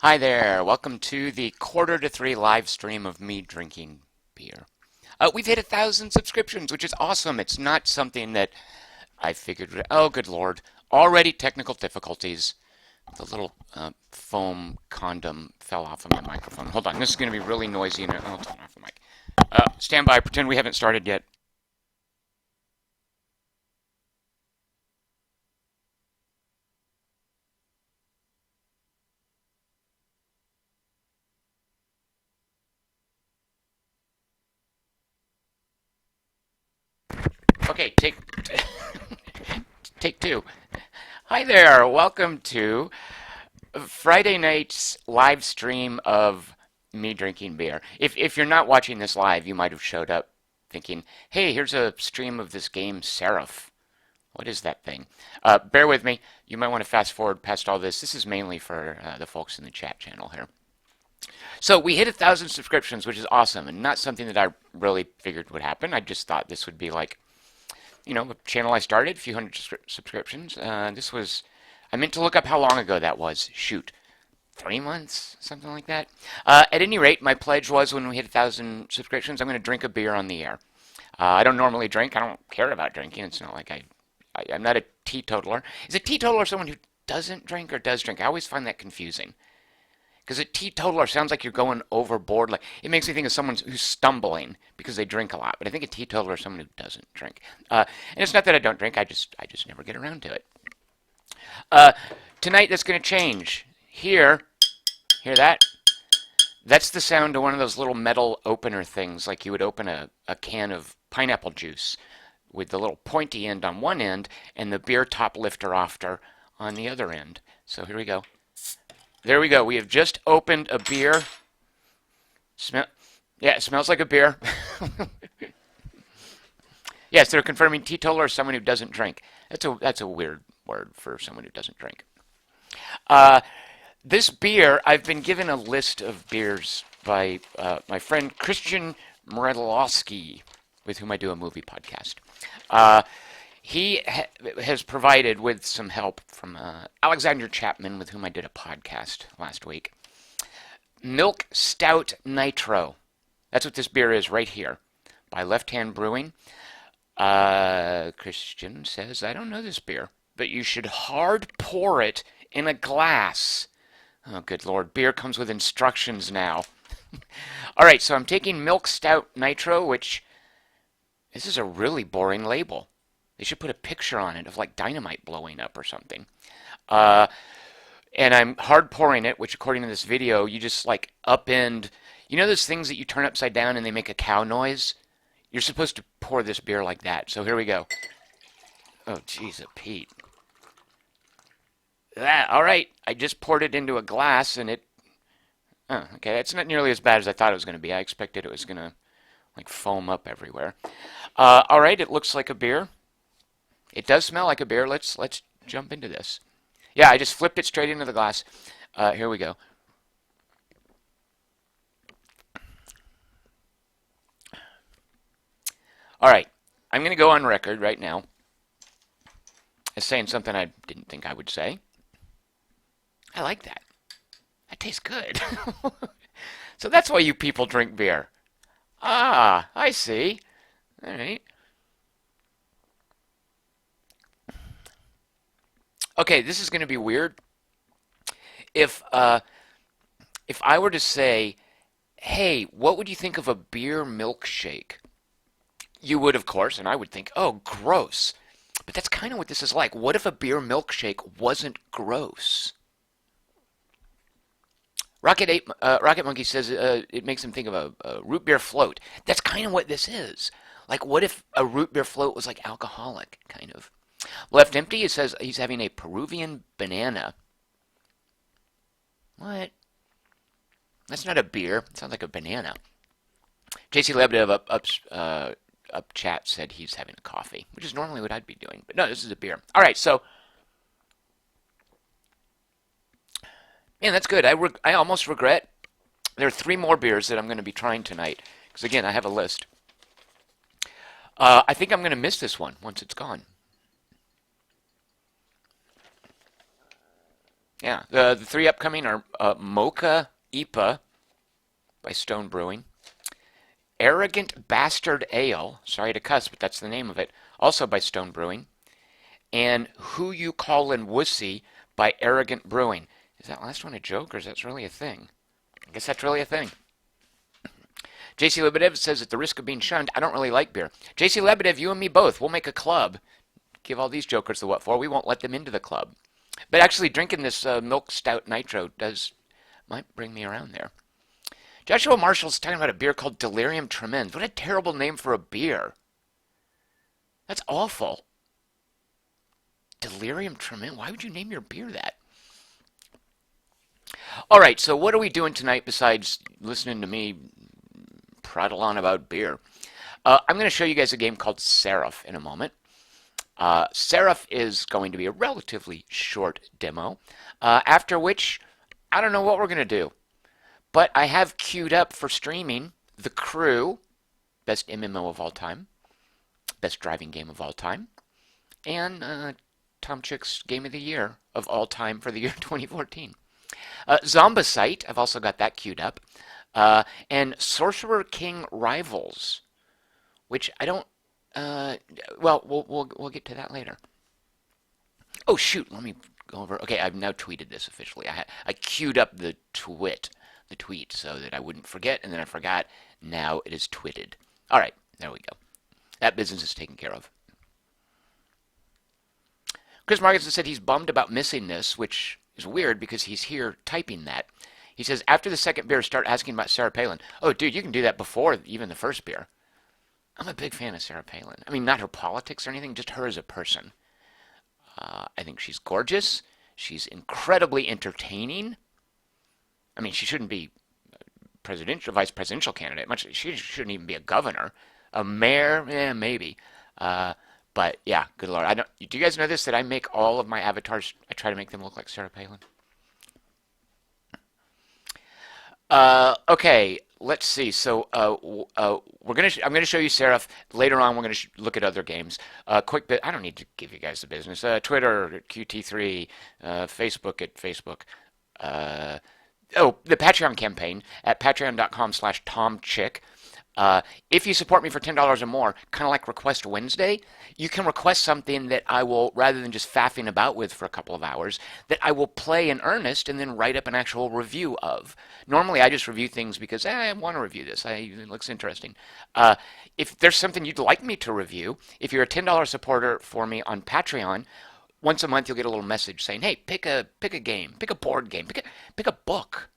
Hi there, welcome to the 2:45 live stream of me drinking beer. We've hit 1,000 subscriptions, which is awesome. It's not something that I figured. Oh, good Lord. Already technical difficulties. The little foam condom fell off of my microphone. Hold on, this is going to be really noisy. And I'll turn off the mic. Stand by, pretend we haven't started yet. Okay, take two. Hi there, welcome to Friday night's live stream of me drinking beer. If you're not watching this live, you might have showed up thinking, hey, here's a stream of this game, Seraph. What is that thing? Bear with me. You might want to fast forward past all this. This is mainly for the folks in the chat channel here. So we hit 1,000 subscriptions, which is awesome, and not something that I really figured would happen. I just thought this would be like, a channel I started, a few hundred subscriptions. I meant to look up how long ago that was. Shoot, 3 months, something like that. At any rate, my pledge was when we hit 1,000 subscriptions, I'm going to drink a beer on the air. I don't normally drink. I don't care about drinking. It's not like I'm not a teetotaler. Is a teetotaler someone who doesn't drink or does drink? I always find that confusing. Because a teetotaler sounds like you're going overboard. Like it makes me think of someone who's stumbling because they drink a lot. But I think a teetotaler is someone who doesn't drink. And it's not that I don't drink. I just never get around to it. Uh, Tonight that's going to change. Hear that? That's the sound of one of those little metal opener things, like you would open a can of pineapple juice with the little pointy end on one end and the beer top lifter offer on the other end. So here we go. There we go. We have just opened a beer. Yeah, it smells like a beer. Yes, they're confirming teetotaler is someone who doesn't drink. That's a weird word for someone who doesn't drink. Uh, this beer, I've been given a list of beers by my friend Christian Mredlowski, with whom I do a movie podcast. Uh, he has provided, with some help from Alexander Chapman, with whom I did a podcast last week, Milk Stout Nitro. That's what this beer is right here, by Left Hand Brewing. Christian says, I don't know this beer, but you should hard pour it in a glass. Oh, good Lord. Beer comes with instructions now. All right, so I'm taking Milk Stout Nitro, which this is a really boring label. They should put a picture on it of like dynamite blowing up or something. Uh, and I'm hard pouring it, which according to this video, you just like upend. You know those things that you turn upside down and they make a cow noise? You're supposed to pour this beer like that. So here we go. Oh, jeez, Pete. All right, I just poured it into a glass and it. Oh, okay, it's not nearly as bad as I thought it was going to be. I expected it was going to like foam up everywhere. All right, it looks like a beer. It does smell like a beer. Let's jump into this. Yeah, I just flipped it straight into the glass. Here we go. All right, I'm going to go on record right now as saying something I didn't think I would say. I like that. That tastes good. So that's why you people drink beer. Ah, I see. All right. Okay, this is going to be weird. If uh, if I were to say, "Hey, what would you think of a beer milkshake?" You would, of course, and I would think, "Oh, gross." But that's kind of what this is like. What if a beer milkshake wasn't gross? Rocket Monkey says it makes him think of a root beer float. That's kind of what this is. Like, what if a root beer float was like alcoholic, kind of? Left Empty, it says he's having a Peruvian banana. What? That's not a beer. It sounds like a banana. JC Lebedev up chat said he's having a coffee, which is normally what I'd be doing. But no, this is a beer. All right, so man, that's good. I almost regret. There are 3 more beers that I'm going to be trying tonight because again, I have a list. I think I'm going to miss this one once it's gone. Yeah, the three upcoming are Mocha IPA by Stone Brewing, Arrogant Bastard Ale, sorry to cuss, but that's the name of it, also by Stone Brewing, and Who You Callin' Wussy by Arrogant Brewing. Is that last one a joke, or is that really a thing? I guess that's really a thing. JC Lebedev says, at the risk of being shunned, I don't really like beer. JC Lebedev, you and me both. We'll make a club. Give all these jokers the what for. We won't let them into the club. But actually, drinking this milk stout nitro might bring me around there. Joshua Marshall's talking about a beer called Delirium Tremens. What a terrible name for a beer. That's awful. Delirium Tremens? Why would you name your beer that? All right, so what are we doing tonight besides listening to me prattle on about beer? I'm going to show you guys a game called Seraph in a moment. Seraph is going to be a relatively short demo, after which I don't know what we're going to do. But I have queued up for streaming The Crew, best MMO of all time, best driving game of all time, and Tom Chick's Game of the Year of all time for the year 2014. Zombasite, I've also got that queued up, and Sorcerer King Rivals, which I don't. Well, we'll get to that later. Oh shoot, let me go over. Okay, I've now tweeted this officially. I queued up the tweet, so that I wouldn't forget, and then I forgot. Now it is twitted. All right, there we go. That business is taken care of. Chris Markinson said he's bummed about missing this, which is weird because he's here typing that. He says, after the second beer, start asking about Sarah Palin. Oh, dude, you can do that before even the first beer. I'm a big fan of Sarah Palin. I mean, not her politics or anything, just her as a person. I think she's gorgeous. She's incredibly entertaining. I mean, she shouldn't be vice presidential candidate. She shouldn't even be a governor. A mayor, maybe. But yeah, good lord. Do you guys know this? That I make all of my avatars, I try to make them look like Sarah Palin. Okay, let's see. So I'm gonna show you Seraph. Later on, we're gonna look at other games. Quick bit. I don't need to give you guys the business. Twitter at QT3, Facebook at Facebook. The Patreon campaign at patreon.com/TomChick. If you support me for $10 or more, kind of like Request Wednesday, you can request something that I will, rather than just faffing about with for a couple of hours, that I will play in earnest and then write up an actual review of. Normally, I just review things because I want to review this. It looks interesting. If there's something you'd like me to review, if you're a $10 supporter for me on Patreon, once a month you'll get a little message saying, "Hey, pick a game, pick a board game, pick a book."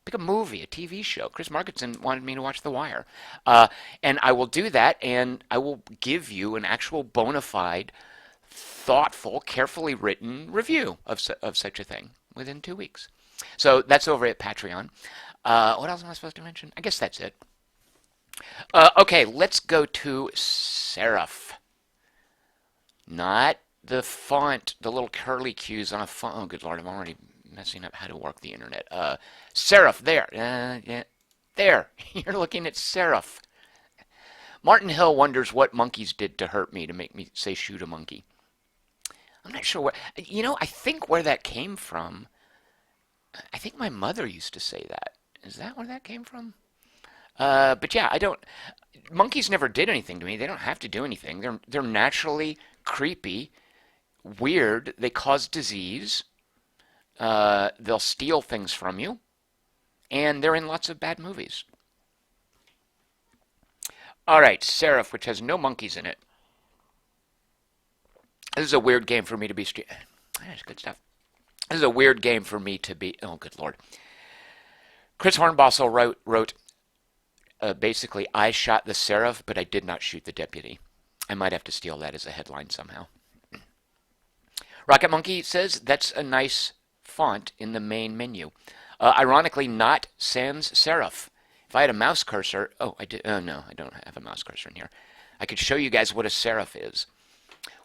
Pick a movie, a TV show. Chris Markinson wanted me to watch The Wire. And I will do that, and I will give you an actual bona fide, thoughtful, carefully written review of such a thing within 2 weeks. So that's over at Patreon. What else am I supposed to mention? I guess that's it. Okay, let's go to Seraph. Not the font, the little curly cues on a font. Oh, good lord, I'm already messing up how to work the internet. Seraph, there. Yeah, there. You're looking at Seraph. Martin Hill wonders what monkeys did to hurt me to make me say shoot a monkey. I'm not sure what. I think where that came from. I think my mother used to say that. Is that where that came from? But yeah, I don't. Monkeys never did anything to me. They don't have to do anything. They're naturally creepy, weird. They cause disease. They'll steal things from you, and they're in lots of bad movies. All right, Seraph, which has no monkeys in it. This is a weird game for me to be. That's good stuff. This is a weird game for me to be. Oh, good lord. Chris Hornbossel wrote basically, I shot the Seraph, but I did not shoot the deputy. I might have to steal that as a headline somehow. Rocket Monkey says that's a nice font in the main menu. Ironically, not sans serif. If I had a mouse cursor, I did. Oh no, I don't have a mouse cursor in here. I could show you guys what a serif is.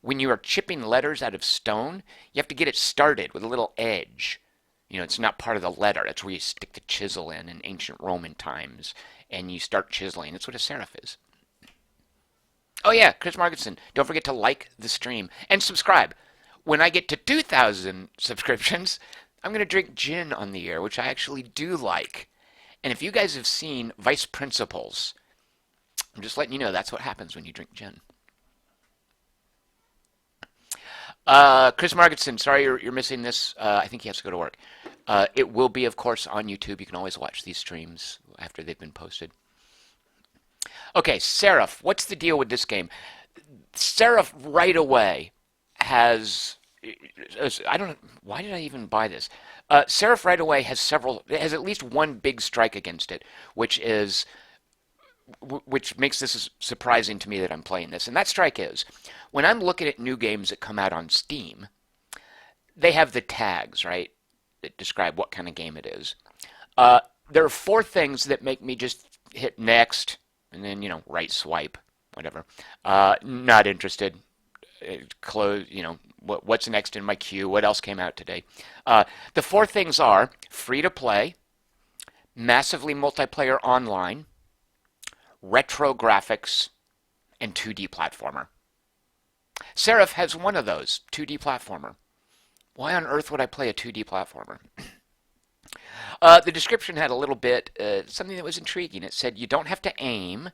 When you are chipping letters out of stone, you have to get it started with a little edge. It's not part of the letter. That's where you stick the chisel in ancient Roman times, and you start chiseling. That's what a serif is. Oh yeah, Chris Markinson, don't forget to like the stream and subscribe. When I get to 2,000 subscriptions, I'm going to drink gin on the air, which I actually do like. And if you guys have seen Vice Principals, I'm just letting you know that's what happens when you drink gin. Chris Margetson, sorry you're missing this. I think he has to go to work. It will be, of course, on YouTube. You can always watch these streams after they've been posted. Okay, Seraph. What's the deal with this game? Seraph right away has... I don't know. Why did I even buy this? Seraph right away has has at least one big strike against it, which makes this surprising to me that I'm playing this. And that strike is, when I'm looking at new games that come out on Steam, they have the tags, right, that describe what kind of game it is. There are 4 things that make me just hit next, and then, right swipe, whatever. Not interested. Close, what's next in my queue? What else came out today? The 4 things are free to play, massively multiplayer online, retro graphics, and 2D platformer. Seraph has one of those, 2D platformer. Why on earth would I play a 2D platformer? The description had a little bit, something that was intriguing. It said you don't have to aim,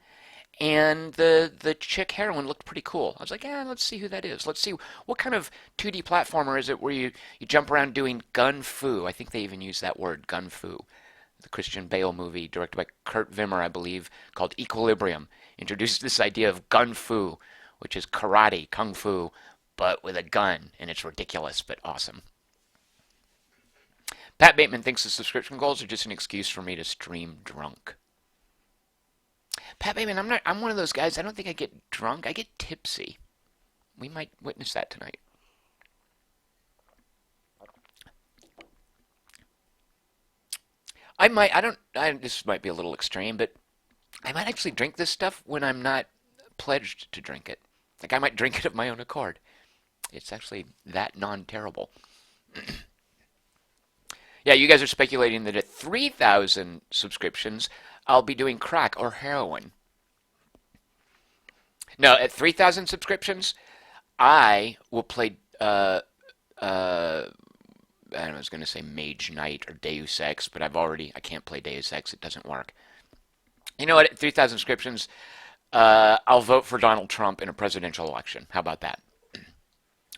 and the chick heroine looked pretty cool. I was like, let's see who that is. Let's see what kind of 2D platformer is it where you jump around doing gun fu. I think they even use that word, gun fu. The Christian Bale movie, directed by Kurt Wimmer, I believe, called Equilibrium, introduced this idea of gun fu, which is karate, kung fu, but with a gun, and it's ridiculous but awesome. Pat Bateman thinks the subscription goals are just an excuse for me to stream drunk. Pat Bateman, I'm one of those guys, I don't think I get drunk, I get tipsy. We might witness that tonight. This might be a little extreme, but I might actually drink this stuff when I'm not pledged to drink it. Like I might drink it of my own accord. It's actually that non-terrible. Yeah, you guys are speculating that at 3,000 subscriptions, I'll be doing crack or heroin. No, at 3,000 subscriptions, I will play, I was going to say Mage Knight or Deus Ex, but I can't play Deus Ex. It doesn't work. You know what? At 3,000 subscriptions, I'll vote for Donald Trump in a presidential election. How about that?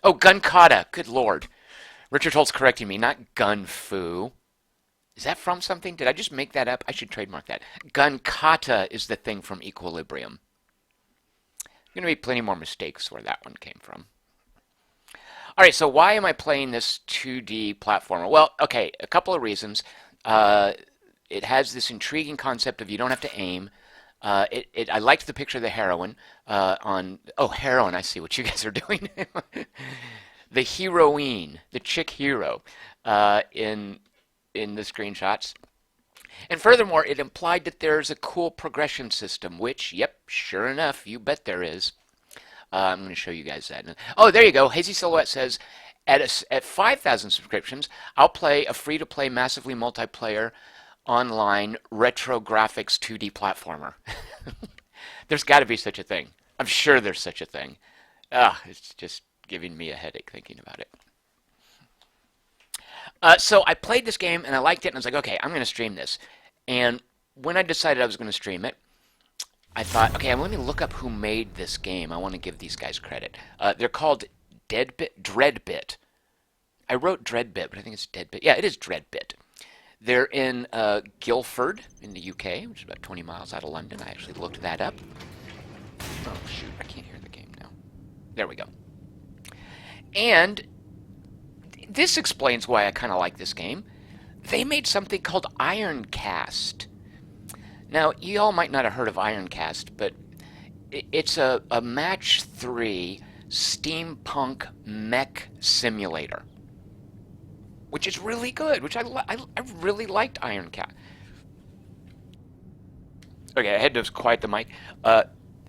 Oh, gun kata. Good Lord. Richard Holt's correcting me. Not gun fu. Is that from something? Did I just make that up? I should trademark that. Gun kata is the thing from Equilibrium. Going to be plenty more mistakes where that one came from. All right, so why am I playing this 2D platformer? Well, okay, a couple of reasons. It has this intriguing concept of you don't have to aim. I liked the picture of the heroine heroine, I see what you guys are doing. The heroine, the chick hero in the screenshots. And furthermore, it implied that there's a cool progression system, which, yep, sure enough, you bet there is. I'm going to show you guys that. Oh, there you go. Hazy Silhouette says, at 5,000 subscriptions, I'll play a free-to-play, massively multiplayer, online, retro graphics 2D platformer. There's got to be such a thing. I'm sure there's such a thing. It's just giving me a headache thinking about it. So I played this game, and I liked it, and I was like, okay, I'm going to stream this. And when I decided I was going to stream it, I thought, okay, let me look up who made this game. I want to give these guys credit. They're called Dreadbit. I wrote Dreadbit, but I think it's Deadbit. Yeah, it is Dreadbit. They're in Guildford in the UK, which is about 20 miles out of London. I actually looked that up. Oh, shoot, I can't hear the game now. There we go. And this explains why I kind of like this game. They made something called Ironcast. Now, you all might not have heard of Ironcast, but it's a match 3 steampunk mech simulator, which is really good, which I really liked Ironcast. Okay, I had to quiet the mic.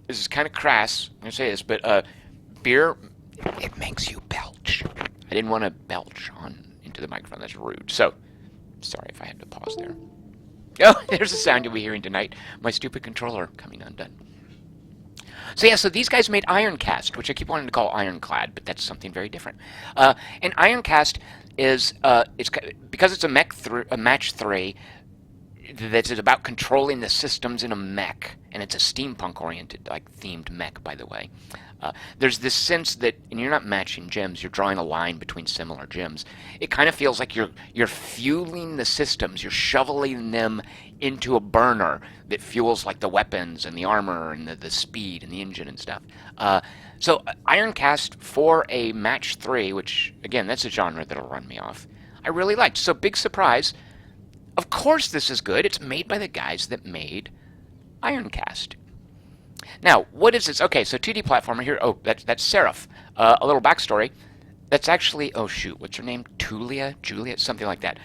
This is kind of crass, I'm going to say this, but beer, it makes you belch. I didn't want to belch into the microphone. That's rude. So, sorry if I had to pause there. Oh, there's the sound you'll be hearing tonight. My stupid controller coming undone. So yeah, so these guys made Ironcast, which I keep wanting to call Ironclad, but that's something very different. And Ironcast is because it's a match 3 that is about controlling the systems in a mech, and it's a steampunk-oriented, like, themed mech, by the way. There's this sense that, and you're not matching gems, you're drawing a line between similar gems. It kind of feels like you're fueling the systems, you're shoveling them into a burner that fuels like the weapons and the armor and the speed and the engine and stuff. So Ironcast for a match 3, which again, that's a genre that'll run me off, I really liked. So big surprise. Of course this is good. It's made by the guys that made Ironcast. Now, what is this? Okay, so 2D platformer here. Oh, that's Seraph. A little backstory. That's actually, oh shoot, what's her name? Juliet, something like that.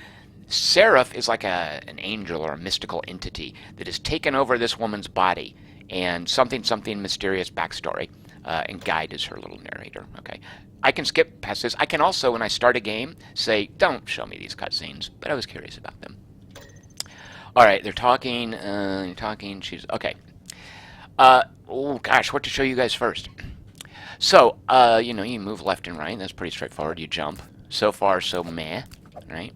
Seraph is like an angel or a mystical entity that has taken over this woman's body, and something mysterious backstory. And Guide is her little narrator. Okay, I can skip past this. I can also, when I start a game, say, don't show me these cutscenes, but I was curious about them. All right, they're talking. She's okay. Oh gosh, what to show you guys first? So, you know, you move left and right. That's pretty straightforward. You jump. So far, so meh, right?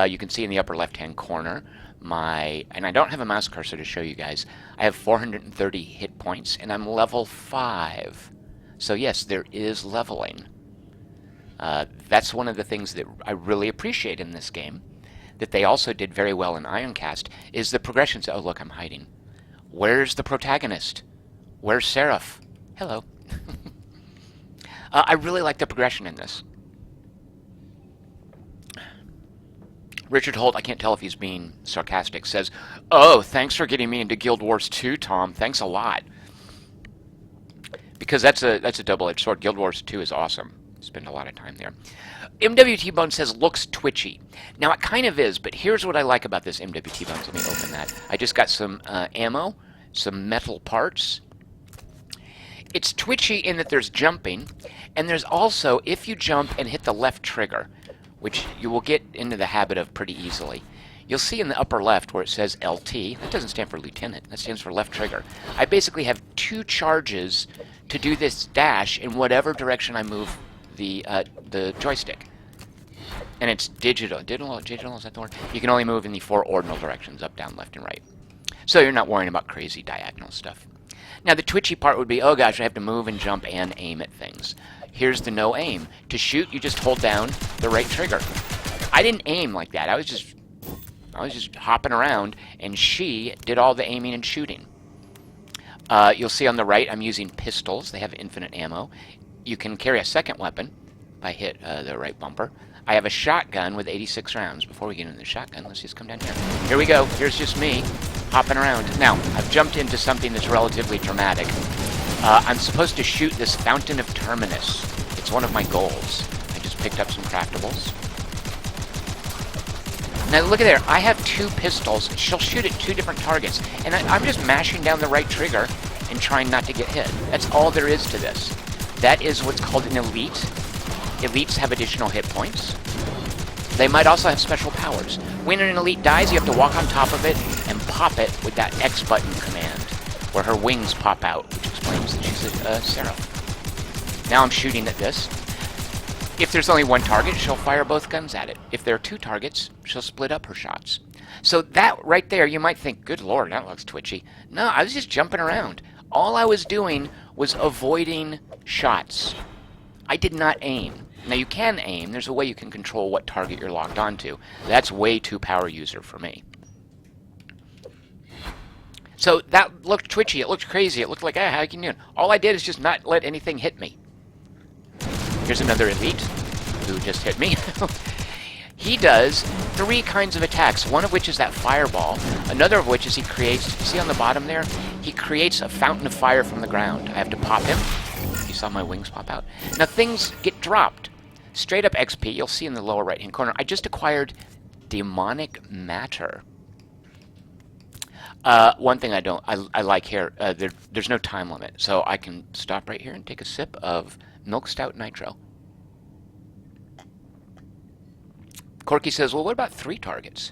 You can see in the upper left-hand corner and I don't have a mouse cursor to show you guys. I have 430 hit points, and I'm level 5. So yes, there is leveling. That's one of the things that I really appreciate in this game, that they also did very well in Ironcast, is the progressions. Oh, look, I'm hiding. Where's the protagonist? Where's Seraph? Hello. I really like the progression in this. Richard Holt, I can't tell if he's being sarcastic, says, oh, thanks for getting me into Guild Wars 2, Tom. Thanks a lot. Because that's a double-edged sword. Guild Wars 2 is awesome. Spend a lot of time there. MWT Bone says, looks twitchy. Now, it kind of is, but here's what I like about this MWT Bones. Let me open that. I just got some ammo, some metal parts. It's twitchy in that there's jumping, and there's also, if you jump and hit the left trigger, which you will get into the habit of pretty easily, you'll see in the upper left where it says LT. That doesn't stand for Lieutenant. That stands for left trigger. I basically have 2 charges to do this dash in whatever direction I move the joystick. And it's digital. Digital, is that the word? You can only move in the 4 ordinal directions, up, down, left, and right. So you're not worrying about crazy diagonal stuff. Now the twitchy part would be, oh gosh, I have to move and jump and aim at things. Here's the no aim. To shoot, you just hold down the right trigger. I didn't aim like that. I was just hopping around, and she did all the aiming and shooting. You'll see on the right, I'm using pistols. They have infinite ammo. You can carry a second weapon if I hit the right bumper. I have a shotgun with 86 rounds. Before we get into the shotgun, let's just come down here. Here we go. Here's just me hopping around. Now, I've jumped into something that's relatively dramatic. I'm supposed to shoot this Fountain of Terminus. It's one of my goals. I just picked up some craftables. Now look at there. I have 2 pistols. She'll shoot at 2 different targets. And I'm just mashing down the right trigger and trying not to get hit. That's all there is to this. That is what's called an elite. Elites have additional hit points. They might also have special powers. When an elite dies, you have to walk on top of it and pop it with that X button command, where her wings pop out, which explains that she's a Seraph. Now I'm shooting at this. If there's only 1 target, she'll fire both guns at it. If there are 2 targets, she'll split up her shots. So that right there, you might think, good lord, that looks twitchy. No, I was just jumping around. All I was doing was avoiding shots. I did not aim. Now you can aim. There's a way you can control what target you're locked onto. That's way too power user for me. So that looked twitchy. It looked crazy. It looked like, how can you do it? All I did is just not let anything hit me. Here's another elite who just hit me. He does 3 kinds of attacks, one of which is that fireball, another of which is he creates, see on the bottom there? He creates a fountain of fire from the ground. I have to pop him. You saw my wings pop out. Now things get dropped. Straight up XP, you'll see in the lower right hand corner, I just acquired demonic matter. One thing I like here, there's no time limit, so I can stop right here and take a sip of Milk Stout Nitro. Corky says, well, what about 3 targets?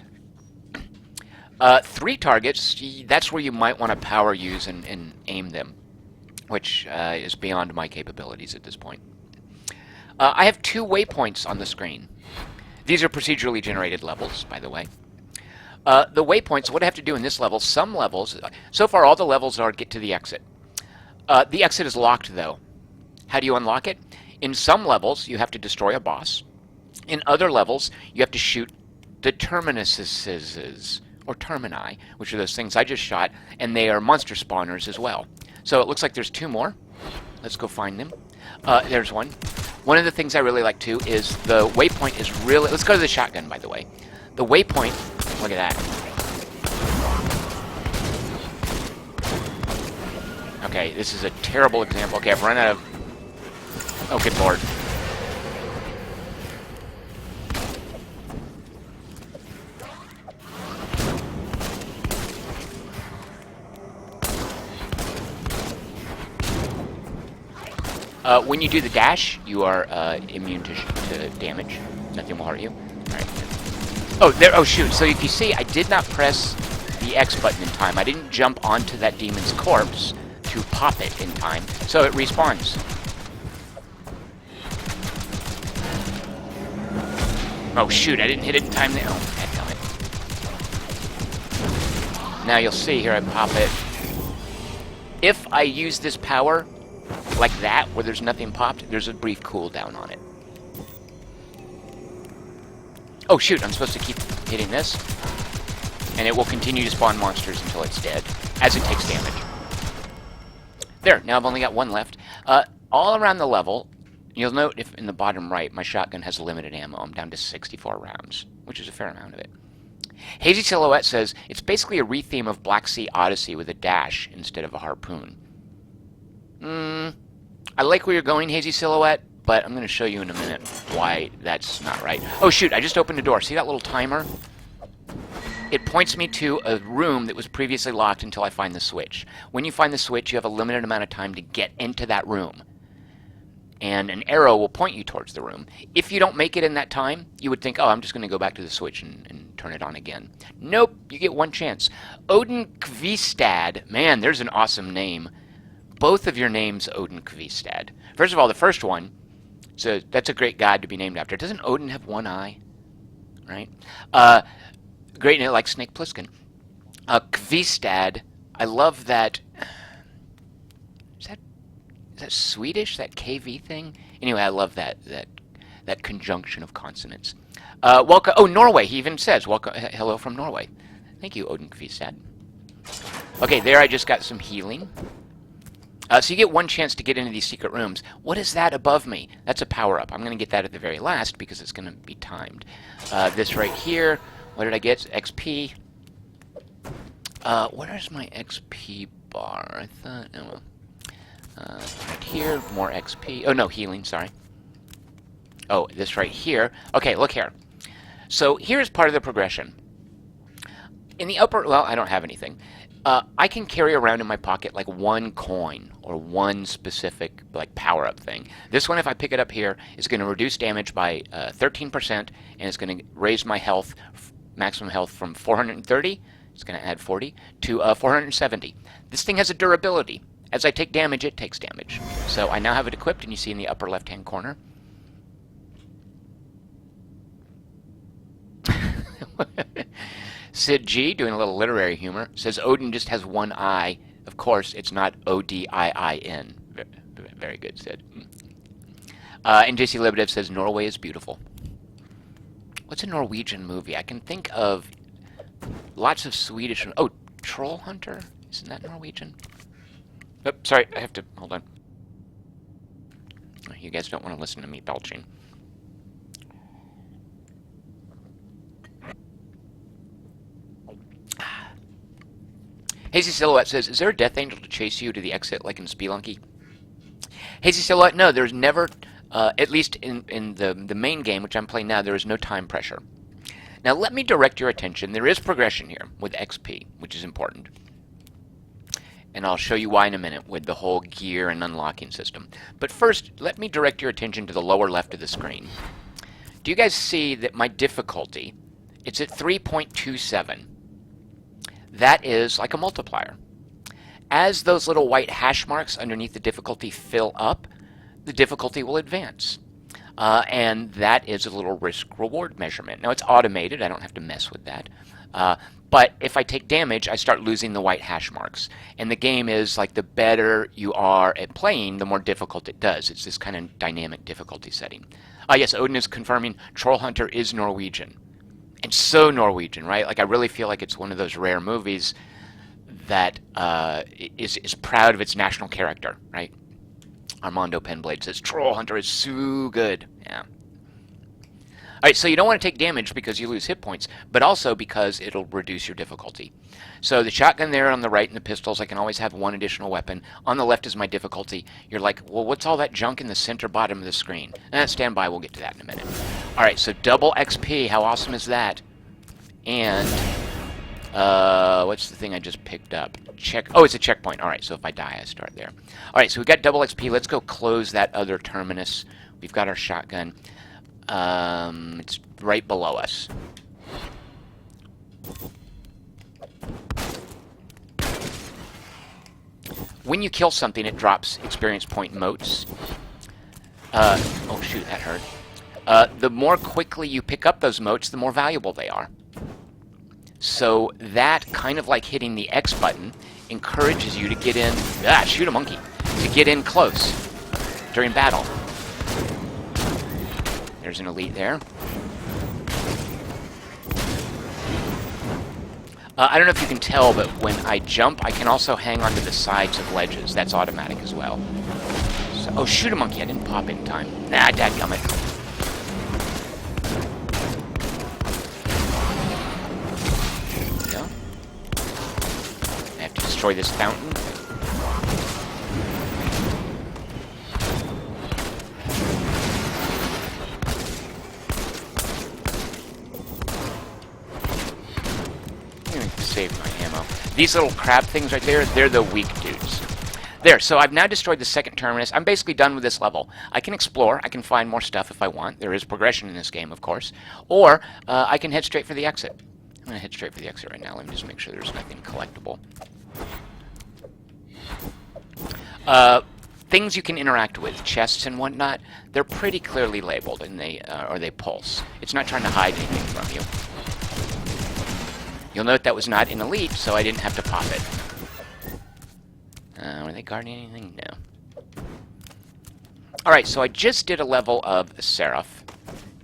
3 targets, that's where you might want to power use and aim them, which is beyond my capabilities at this point. I have 2 waypoints on the screen. These are procedurally generated levels, by the way. The waypoints, what I have to do in this level, some levels, so far all the levels are get to the exit. The exit is locked, though. How do you unlock it? In some levels, you have to destroy a boss. In other levels, you have to shoot the terminuses, or termini, which are those things I just shot, and they are monster spawners as well. So it looks like there's 2 more. Let's go find them. There's one. One of the things I really like, too, is the waypoint is really... Let's go to the shotgun, by the way. The waypoint... Look at that. Okay, this is a terrible example. Okay, I've run out of... Oh, good lord. When you do the dash, you are immune to damage. Nothing will hurt you. Alright. Oh, there. Oh, shoot. So if you see, I did not press the X button in time. I didn't jump onto that demon's corpse to pop it in time, so it respawns. Oh, shoot. I didn't hit it in time now. Dadgummit. Now you'll see here, I pop it. If I use this power... like that, where there's nothing popped, there's a brief cooldown on it. Oh shoot, I'm supposed to keep hitting this. And it will continue to spawn monsters until it's dead, as it takes damage. There, now I've only got 1 left. All around the level, you'll note if in the bottom right, my shotgun has limited ammo. I'm down to 64 rounds, which is a fair amount of it. Hazy Silhouette says, it's basically a retheme of Black Sea Odyssey with a dash instead of a harpoon. I like where you're going, Hazy Silhouette, but I'm going to show you in a minute why that's not right. Oh, shoot, I just opened a door. See that little timer? It points me to a room that was previously locked until I find the switch. When you find the switch, you have a limited amount of time to get into that room. And an arrow will point you towards the room. If you don't make it in that time, you would think, oh, I'm just going to go back to the switch and turn it on again. Nope, you get 1 chance. Odin Kvistad. Man, there's an awesome name. Both of your names, Odin Kvistad. First of all, the first one, so that's a great god to be named after. Doesn't Odin have 1 eye? Right? Great name, like Snake Plissken. Kvistad, I love that. Is that Swedish? That KV thing? Anyway, I love that conjunction of consonants. Welcome. Oh, Norway. He even says, "Welcome, hello from Norway." Thank you, Odin Kvistad. Okay, there I just got some healing. So you get 1 chance to get into these secret rooms. What is that above me? That's a power-up. I'm going to get that at the very last because it's going to be timed. This right here, what did I get? XP. Where's my XP bar? I thought, oh, well. Right here, more XP. Oh, no, healing, sorry. Oh, this right here. Okay, look here. So here's part of the progression. In the upper, well, I don't have anything. I can carry around in my pocket like 1 coin or 1 specific like power-up thing. This one, if I pick it up here, is going to reduce damage by 13%, and it's going to raise my health, maximum health from 430, it's going to add 40, to 470. This thing has a durability. As I take damage, it takes damage. So I now have it equipped, and you see in the upper left-hand corner. Sid G, doing a little literary humor, says Odin just has 1 eye. Of course, it's not O-D-I-I-N. Very good, Sid. And JC Lebedev says Norway is beautiful. What's a Norwegian movie? I can think of lots of Swedish... Oh, Troll Hunter? Isn't that Norwegian? Oh, sorry, I have to... Hold on. You guys don't want to listen to me belching. Hazy Silhouette says, is there a Death Angel to chase you to the exit like in Spelunky? Hazy Silhouette, no, there's never, at least in the main game, which I'm playing now, there is no time pressure. Now let me direct your attention. There is progression here with XP, which is important. And I'll show you why in a minute with the whole gear and unlocking system. But first, let me direct your attention to the lower left of the screen. Do you guys see that my difficulty, it's at 3.27. That is like a multiplier. As those little white hash marks underneath the difficulty fill up, the difficulty will advance. and that is a little risk-reward measurement. Now, it's automated. I don't have to mess with that. But if I take damage, I start losing the white hash marks. And the game is like the better you are at playing, the more difficult it does. It's this kind of dynamic difficulty setting. Yes, Odin is confirming Troll Hunter is Norwegian. And so Norwegian, right? Like, I really feel like it's one of those rare movies that is proud of its national character, right? Armando Penblade says, Troll Hunter is so good. Yeah. Alright, so you don't want to take damage because you lose hit points, but also because it'll reduce your difficulty. So the shotgun there on the right and the pistols, I can always have one additional weapon. On the left is my difficulty. You're like, well, what's all that junk in the center bottom of the screen? Stand by, we'll get to that in a minute. Alright, so double XP, how awesome is that? And, what's the thing I just picked up? Oh, it's a checkpoint. Alright, so if I die, I start there. Alright, so we've got double XP. Let's go close that other terminus. We've got our shotgun. It's right below us. When you kill something, it drops experience point motes. Oh shoot, that hurt. The more quickly you pick up those motes, the more valuable they are. So that, kind of like hitting the X button, encourages you to get in... shoot a monkey! To get in close during battle. There's an elite there. I don't know if you can tell, but when I jump, I can also hang onto the sides of ledges. That's automatic as well. So, oh, shoot a monkey. I didn't pop it in time. Nah, dadgummit. There we go. I have to destroy this fountain. Save my ammo. These little crab things right there, they're the weak dudes. There, so I've now destroyed the second terminus. I'm basically done with this level. I can explore, I can find more stuff if I want. There is progression in this game, of course. Or, I can head straight for the exit. I'm going to head straight for the exit right now. Let me just make sure there's nothing collectible. Things you can interact with, chests and whatnot, they're pretty clearly labeled, and they pulse. It's not trying to hide anything from you. You'll note that was not an elite, so I didn't have to pop it. Were they guarding anything? No. Alright, so I just did a level of Seraph.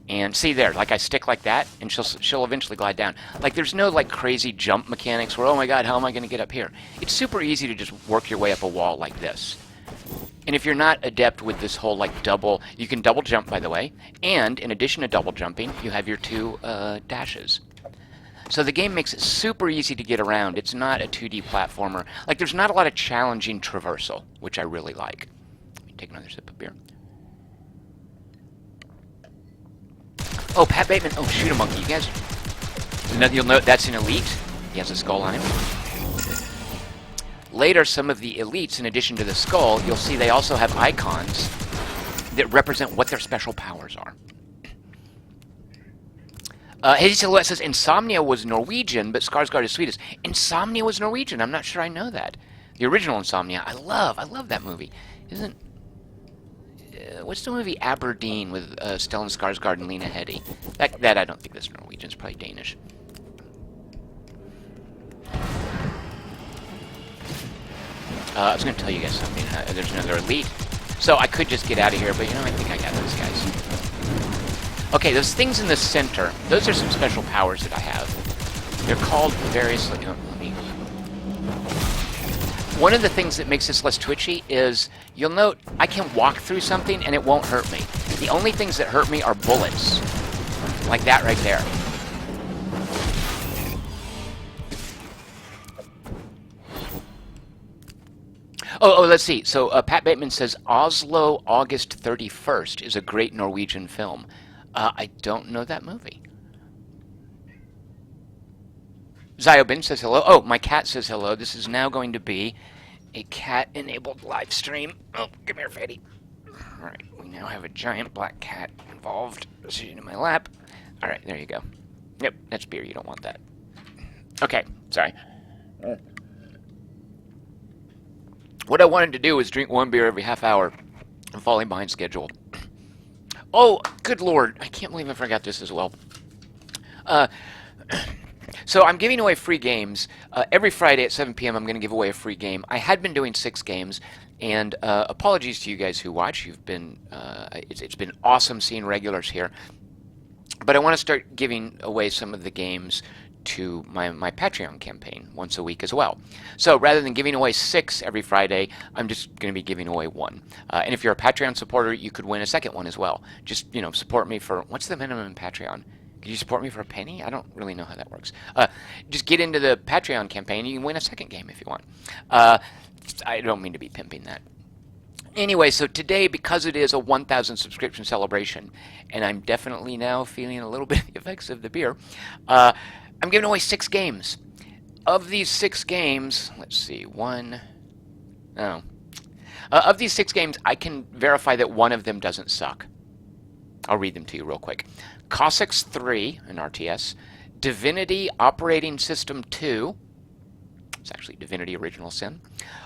And see there, like I stick like that, and she'll eventually glide down. Like, there's no, like, crazy jump mechanics where, oh my god, how am I going to get up here? It's super easy to just work your way up a wall like this. And if you're not adept with this whole, like, double... You can double jump, by the way. And, in addition to double jumping, you have your two dashes. So the game makes it super easy to get around. It's not a 2D platformer. Like, there's not a lot of challenging traversal, which I really like. Let me take another sip of beer. Oh, Pat Bateman. Oh, shoot a monkey. You guys... You'll note that's an elite. He has a skull on him. Later, some of the elites, in addition to the skull, you'll see they also have icons that represent what their special powers are. Hazy Silhouette says Insomnia was Norwegian, but Skarsgård is Swedish. Insomnia was Norwegian. I'm not sure I know that. The original Insomnia. I love that movie. Isn't... what's the movie Aberdeen with Stellan Skarsgård and Lena Headey? That I don't think that's Norwegian. It's probably Danish. I was going to tell you guys something. There's another elite. So I could just get out of here, but you know, I think I got those guys. Okay, those things in the center, those are some special powers that I have. They're called variously... Oh, let me... One of the things that makes this less twitchy is, you'll note, I can walk through something and it won't hurt me. The only things that hurt me are bullets. Like that right there. Oh, let's see. So, Pat Bateman says, Oslo, August 31st is a great Norwegian film. I don't know that movie. Zyobin says hello. Oh, my cat says hello. This is now going to be a cat-enabled live stream. Oh, come here, Fatty. Alright, we now have a giant black cat involved. Sitting in my lap. Alright, there you go. Yep, that's beer. You don't want that. Okay, sorry. What I wanted to do was drink one beer every half hour. I'm falling behind schedule. Oh, good Lord. I can't believe I forgot this as well. Uh, so I'm giving away free games. Every Friday at 7 p.m. I'm going to give away a free game. I had been doing 6 games, and apologies to you guys who watch. You've been it's been awesome seeing regulars here. But I want to start giving away some of the games to my Patreon campaign once a week as well. So rather than giving away 6 every Friday, I'm just going to be giving away 1. And if you're a Patreon supporter, you could win a second one as well. Just, support me for, what's the minimum in Patreon? Could you support me for a penny? I don't really know how that works. Just get into the Patreon campaign. You can win a second game if you want. I don't mean to be pimping that. Anyway, so today, because it is a 1,000 subscription celebration, and I'm definitely now feeling a little bit of the effects of the beer, I'm giving away 6 games. Of these 6 games, let's see, of these 6 games, I can verify that one of them doesn't suck. I'll read them to you real quick. Cossacks 3, an RTS, Divinity Operating System 2, it's actually Divinity Original Sin,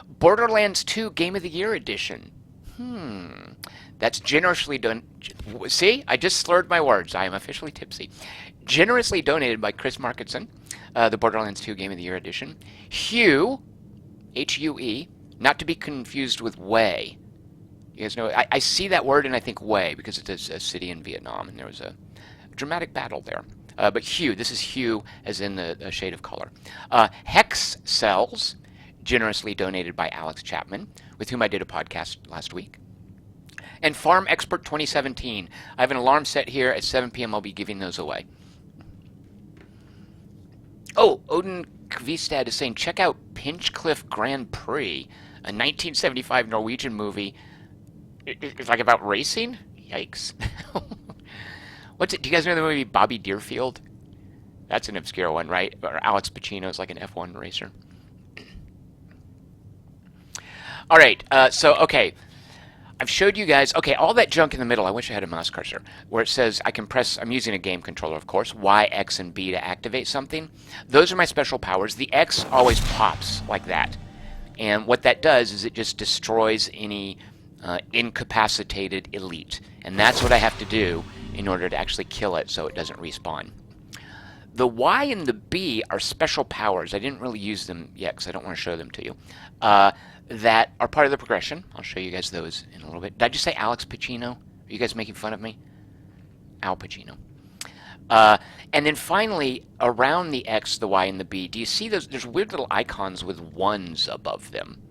Borderlands 2 Game of the Year Edition. That's generously done. See, I just slurred my words. I am officially tipsy. Generously donated by Chris Marketson, the Borderlands 2 Game of the Year Edition. Hue, H-U-E, not to be confused with Way. You guys know, I see that word and I think Way because it's a city in Vietnam and there was a dramatic battle there. But Hue, this is Hue as in the shade of color. Hex Cells, generously donated by Alex Chapman, with whom I did a podcast last week. And Farm Expert 2017. I have an alarm set here at 7 p.m. I'll be giving those away. Oh, Odin Kvistad is saying, check out Pinchcliffe Grand Prix, a 1975 Norwegian movie. It's like about racing? Yikes. What's it? Do you guys know the movie Bobby Deerfield? That's an obscure one, right? Or Alex Pacino's like an F1 racer. All right, okay. I've showed you guys, okay, all that junk in the middle, I wish I had a mouse cursor, where it says I can press, I'm using a game controller, of course, Y, X, and B to activate something. Those are my special powers. The X always pops like that. And what that does is it just destroys any incapacitated elite. And that's what I have to do in order to actually kill it so it doesn't respawn. The Y and the B are special powers. I didn't really use them yet because I don't want to show them to you. That are part of the progression. I'll show you guys those in a little bit. Did I just say Alex Pacino? Are you guys making fun of me? Al Pacino. And then finally, around the X, the Y, and the B, do you see those? There's weird little icons with 1s above them.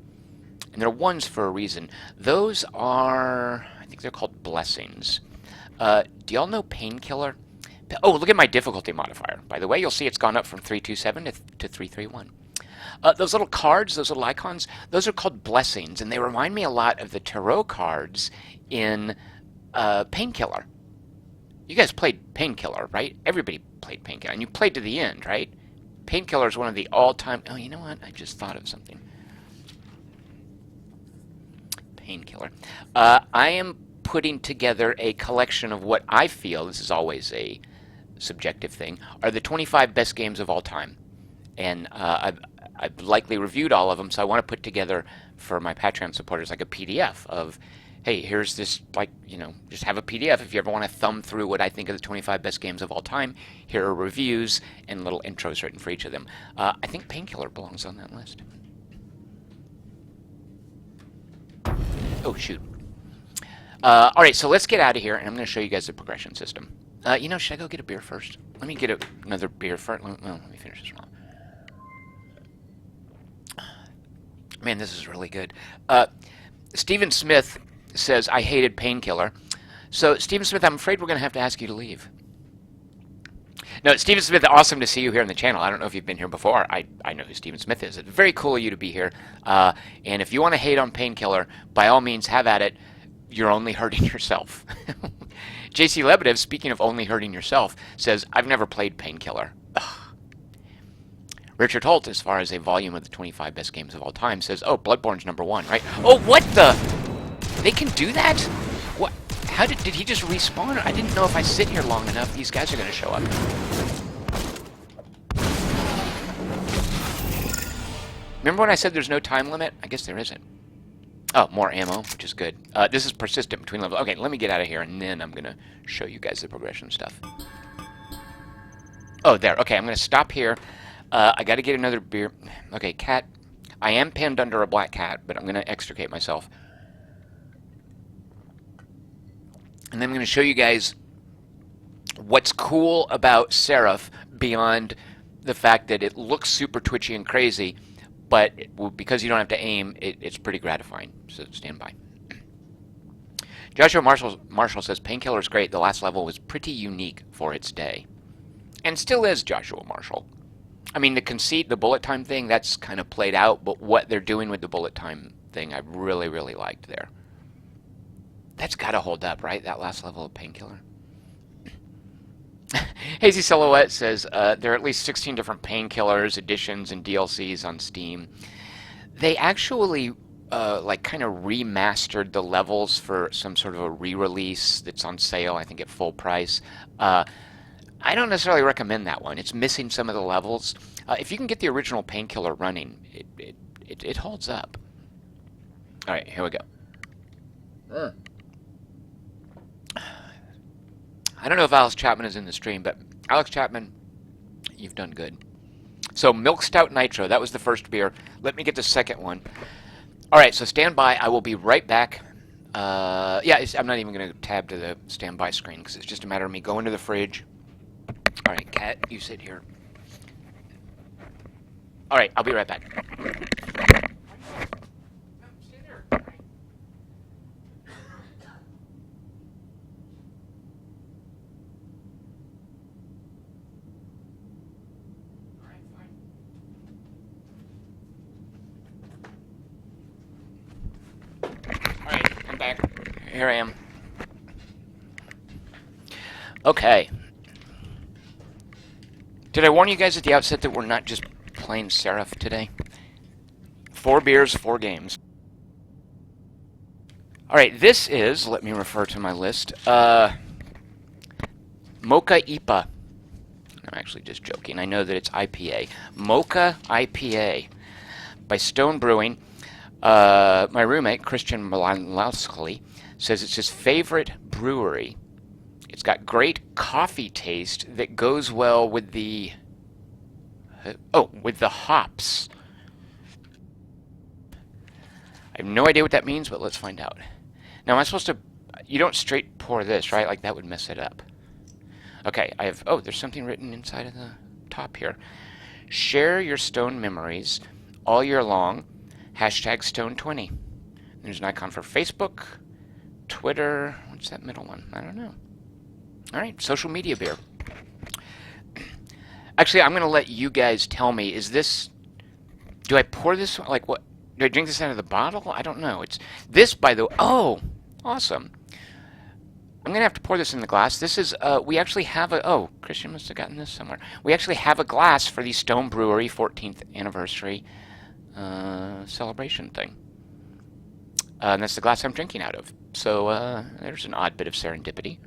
And they're 1s for a reason. Those are, I think they're called blessings. Do y'all know Painkiller? Oh, look at my difficulty modifier. By the way, you'll see it's gone up from 327 to 331. Those little cards, those little icons, those are called blessings, and they remind me a lot of the tarot cards in Painkiller. You guys played Painkiller, right? Everybody played Painkiller, and you played to the end, right? Painkiller is one of the all-time... Oh, you know what? I just thought of something. Painkiller. I am putting together a collection of what I feel, this is always a subjective thing, are the 25 best games of all time. And I've likely reviewed all of them, so I want to put together for my Patreon supporters like a PDF of, hey, here's this, like, just have a PDF if you ever want to thumb through what I think are the 25 best games of all time. Here are reviews and little intros written for each of them. I think Painkiller belongs on that list. Oh, shoot. All right, so let's get out of here, and I'm going to show you guys the progression system. Should I go get a beer first? Let me get another beer first. Well, let me finish this one. Man, this is really good. Stephen Smith says, I hated Painkiller. So, Stephen Smith, I'm afraid we're going to have to ask you to leave. No, Stephen Smith, awesome to see you here on the channel. I don't know if you've been here before. I know who Stephen Smith is. It's very cool of you to be here. And if you want to hate on Painkiller, by all means, have at it. You're only hurting yourself. JC Lebedev, speaking of only hurting yourself, says, I've never played Painkiller. Richard Holt, as far as a volume of the 25 best games of all time, says, oh, Bloodborne's #1, right? Oh, what the? They can do that? What? How did he just respawn? I didn't know if I sit here long enough, these guys are going to show up. Remember when I said there's no time limit? I guess there isn't. Oh, more ammo, which is good. This is persistent between levels. Okay, let me get out of here, and then I'm going to show you guys the progression stuff. Oh, there. Okay, I'm going to stop here. I got to get another beer. Okay, cat. I am pinned under a black cat, but I'm going to extricate myself. And then I'm going to show you guys what's cool about Seraph beyond the fact that it looks super twitchy and crazy, but because you don't have to aim, it's pretty gratifying. So stand by. Joshua Marshall says, Painkiller's great. The last level was pretty unique for its day. And still is, Joshua Marshall. I mean, the conceit, the bullet time thing, that's kind of played out, but what they're doing with the bullet time thing, I really, really liked there. That's got to hold up, right? That last level of Painkiller. Hazy Silhouette says, there are at least 16 different Painkillers, editions, and DLCs on Steam. They actually, like, kind of remastered the levels for some sort of a re-release that's on sale, I think at full price. I don't necessarily recommend that one. It's missing some of the levels. If you can get the original Painkiller running, it holds up. All right, here we go. I don't know if Alex Chapman is in the stream, but Alex Chapman, you've done good. So Milk Stout Nitro, that was the first beer. Let me get the second one. All right, so stand by. I will be right back. Yeah, I'm not even going to tab to the standby screen because it's just a matter of me going to the fridge. All right, Kat, you sit here. All right, I'll be right back. Here I am. Okay. Did I warn you guys at the outset that we're not just playing Seraph today? 4 beers, 4 games. Alright, this is, let me refer to my list, Mocha IPA. I'm actually just joking. I know that it's IPA. Mocha IPA by Stone Brewing. My roommate, Christian Malanowski, says it's his favorite brewery. It's got great coffee taste that goes well with the with the hops. I have no idea what that means, but let's find out. Now, am I supposed to? You don't straight pour this, right? Like that would mess it up. Okay, I have. Oh, there's something written inside of the top here. Share your Stone memories all year long. #Stone20. There's an icon for Facebook, Twitter. What's that middle one? I don't know. All right, social media beer. Actually, I'm going to let you guys tell me, is this... Do I pour this... Like, what? Do I drink this out of the bottle? I don't know. It's... This, by the way... Oh! Awesome. I'm going to have to pour this in the glass. This is... we actually have a... Oh, Christian must have gotten this somewhere. We actually have a glass for the Stone Brewery 14th anniversary celebration thing. And that's the glass I'm drinking out of. So there's an odd bit of serendipity.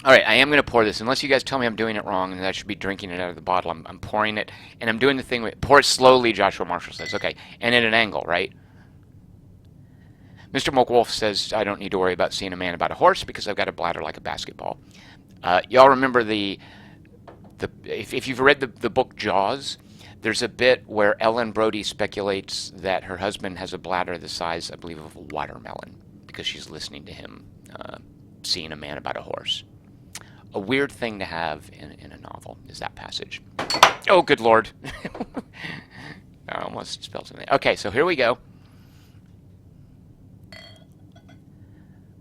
Alright, I am going to pour this. Unless you guys tell me I'm doing it wrong and that I should be drinking it out of the bottle, I'm pouring it. And I'm doing the thing with... Pour it slowly, Joshua Marshall says. Okay, and at an angle, right? Mr. Mokwolf says, I don't need to worry about seeing a man about a horse because I've got a bladder like a basketball. Y'all remember the... If you've read the book Jaws... There's a bit where Ellen Brody speculates that her husband has a bladder the size, I believe, of a watermelon because she's listening to him seeing a man about a horse. A weird thing to have in a novel is that passage. Oh, good Lord. I almost spelled something. Okay, so here we go.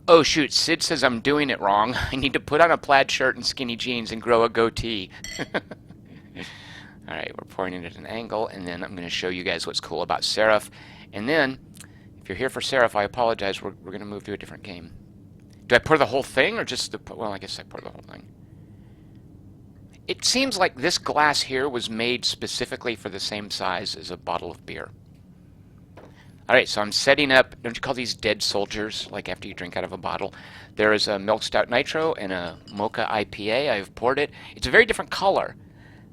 Oh, shoot. Sid says I'm doing it wrong. I need to put on a plaid shirt and skinny jeans and grow a goatee. All right, we're pouring it at an angle, and then I'm going to show you guys what's cool about Seraph. And then, if you're here for Seraph, I apologize. We're going to move to a different game. Do I pour the whole thing, or just the... Well, I guess I pour the whole thing. It seems like this glass here was made specifically for the same size as a bottle of beer. All right, so I'm setting up... Don't you call these dead soldiers, like after you drink out of a bottle? There is a Milk Stout Nitro and a Mocha IPA. I've poured it. It's a very different color.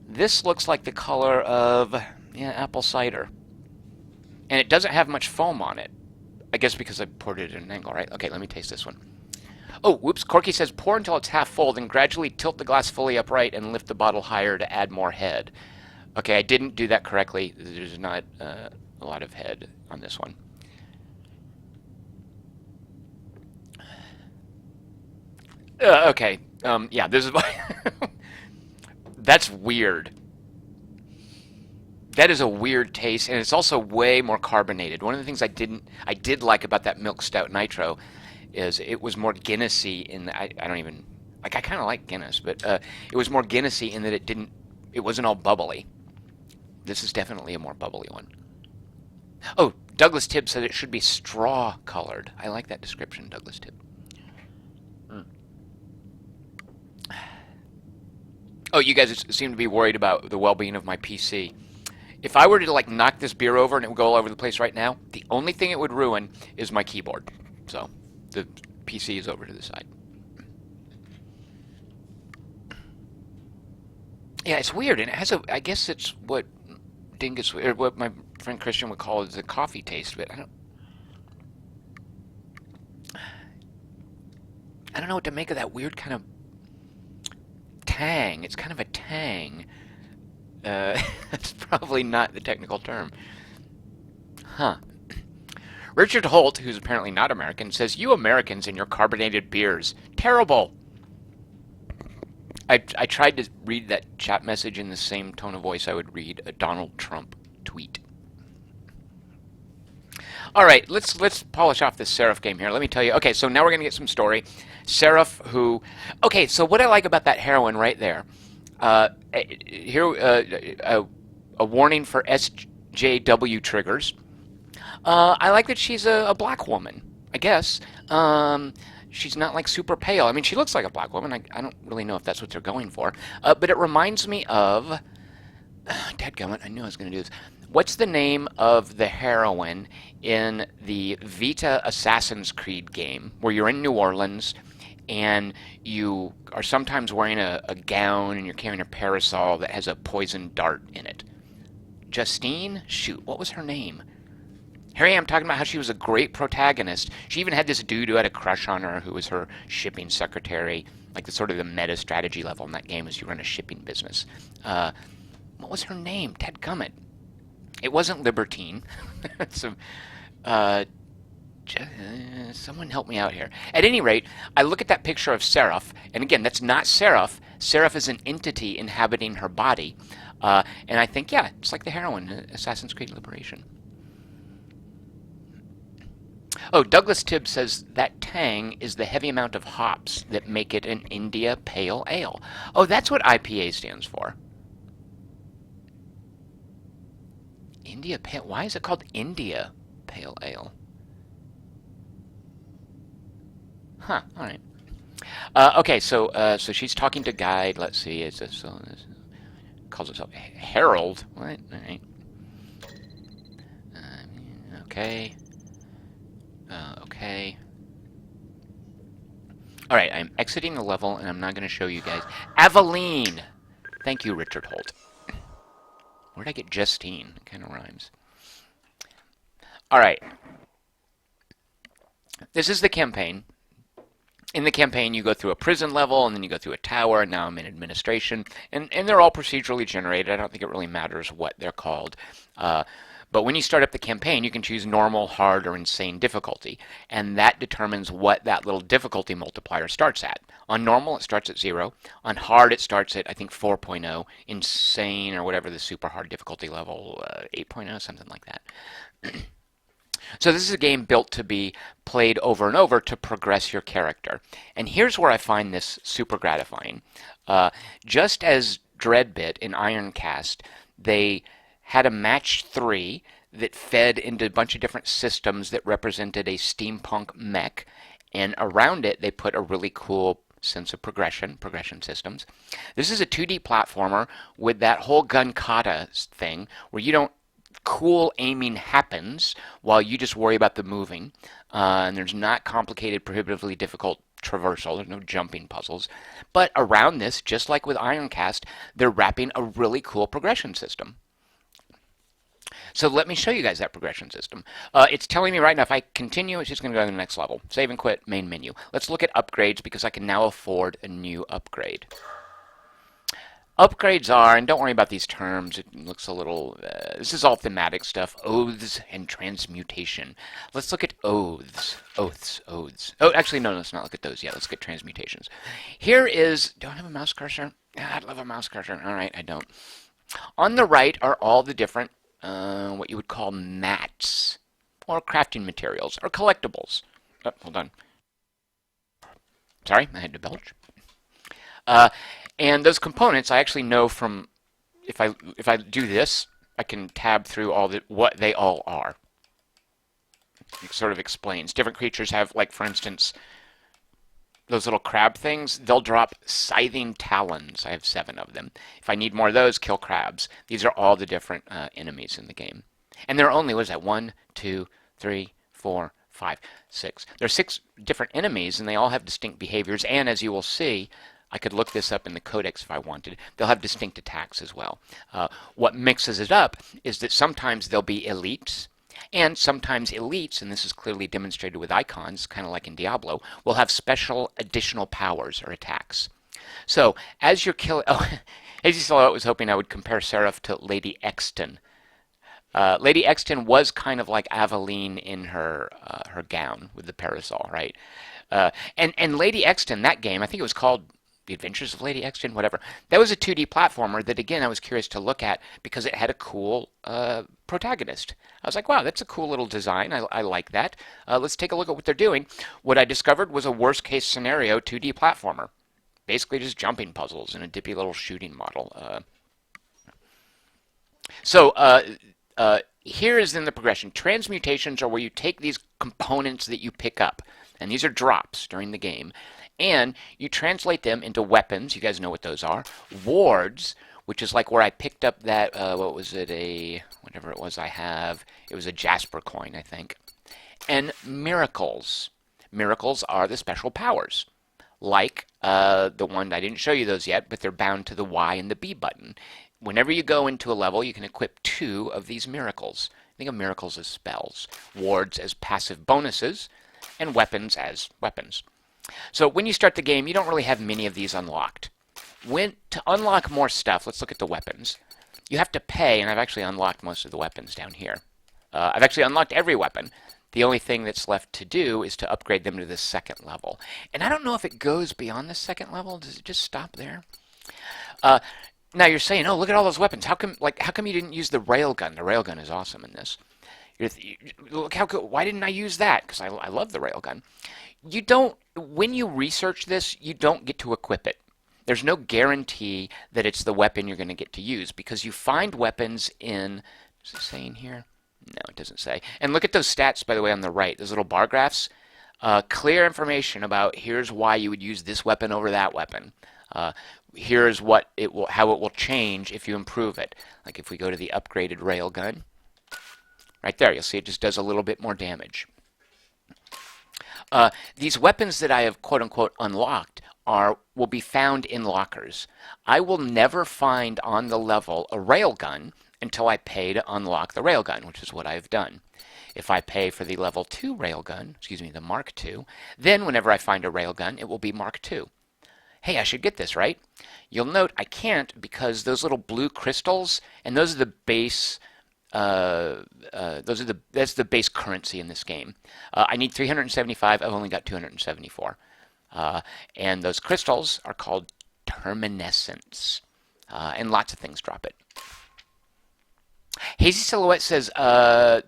This looks like the color of apple cider. And it doesn't have much foam on it. I guess because I poured it at an angle, right? Okay, let me taste this one. Oh, whoops. Corky says pour until it's half full, then gradually tilt the glass fully upright and lift the bottle higher to add more head. Okay, I didn't do that correctly. There's not a lot of head on this one. Okay. Yeah, this is that's weird. That is a weird taste, and it's also way more carbonated. One of the things I did like about that milk stout nitro is it was more Guinnessy in the, I don't even like I kind of like Guinness, but it was more Guinnessy in that it wasn't all bubbly. This is definitely a more bubbly one. Oh, Douglas Tibb said it should be straw colored. I like that description, Douglas Tibb. Oh, you guys seem to be worried about the well-being of my PC. If I were to like knock this beer over and it would go all over the place right now, the only thing it would ruin is my keyboard. So the PC is over to the side. Yeah, it's weird, and it has I guess it's what Dingus, or what my friend Christian would call it, the coffee taste, but I don't know what to make of that weird kind of tang. It's kind of a tang. That's probably not the technical term. Huh. Richard Holt, who's apparently not American, says, "You Americans and your carbonated beers. Terrible." I tried to read that chat message in the same tone of voice I would read a Donald Trump tweet. All right, let's polish off this Seraph game here. Let me tell you. Okay, so now we're going to get some story. Seraph, who... Okay, so what I like about that heroine right there, here, a warning for SJW triggers. I like that she's a black woman, I guess. She's not like super pale. I mean, she looks like a black woman. I don't really know if that's what they're going for. But it reminds me of... Dadgummit, I knew I was going to do this. What's the name of the heroine in the Vita Assassin's Creed game, where you're in New Orleans and you are sometimes wearing a gown and you're carrying a parasol that has a poison dart in it? Justine? Shoot, what was her name? Here I am talking about how she was a great protagonist. She even had this dude who had a crush on her who was her shipping secretary. Like the sort of the meta strategy level in that game is you run a shipping business. What was her name? Dadgummit. It wasn't Libertine. So, someone help me out here. At any rate, I look at that picture of Seraph, and again, that's not Seraph. Seraph is an entity inhabiting her body. And I think, yeah, it's like the heroine, Assassin's Creed Liberation. Oh, Douglas Tibb says that tang is the heavy amount of hops that make it an India Pale Ale. Oh, that's what IPA stands for. India Pale... Why is it called India Pale Ale? Huh, alright. Okay, so she's talking to Guide. Let's see, it's a... So, calls itself Harold. What? Alright. Okay. Okay. Alright, I'm exiting the level, and I'm not going to show you guys. Aveline! Thank you, Richard Holt. Where'd I get Justine? It kind of rhymes. Alright. This is the campaign. In the campaign, you go through a prison level, and then you go through a tower, and now I'm in administration. And they're all procedurally generated. I don't think it really matters what they're called. But when you start up the campaign, you can choose normal, hard, or insane difficulty. And that determines what that little difficulty multiplier starts at. On normal, it starts at 0. On hard, it starts at, I think, 4.0. Insane, or whatever the super hard difficulty level, 8.0, something like that. So this is a game built to be played over and over to progress your character. And here's where I find this super gratifying. Just as Dreadbit in Ironcast, they had a match 3 that fed into a bunch of different systems that represented a steampunk mech, and around it they put a really cool sense of progression systems. This is a 2D platformer with that whole gun kata thing where you don't... Cool aiming happens while you just worry about the moving, and there's not complicated, prohibitively difficult traversal. There's no jumping puzzles. But around this, just like with Ironcast, they're wrapping a really cool progression system. So let me show you guys that progression system. It's telling me right now if I continue, it's just going to go to the next level. Save and quit, main menu. Let's look at upgrades because I can now afford a new upgrade. Upgrades are, and don't worry about these terms, it looks a little, this is all thematic stuff, oaths and transmutation. Let's look at oaths. Oaths. Oh, actually, no, let's not look at those yet. Let's look at transmutations. Here is, do I have a mouse cursor? I'd love a mouse cursor. All right, I don't. On the right are all the different, what you would call mats, or crafting materials, or collectibles. Oh, hold on. Sorry, I had to belch. Uh, and those components, I actually know from if I do this, I can tab through all what they all are. It sort of explains. Different creatures have, like for instance, those little crab things. They'll drop scything talons. I have 7 of them. If I need more of those, kill crabs. These are all the different enemies in the game, and there are only, what is that? 1, 2, 3, 4, 5, 6. There are 6 different enemies, and they all have distinct behaviors. And as you will see, I could look this up in the codex if I wanted. They'll have distinct attacks as well. What mixes it up is that sometimes they'll be elites, and sometimes elites, and this is clearly demonstrated with icons, kind of like in Diablo, will have special additional powers or attacks. So as you're killing, oh, Hazy Silhouette was hoping I would compare Seraph to Lady Exton. Lady Exton was kind of like Aveline in her her gown with the parasol, right? And Lady Exton, that game, I think it was called The Adventures of Lady Exton, whatever. That was a 2D platformer that, again, I was curious to look at because it had a cool protagonist. I was like, wow, that's a cool little design. I like that. Let's take a look at what they're doing. What I discovered was a worst-case scenario 2D platformer. Basically just jumping puzzles in a dippy little shooting model. Here is then the progression. Transmutations are where you take these components that you pick up, and these are drops during the game, and you translate them into weapons. You guys know what those are. Wards, which is like where I picked up that, what was it, whatever it was I have. It was a Jasper coin, I think. And miracles. Miracles are the special powers. Like the one, I didn't show you those yet, but they're bound to the Y and the B button. Whenever you go into a level, you can equip 2 of these miracles. Think of miracles as spells, wards as passive bonuses, and weapons as weapons. So when you start the game, you don't really have many of these unlocked. To unlock more stuff, let's look at the weapons. You have to pay, and I've actually unlocked most of the weapons down here. I've actually unlocked every weapon. The only thing that's left to do is to upgrade them to the 2nd level. And I don't know if it goes beyond the 2nd level. Does it just stop there? Now you're saying, oh, look at all those weapons. How come you didn't use the railgun? The railgun is awesome in this. Look how good. Why didn't I use that? Because I love the railgun. You don't. When you research this, you don't get to equip it. There's no guarantee that it's the weapon you're going to get to use because you find weapons in. Does it say in here? No, it doesn't say. And look at those stats, by the way, on the right. Those little bar graphs. Clear information about here's why you would use this weapon over that weapon. Here's how it will change if you improve it. Like if we go to the upgraded railgun, right there, you'll see it just does a little bit more damage. These weapons that I have quote-unquote unlocked will be found in lockers. I will never find on the level a railgun until I pay to unlock the railgun, which is what I've done. If I pay for the level 2 railgun, the Mark II, then whenever I find a railgun, it will be Mark II. Hey, I should get this, right? You'll note I can't because those little blue crystals, and those are the base. That's the base currency in this game. I need 375. I've only got 274. And those crystals are called terminescence, and lots of things drop it. Hazy Silhouette says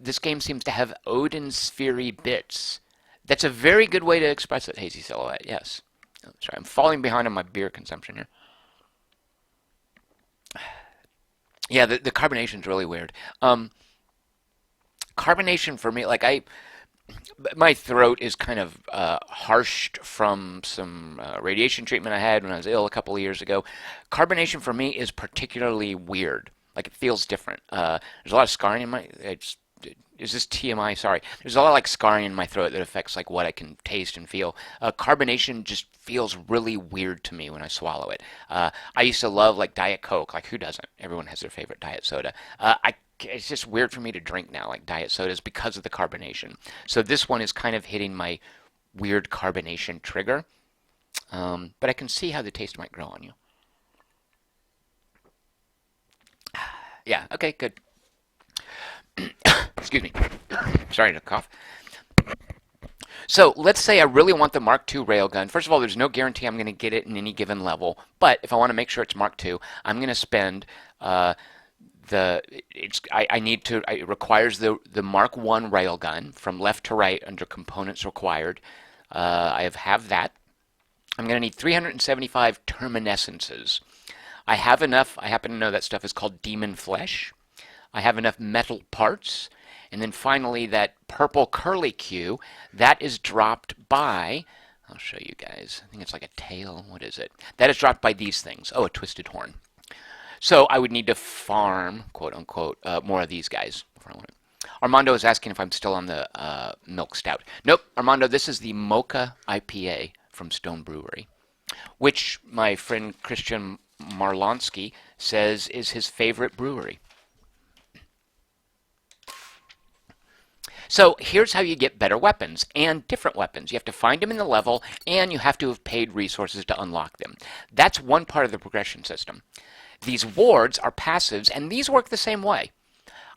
this game seems to have Odin sphery bits. That's a very good way to express it, Hazy Silhouette. Yes. Oh, sorry, I'm falling behind on my beer consumption here. Yeah, the carbonation is really weird. Carbonation for me, my throat is kind of harshed from some radiation treatment I had when I was ill a couple of years ago. Carbonation for me is particularly weird. Like it feels different. There's a lot of scarring in my. Is this TMI? Sorry. There's a lot of scarring in my throat that affects what I can taste and feel. Carbonation just feels really weird to me when I swallow it. I used to love Diet Coke. Who doesn't? Everyone has their favorite diet soda. I it's just weird for me to drink now, like diet sodas, because of the carbonation. So this one is kind of hitting my weird carbonation trigger. But I can see how the taste might grow on you. Yeah, okay, good. Excuse me. Sorry to cough. So let's say I really want the Mark II railgun. First of all, there's no guarantee I'm going to get it in any given level, but if I want to make sure it's Mark II, I'm going to spend it requires the Mark I railgun from left to right under components required. I have that. I'm going to need 375 terminescences. I have enough. I happen to know that stuff is called demon flesh. I have enough metal parts. And then finally, that purple curly Q, that is dropped by, I'll show you guys. I think it's like a tail. What is it? That is dropped by these things. Oh, a twisted horn. So I would need to farm, quote unquote, more of these guys before I want it. Armando is asking if I'm still on the milk stout. Nope, Armando, this is the Mocha IPA from Stone Brewery, which my friend Christian Marlonsky says is his favorite brewery. So here's how you get better weapons and different weapons. You have to find them in the level, and you have to have paid resources to unlock them. That's one part of the progression system. These wards are passives, and these work the same way.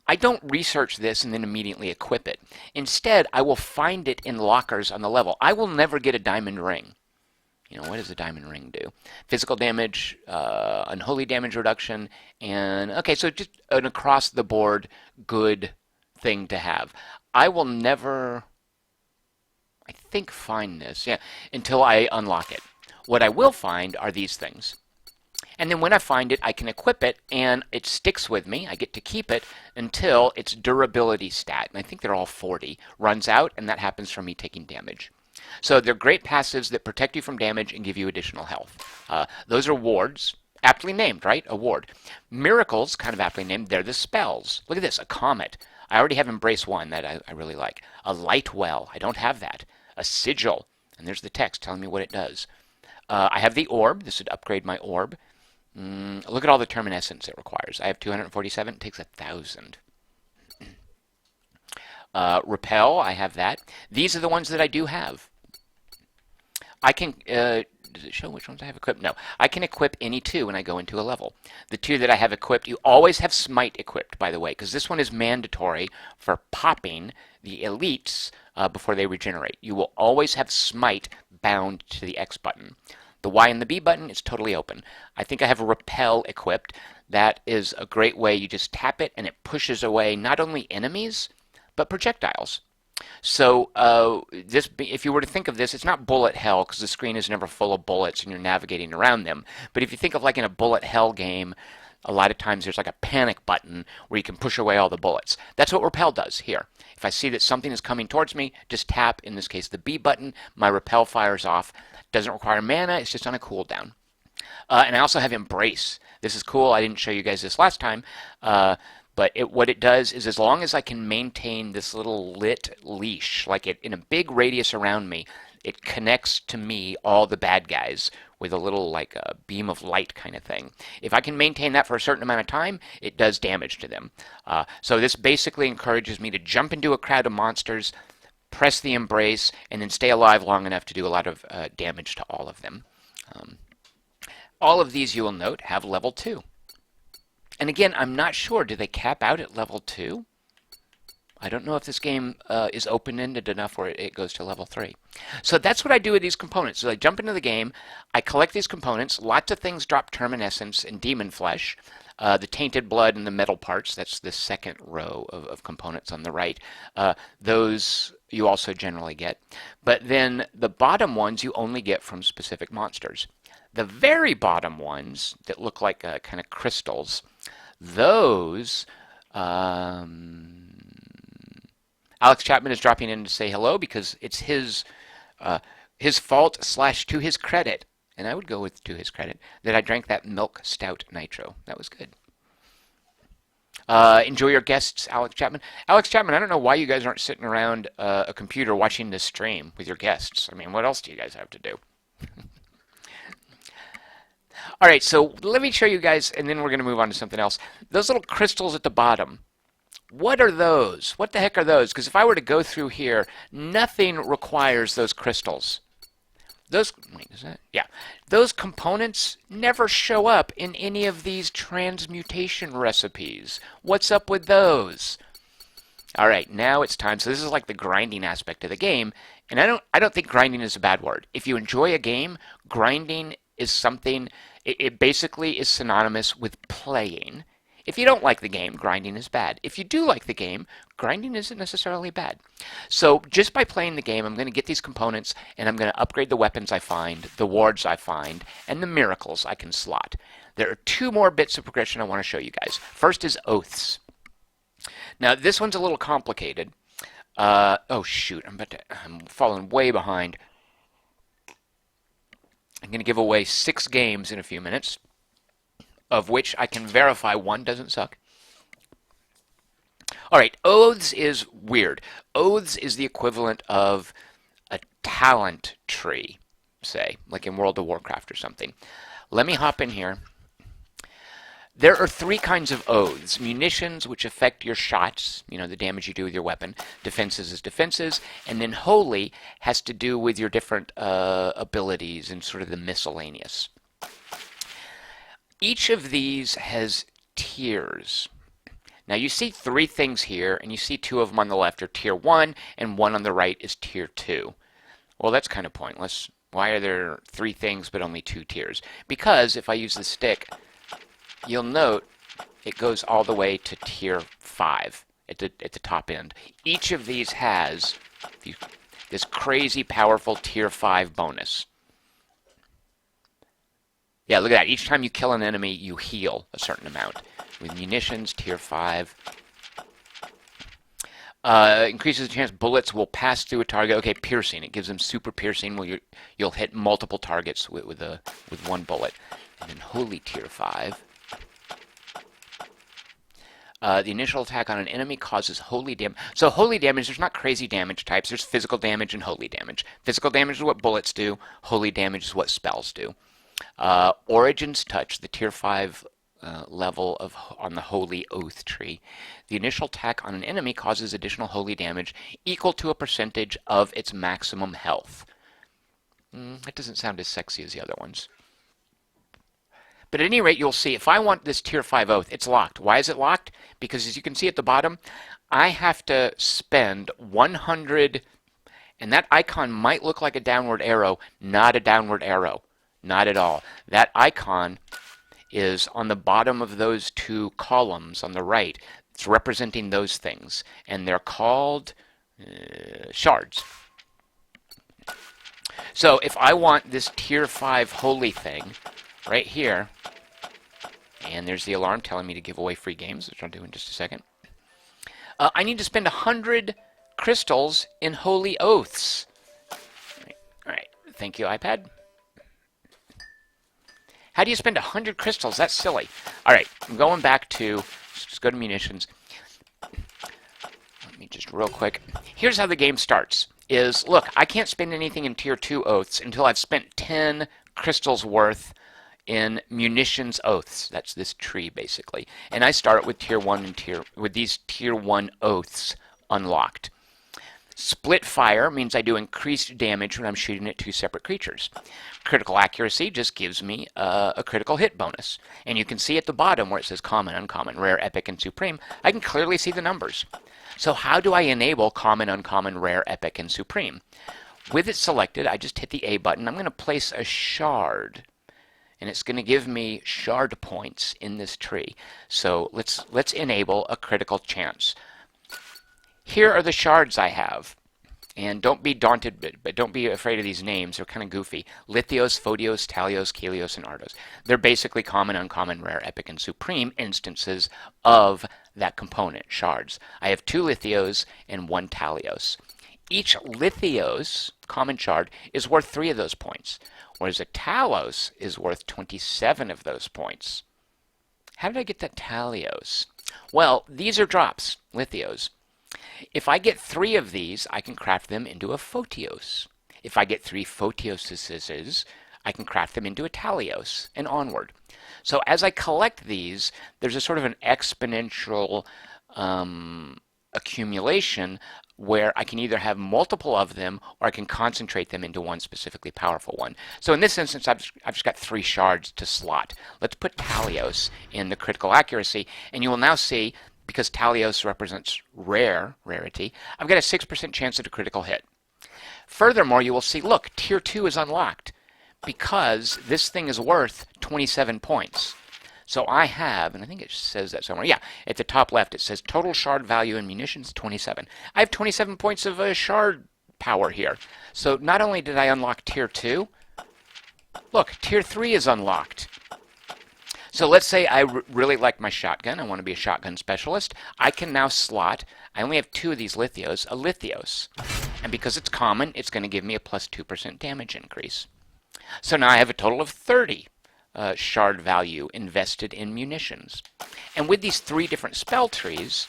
I don't research this and then immediately equip it. Instead, I will find it in lockers on the level. I will never get a diamond ring. You know, what does a diamond ring do? Physical damage, unholy damage reduction, and okay, so just an across-the-board good thing to have. I will never, I think, find this, until I unlock it. What I will find are these things. And then when I find it, I can equip it, and it sticks with me. I get to keep it until its durability stat, and I think they're all 40, runs out, and that happens from me taking damage. So they're great passives that protect you from damage and give you additional health. Those are wards, aptly named, right? A ward. Miracles, kind of aptly named, they're the spells. Look at this, a comet. I already have Embrace 1 that I really like. A light well, I don't have that. A sigil, and there's the text telling me what it does. I have the orb, this would upgrade my orb. Look at all the terminescence it requires. I have 247, it takes 1,000. Repel, I have that. These are the ones that I do have. I can, does it show which ones I have equipped? No. I can equip any two when I go into a level. The two that I have equipped, you always have Smite equipped, by the way, because this one is mandatory for popping the elites before they regenerate. You will always have Smite bound to the X button. The Y and the B button is totally open. I think I have a Repel equipped. That is a great way. You just tap it and it pushes away not only enemies, but projectiles. So if you were to think of this, it's not bullet hell because the screen is never full of bullets and you're navigating around them. But if you think of like in a bullet hell game, a lot of times there's like a panic button where you can push away all the bullets. That's what Repel does here. If I see that something is coming towards me, just tap, in this case, the B button. My Repel fires off. Doesn't require mana. It's just on a cooldown. And I also have Embrace. This is cool. I didn't show you guys this last time. But what it does is as long as I can maintain this little lit leash, like it in a big radius around me, it connects to me all the bad guys with a little like a beam of light kind of thing. If I can maintain that for a certain amount of time, it does damage to them. So this basically encourages me to jump into a crowd of monsters, press the Embrace, and then stay alive long enough to do a lot of damage to all of them. All of these, you will note, have level 2. And again, I'm not sure. Do they cap out at level 2? I don't know if this game is open-ended enough where it goes to level 3. So that's what I do with these components. So I jump into the game, I collect these components. Lots of things drop terminescence and demon flesh. The tainted blood and the metal parts, that's the second row of components on the right. Those you also generally get. But then the bottom ones you only get from specific monsters. The very bottom ones that look like kind of crystals, those, Alex Chapman is dropping in to say hello because it's his fault / to his credit, and I would go with to his credit, that I drank that milk stout nitro. That was good. Enjoy your guests, Alex Chapman. Alex Chapman, I don't know why you guys aren't sitting around a computer watching this stream with your guests. I mean, what else do you guys have to do? All right, so let me show you guys, and then we're going to move on to something else. Those little crystals at the bottom, What are those? What the heck are those? Because if I were to go through here, nothing requires those crystals. Those, wait, is that? Yeah. Those components never show up in any of these transmutation recipes. What's up with those? All right, now it's time. So this is like the grinding aspect of the game, and I don't think grinding is a bad word. If you enjoy a game, grinding is something. It basically is synonymous with playing. If you don't like the game, grinding is bad. If you do like the game, grinding isn't necessarily bad. So just by playing the game, I'm going to get these components, and I'm going to upgrade the weapons I find, the wards I find, and the miracles I can slot. There are two more bits of progression I want to show you guys. First is oaths. Now this one's a little complicated. Oh shoot, I'm falling way behind. I'm going to give away 6 games in a few minutes, of which I can verify one doesn't suck. All right, oaths is weird. Oaths is the equivalent of a talent tree, say, like in World of Warcraft or something. Let me hop in here. There are 3 kinds of oaths. Munitions, which affect your shots, you know, the damage you do with your weapon. Defenses is defenses. And then holy has to do with your different abilities and sort of the miscellaneous. Each of these has tiers. Now you see 3 things here, and you see 2 of them on the left are tier 1, and 1 on the right is tier 2. Well, that's kind of pointless. Why are there 3 things but only 2 tiers? Because if I use the stick, you'll note it goes all the way to tier 5 at the top end. Each of these has this crazy powerful tier 5 bonus. Yeah, look at that. Each time you kill an enemy, you heal a certain amount. With munitions, tier 5. Increases the chance bullets will pass through a target. Okay, piercing. It gives them super piercing where you'll hit multiple targets with one bullet. And then holy tier 5. The initial attack on an enemy causes holy damage. So holy damage, there's not crazy damage types. There's physical damage and holy damage. Physical damage is what bullets do. Holy damage is what spells do. Origins touch, the tier 5 level on the holy oath tree. The initial attack on an enemy causes additional holy damage equal to a percentage of its maximum health. That doesn't sound as sexy as the other ones. But at any rate, you'll see, if I want this tier 5 oath, it's locked. Why is it locked? Because as you can see at the bottom, I have to spend 100, and that icon might look like a downward arrow, not a downward arrow. Not at all. That icon is on the bottom of those 2 columns on the right. It's representing those things, and they're called shards. So if I want this tier 5 holy thing right here, and there's the alarm telling me to give away free games, which I'll do in just a second. I need to spend 100 crystals in holy oaths. All right. Thank you, iPad. How do you spend 100 crystals? That's silly. All right, I'm going back to, just go to munitions. Let me just real quick. Here's how the game starts. Look, I can't spend anything in tier 2 oaths until I've spent 10 crystals worth in munitions oaths. That's this tree, basically. And I start with tier 1 and with these tier 1 oaths unlocked. Split fire means I do increased damage when I'm shooting at 2 separate creatures. Critical accuracy just gives me a critical hit bonus. And you can see at the bottom where it says common, uncommon, rare, epic, and supreme, I can clearly see the numbers. So how do I enable common, uncommon, rare, epic, and supreme? With it selected, I just hit the A button. I'm going to place a shard. And it's going to give me shard points in this tree. So let's enable a critical chance. Here are the shards I have. And don't be daunted, but don't be afraid of these names. They're kind of goofy. Lithios, Phodios, Talios, Kelios, and Ardos. They're basically common, uncommon, rare, epic, and supreme instances of that component, shards. I have 2 Lithios and 1 Talios. Each Lithios, common shard, is worth 3 of those points, whereas a Talos is worth 27 of those points. How did I get that Talios? Well, these are drops, Lithios. If I get 3 of these, I can craft them into a Photios. If I get 3 Photioses, I can craft them into a Talios, and onward. So as I collect these, there's a sort of an exponential accumulation where I can either have multiple of them or I can concentrate them into one specifically powerful one. So in this instance, I've just got 3 shards to slot. Let's put Talios in the critical accuracy, and you will now see, because Talios represents rarity, I've got a 6% chance at a critical hit. Furthermore, you will see, look, Tier 2 is unlocked because this thing is worth 27 points. So I have, and I think it says that somewhere, yeah, at the top left it says total shard value in munitions 27. I have 27 points of shard power here. So not only did I unlock Tier 2, look, Tier 3 is unlocked. So let's say I really like my shotgun, I want to be a shotgun specialist. I can now slot, I only have 2 of these lithios, a lithios. And because it's common, it's going to give me a plus 2% damage increase. So now I have a total of 30 shard value invested in munitions. And with these 3 different spell trees,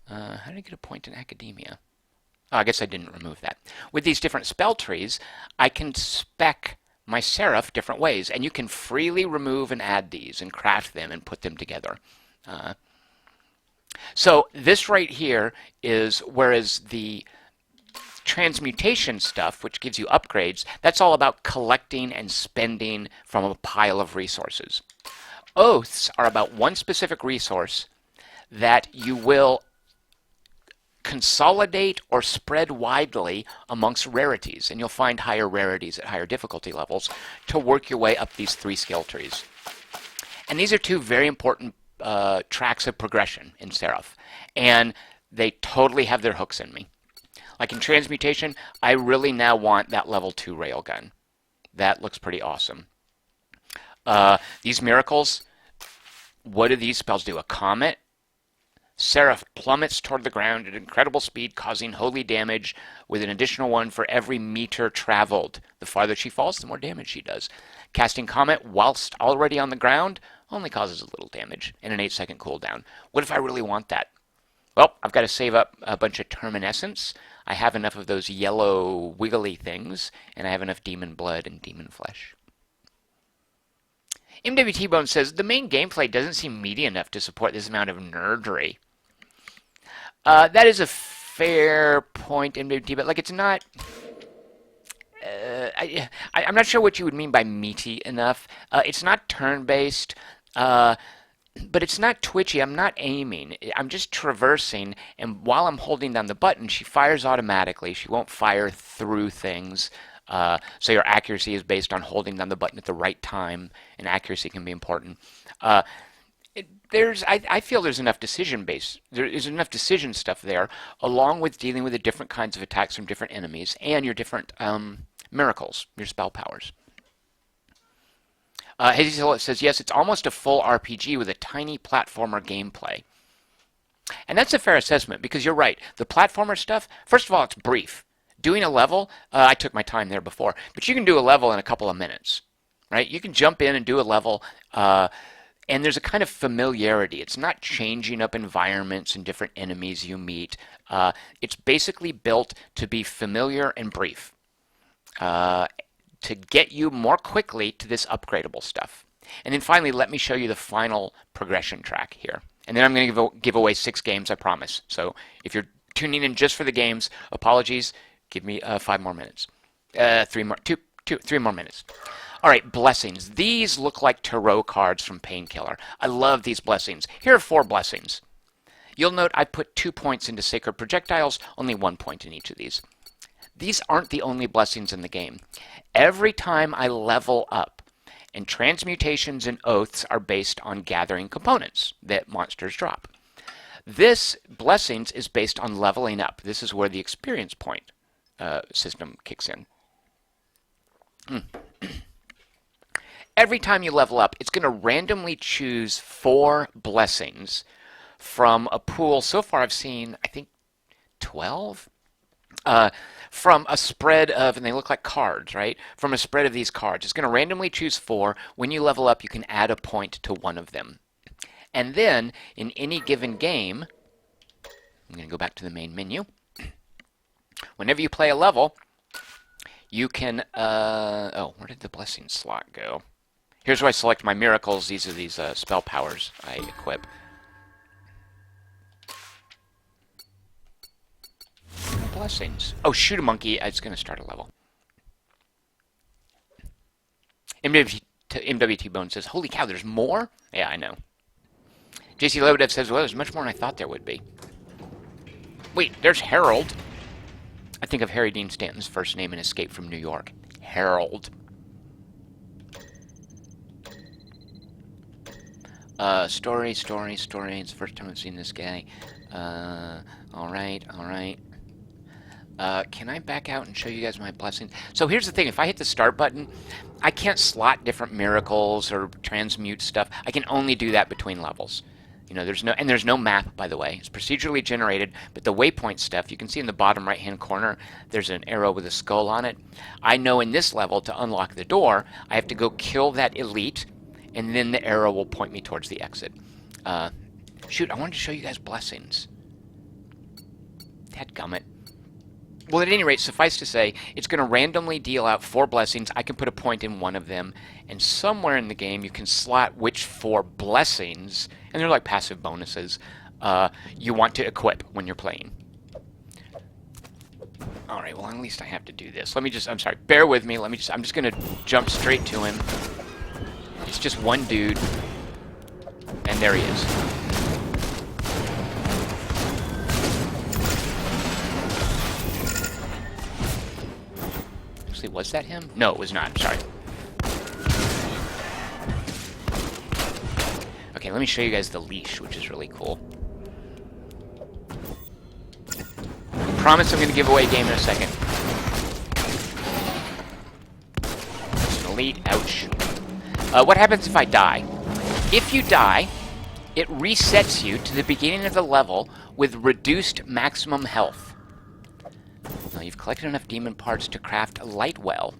how did I get a point in academia? Oh, I guess I didn't remove that. With these different spell trees, I can spec my Seraph different ways, and you can freely remove and add these and craft them and put them together. So this right here is, whereas the transmutation stuff, which gives you upgrades, that's all about collecting and spending from a pile of resources. Oaths are about one specific resource that you will consolidate or spread widely amongst rarities, and you'll find higher rarities at higher difficulty levels to work your way up these 3 skill trees. And these are 2 very important tracks of progression in Seraph, and they totally have their hooks in me. Like in transmutation, I really now want that level 2 railgun. That looks pretty awesome. These miracles, what do these spells do? A comet? Seraph plummets toward the ground at incredible speed, causing holy damage with an additional 1 for every meter traveled. The farther she falls, the more damage she does. Casting Comet whilst already on the ground only causes a little damage and an 8-second cooldown. What if I really want that? Well, I've got to save up a bunch of Terminescence. I have enough of those yellow wiggly things, and I have enough demon blood and demon flesh. MWT Bone says, the main gameplay doesn't seem meaty enough to support this amount of nerdery. That is a fair point, MWT, but like it's not... I'm not sure what you would mean by meaty enough. It's not turn-based, but it's not twitchy. I'm not aiming. I'm just traversing, and while I'm holding down the button, she fires automatically. She won't fire through things. So your accuracy is based on holding down the button at the right time, and accuracy can be important. I feel there's enough there is enough decision stuff there, along with dealing with the different kinds of attacks from different enemies and your different miracles, your spell powers. Hazy Silhouette says, yes, it's almost a full RPG with a tiny platformer gameplay. And that's a fair assessment, because you're right. The platformer stuff, first of all, it's brief. Doing a level, I took my time there before, but you can do a level in a couple of minutes, right? You can jump in and do a level, and there's a kind of familiarity. It's not changing up environments and different enemies you meet. It's basically built to be familiar and brief, to get you more quickly to this upgradable stuff. And then finally, let me show you the final progression track here. And then I'm going to give away 6 games, I promise. So if you're tuning in just for the games, apologies. Give me 5 more minutes. 3 more minutes. All right, blessings. These look like tarot cards from Painkiller. I love these blessings. Here are 4 blessings. You'll note I put 2 points into Sacred Projectiles, only 1 point in each of these. These aren't the only blessings in the game. Every time I level up, and transmutations and oaths are based on gathering components that monsters drop. This blessings is based on leveling up. This is where the experience point system kicks in. Every time you level up, it's going to randomly choose 4 blessings from a pool. So far I've seen, I think, 12? From a spread of, and they look like cards, right? From a spread of these cards. It's going to randomly choose 4. When you level up, you can add a point to one of them. And then, in any given game, I'm going to go back to the main menu. Whenever you play a level, you can, oh, where did the blessing slot go? Here's where I select my miracles. These are these spell powers I equip. blessings. Oh, shoot a monkey. It's going to start a level. MWT Bone says, holy cow, there's more? Yeah, I know. JC Lodev says, well, there's much more than I thought there would be. Wait, there's Harold. I think of Harry Dean Stanton's first name in Escape from New York. Harold. Story. It's the first time I've seen this guy. Alright. Can I back out and show you guys my blessings? So here's the thing. If I hit the start button, I can't slot different miracles or transmute stuff. I can only do that between levels. You know, there's no map, by the way. It's procedurally generated, but the waypoint stuff, you can see in the bottom right-hand corner, there's an arrow with a skull on it. I know in this level, to unlock the door, I have to go kill that elite, and then the arrow will point me towards the exit. Shoot, I wanted to show you guys blessings. Dadgummit. Well, at any rate, suffice to say, it's going to randomly deal out 4 blessings. I can put a point in one of them, and somewhere in the game you can slot which 4 blessings, and they're like passive bonuses, you want to equip when you're playing. Alright, well, at least I have to do this. I'm sorry, bear with me. I'm just going to jump straight to him. It's just one dude, and there he is. Was that him? No, it was not. Sorry. Okay, let me show you guys the leash, which is really cool. I promise I'm going to give away a game in a second. It's an elite. Ouch. What happens if I die? If you die, it resets you to the beginning of the level with reduced maximum health. You've collected enough demon parts to craft a light well.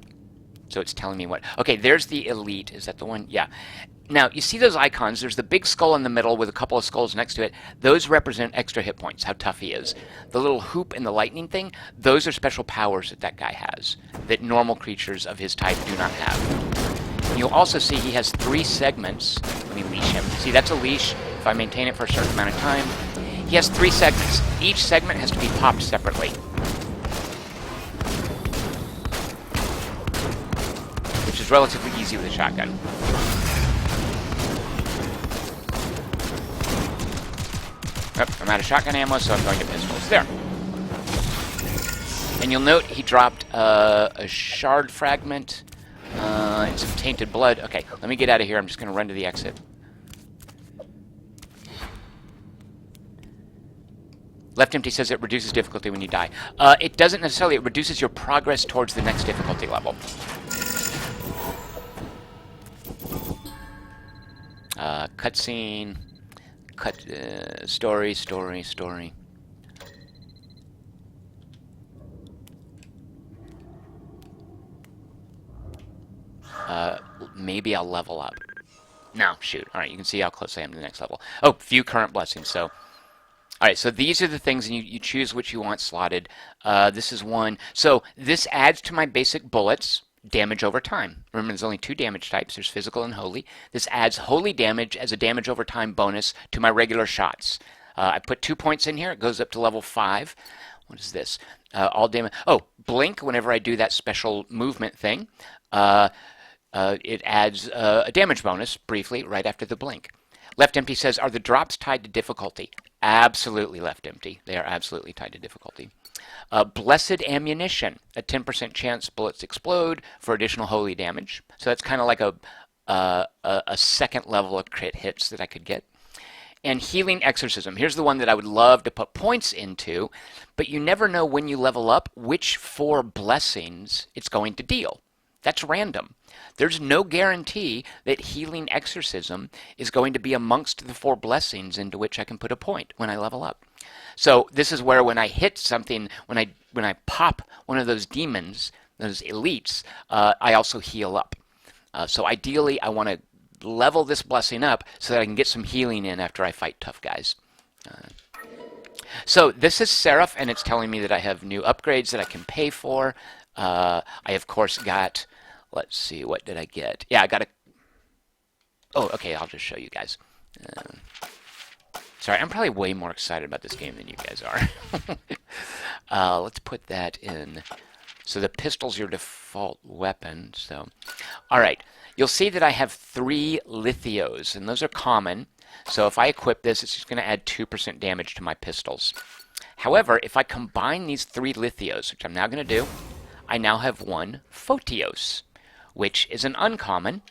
So it's telling me what... Okay, there's the elite. Is that the one? Yeah. Now, you see those icons? There's the big skull in the middle with a couple of skulls next to it. Those represent extra hit points, how tough he is. The little hoop and the lightning thing, those are special powers that that guy has, that normal creatures of his type do not have. And you'll also see he has 3 segments. Let me leash him. See, that's a leash. If I maintain it for a certain amount of time. He has 3 segments. Each segment has to be popped separately. Which is relatively easy with a shotgun. I'm out of shotgun ammo, so I'm going to pistols. There. And you'll note he dropped a shard fragment and some tainted blood. Okay, let me get out of here. I'm just going to run to the exit. Left empty says it reduces difficulty when you die. It doesn't necessarily. It reduces your progress towards the next difficulty level. Cutscene, story. Maybe I'll level up. No, shoot. All right, you can see how close I am to the next level. Oh, view current blessings. So, all right, so these are the things, and you choose which you want slotted. This is one. So this adds to my basic bullets. Damage over time. Remember, there's only 2 damage types. There's physical and holy. This adds holy damage as a damage over time bonus to my regular shots. I put 2 points in here. It goes up to level 5. What is this? All damage. Oh, blink whenever I do that special movement thing. It adds a damage bonus briefly right after the blink. Left empty says, are the drops tied to difficulty? Absolutely, left empty. They are absolutely tied to difficulty. Blessed ammunition, a 10% chance bullets explode for additional holy damage. So that's kind of like a second level of crit hits that I could get. And healing exorcism. Here's the one that I would love to put points into, but you never know when you level up which 4 blessings it's going to deal. That's random. There's no guarantee that healing exorcism is going to be amongst the 4 blessings into which I can put a point when I level up. So this is where when I hit something, when I pop one of those demons, those elites, I also heal up. So ideally, I want to level this blessing up so that I can get some healing in after I fight tough guys. So this is Seraph, and it's telling me that I have new upgrades that I can pay for. I, of course, got... Let's see, what did I get? Yeah, I got a... Oh, okay, I'll just show you guys. Sorry, I'm probably way more excited about this game than you guys are. Let's put that in. So the pistol's your default weapon. So, all right. You'll see that I have 3 lithios, and those are common. So if I equip this, it's just going to add 2% damage to my pistols. However, if I combine these 3 lithios, which I'm now going to do, I now have 1 photios, which is an uncommon,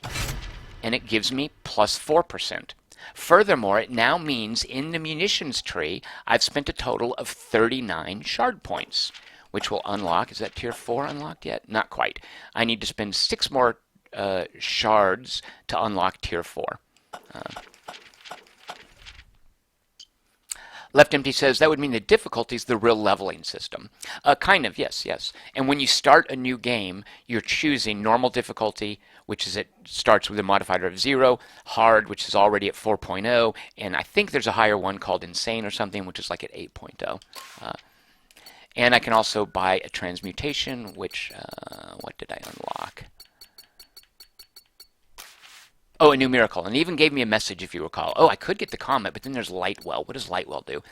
and it gives me plus 4%. Furthermore, it now means in the munitions tree, I've spent a total of 39 shard points, which will unlock. Is that tier 4 unlocked yet? Not quite. I need to spend 6 more shards to unlock tier 4. Left Empty says that would mean the difficulty is the real leveling system. Kind of, yes, yes. And when you start a new game, you're choosing normal difficulty, which is it starts with a modifier of 0, hard, which is already at 4.0, and I think there's a higher one called insane or something, which is like at 8.0. And I can also buy a transmutation, which, what did I unlock? Oh, a new miracle. And it even gave me a message, if you recall. Oh, I could get the comment, but then there's Lightwell. What does Lightwell do?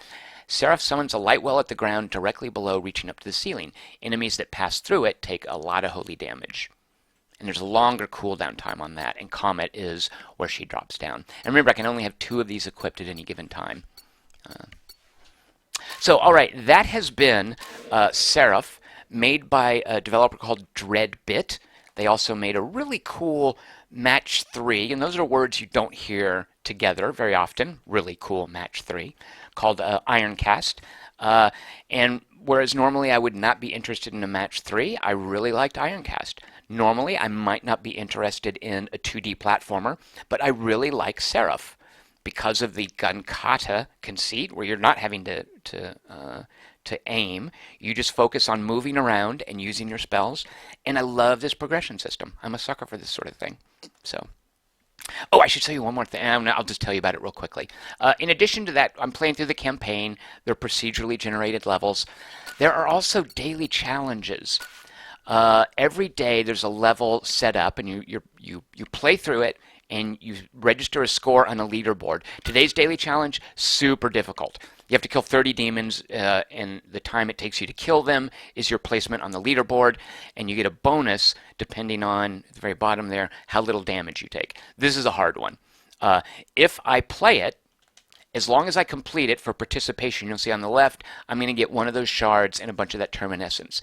Seraph summons a Lightwell at the ground directly below, reaching up to the ceiling. Enemies that pass through it take a lot of holy damage. And there's a longer cooldown time on that, and Comet is where she drops down. And remember, I can only have 2 of these equipped at any given time. So, all right, that has been Seraph, made by a developer called Dreadbit. They also made a really cool match 3, and those are words you don't hear together very often. Really cool match 3, called Ironcast. And whereas normally I would not be interested in a match 3, I really liked Ironcast. Normally I might not be interested in a 2D platformer, but I really like Seraph because of the gun kata conceit, where you're not having to aim. You just focus on moving around and using your spells. And I love this progression system. I'm a sucker for this sort of thing. So, oh, I should tell you one more thing. I'll just tell you about it real quickly. In addition to that, I'm playing through the campaign. They're procedurally generated levels. There are also daily challenges. Every day there's a level set up, and you play through it, and you register a score on a leaderboard. Today's daily challenge, super difficult. You have to kill 30 demons, and the time it takes you to kill them is your placement on the leaderboard, and you get a bonus depending on, at the very bottom there, how little damage you take. This is a hard one. If I play it, as long as I complete it for participation, you'll see on the left, I'm going to get one of those shards and a bunch of that terminescence.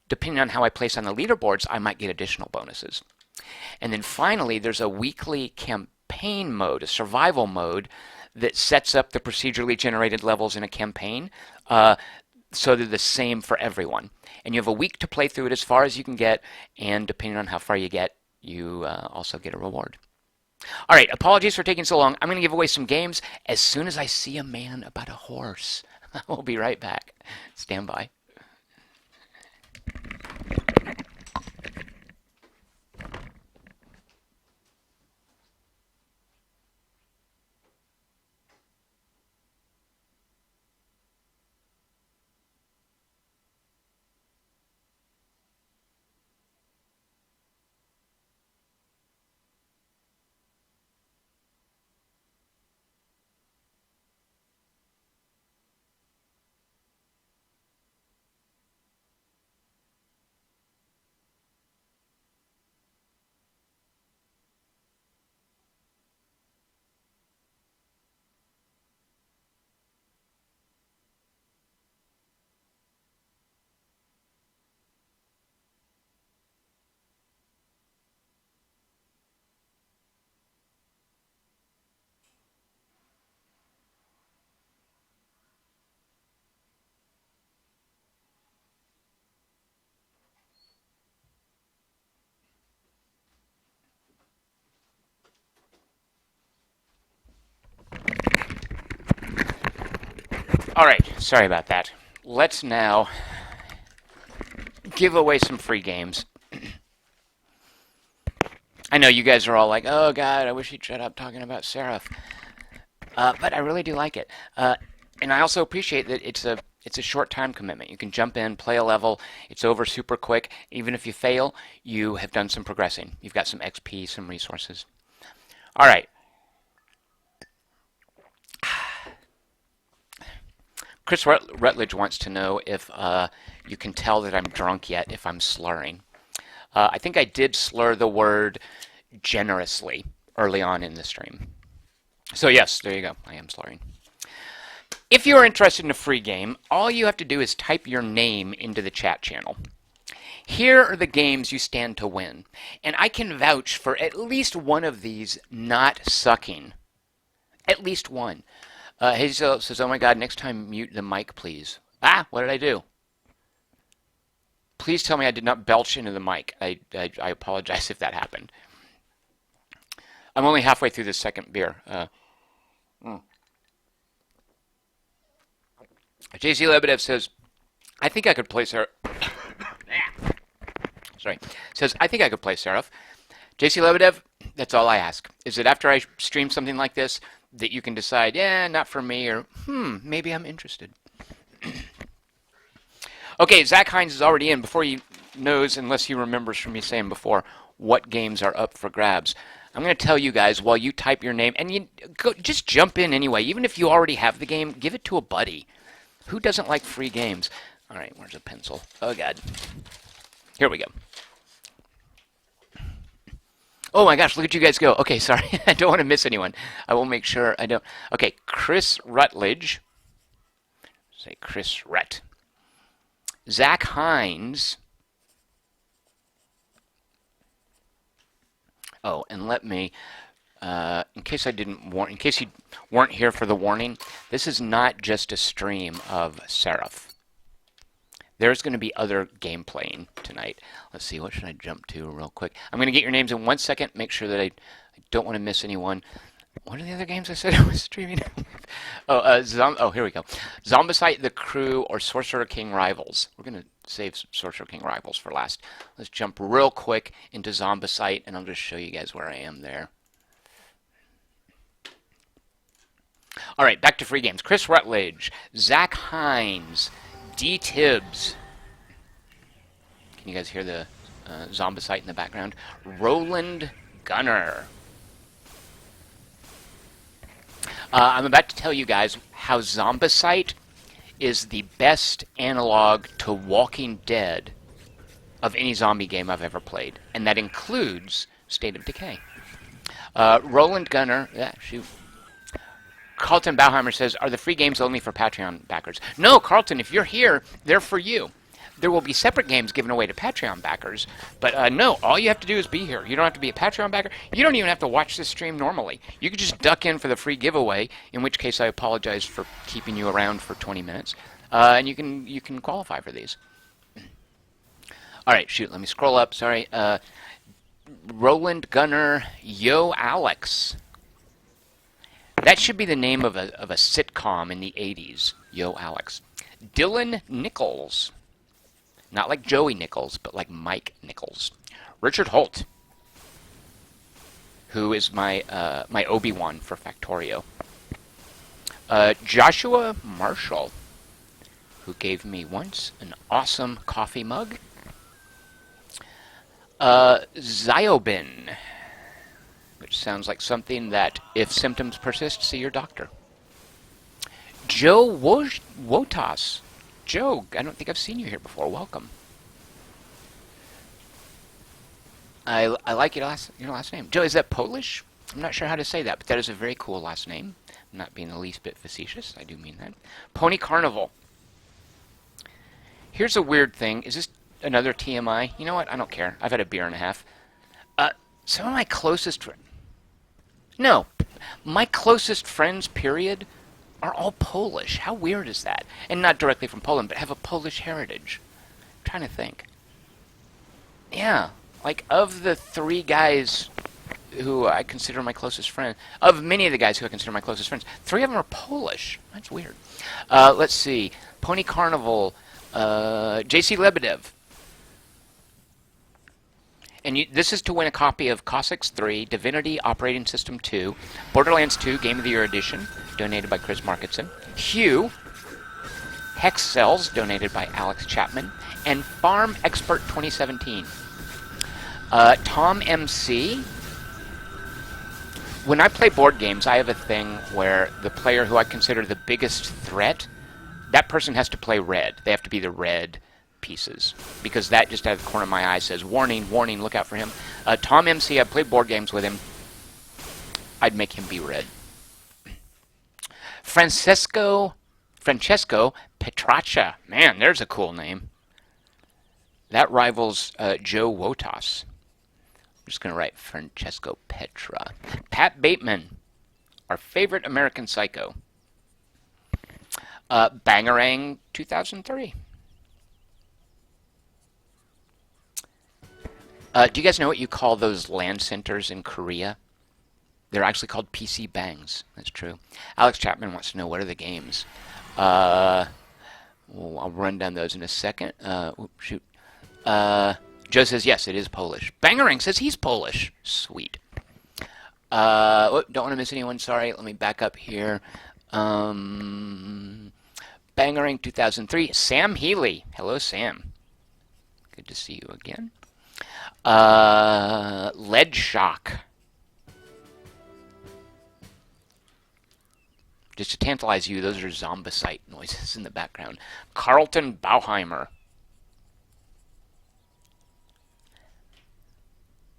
Depending on how I place on the leaderboards, I might get additional bonuses. And then finally, there's a weekly campaign mode, a survival mode, that sets up the procedurally generated levels in a campaign so they're the same for everyone. And you have a week to play through it as far as you can get, and depending on how far you get, you also get a reward. All right, apologies for taking so long. I'm going to give away some games as soon as I see a man about a horse. We'll be right back. Stand by. All right, sorry about that. Let's now give away some free games. I know you guys are all like, oh God, I wish he'd shut up talking about Seraph. But I really do like it. And I also appreciate that it's a short time commitment. You can jump in, play a level, it's over super quick. Even if you fail, you have done some progressing. You've got some XP, some resources. All right. Chris Rutledge wants to know if you can tell that I'm drunk yet if I'm slurring. I think I did slur the word generously early on in the stream. So yes, there you go. I am slurring. If you are interested in a free game, all you have to do is type your name into the chat channel. Here are the games you stand to win. And I can vouch for at least one of these not sucking. At least one. Hazel says, oh my god, next time mute the mic, please. Ah, what did I do? Please tell me I did not belch into the mic. I apologize if that happened. I'm only halfway through the second beer. JC Lebedev says, I think I could play Seraph. Sorry. Says, I think I could play Seraph. JC Lebedev, that's all I ask. Is that after I stream something like this, that you can decide, yeah, not for me, or maybe I'm interested. Okay, Zach Hines is already in. Before he knows, unless he remembers from me saying before, what games are up for grabs. I'm going to tell you guys while you type your name, and you just jump in anyway. Even if you already have the game, give it to a buddy. Who doesn't like free games? All right, where's a pencil? Oh, God. Here we go. Oh my gosh, look at you guys go. Okay, sorry. I don't want to miss anyone. I will make sure I don't. Okay, Chris Rutledge. Say Chris Rut. Zach Hines. Oh, and let me, in case I didn't warn, in case you weren't here for the warning, this is not just a stream of Seraph. There's going to be other game playing tonight. Let's see, what should I jump to real quick? I'm going to get your names in 1 second, make sure that I don't want to miss anyone. What are the other games I said I was streaming? Oh, here we go. Zombasite, The Crew, or Sorcerer King Rivals. We're going to save Sorcerer King Rivals for last. Let's jump real quick into Zombasite, and I'll just show you guys where I am there. All right, back to free games. Chris Rutledge, Zach Hines, D. Tibbs. Can you guys hear the Zombasite in the background? Roland Gunner. I'm about to tell you guys how Zombasite is the best analog to Walking Dead of any zombie game I've ever played, and that includes State of Decay. Roland Gunner, yeah, shoot. Carlton Bauheimer says, are the free games only for Patreon backers? No, Carlton, if you're here, they're for you. There will be separate games given away to Patreon backers, but no, all you have to do is be here. You don't have to be a Patreon backer. You don't even have to watch this stream normally. You can just duck in for the free giveaway, in which case I apologize for keeping you around for 20 minutes, and you can qualify for these. All right, shoot, let me scroll up, sorry. Roland Gunner, Yo Alex. That should be the name of a sitcom in the 80s, Yo Alex. Dylan Nichols. Not like Joey Nichols, but like Mike Nichols. Richard Holt, who is my my Obi-Wan for Factorio. Joshua Marshall, who gave me once an awesome coffee mug. Zyobin, which sounds like something that, if symptoms persist, see your doctor. Joe Wotas. Joe, I don't think I've seen you here before. Welcome. I like your last name. Joe, is that Polish? I'm not sure how to say that, but that is a very cool last name. I'm not being the least bit facetious. I do mean that. Pony Carnival. Here's a weird thing. Is this another TMI? You know what? I don't care. I've had a beer and a half. Some of my closest friends... No. My closest friends, period, are all Polish. How weird is that? And not directly from Poland, but have a Polish heritage. I'm trying to think. Yeah. Like, of the three guys who I consider my closest friends, of many of the guys who I consider my closest friends, three of them are Polish. That's weird. Let's see. Pony Carnival, JC Lebedev. And this is to win a copy of Cossacks 3, Divinity Operating System 2, Borderlands 2 Game of the Year Edition, donated by Chris Marketson, Hugh, Hex Cells, donated by Alex Chapman, and Farm Expert 2017. Tom MC. When I play board games, I have a thing where the player who I consider the biggest threat that person has to play red. They have to be the red pieces, because that just out of the corner of my eye says, warning, warning, look out for him. Tom MC, I've played board games with him. I'd make him be red. Francesco Petraccia. Man, there's a cool name. That rivals Joe Wotas. I'm just going to write Francesco Petra. Pat Bateman, our favorite American Psycho. Bangarang 2003. Do you guys know what you call those land centers in Korea? They're actually called PC Bangs. That's true. Alex Chapman wants to know, what are the games? Well, I'll run down those in a second. Shoot. Joe says, yes, it is Polish. Bangarang says he's Polish. Sweet. Don't want to miss anyone. Sorry. Let me back up here. Bangarang 2003. Sam Healy. Hello, Sam. Good to see you again. Lead Shock. Just to tantalize you, those are Zombasite noises in the background. Carlton Bauheimer.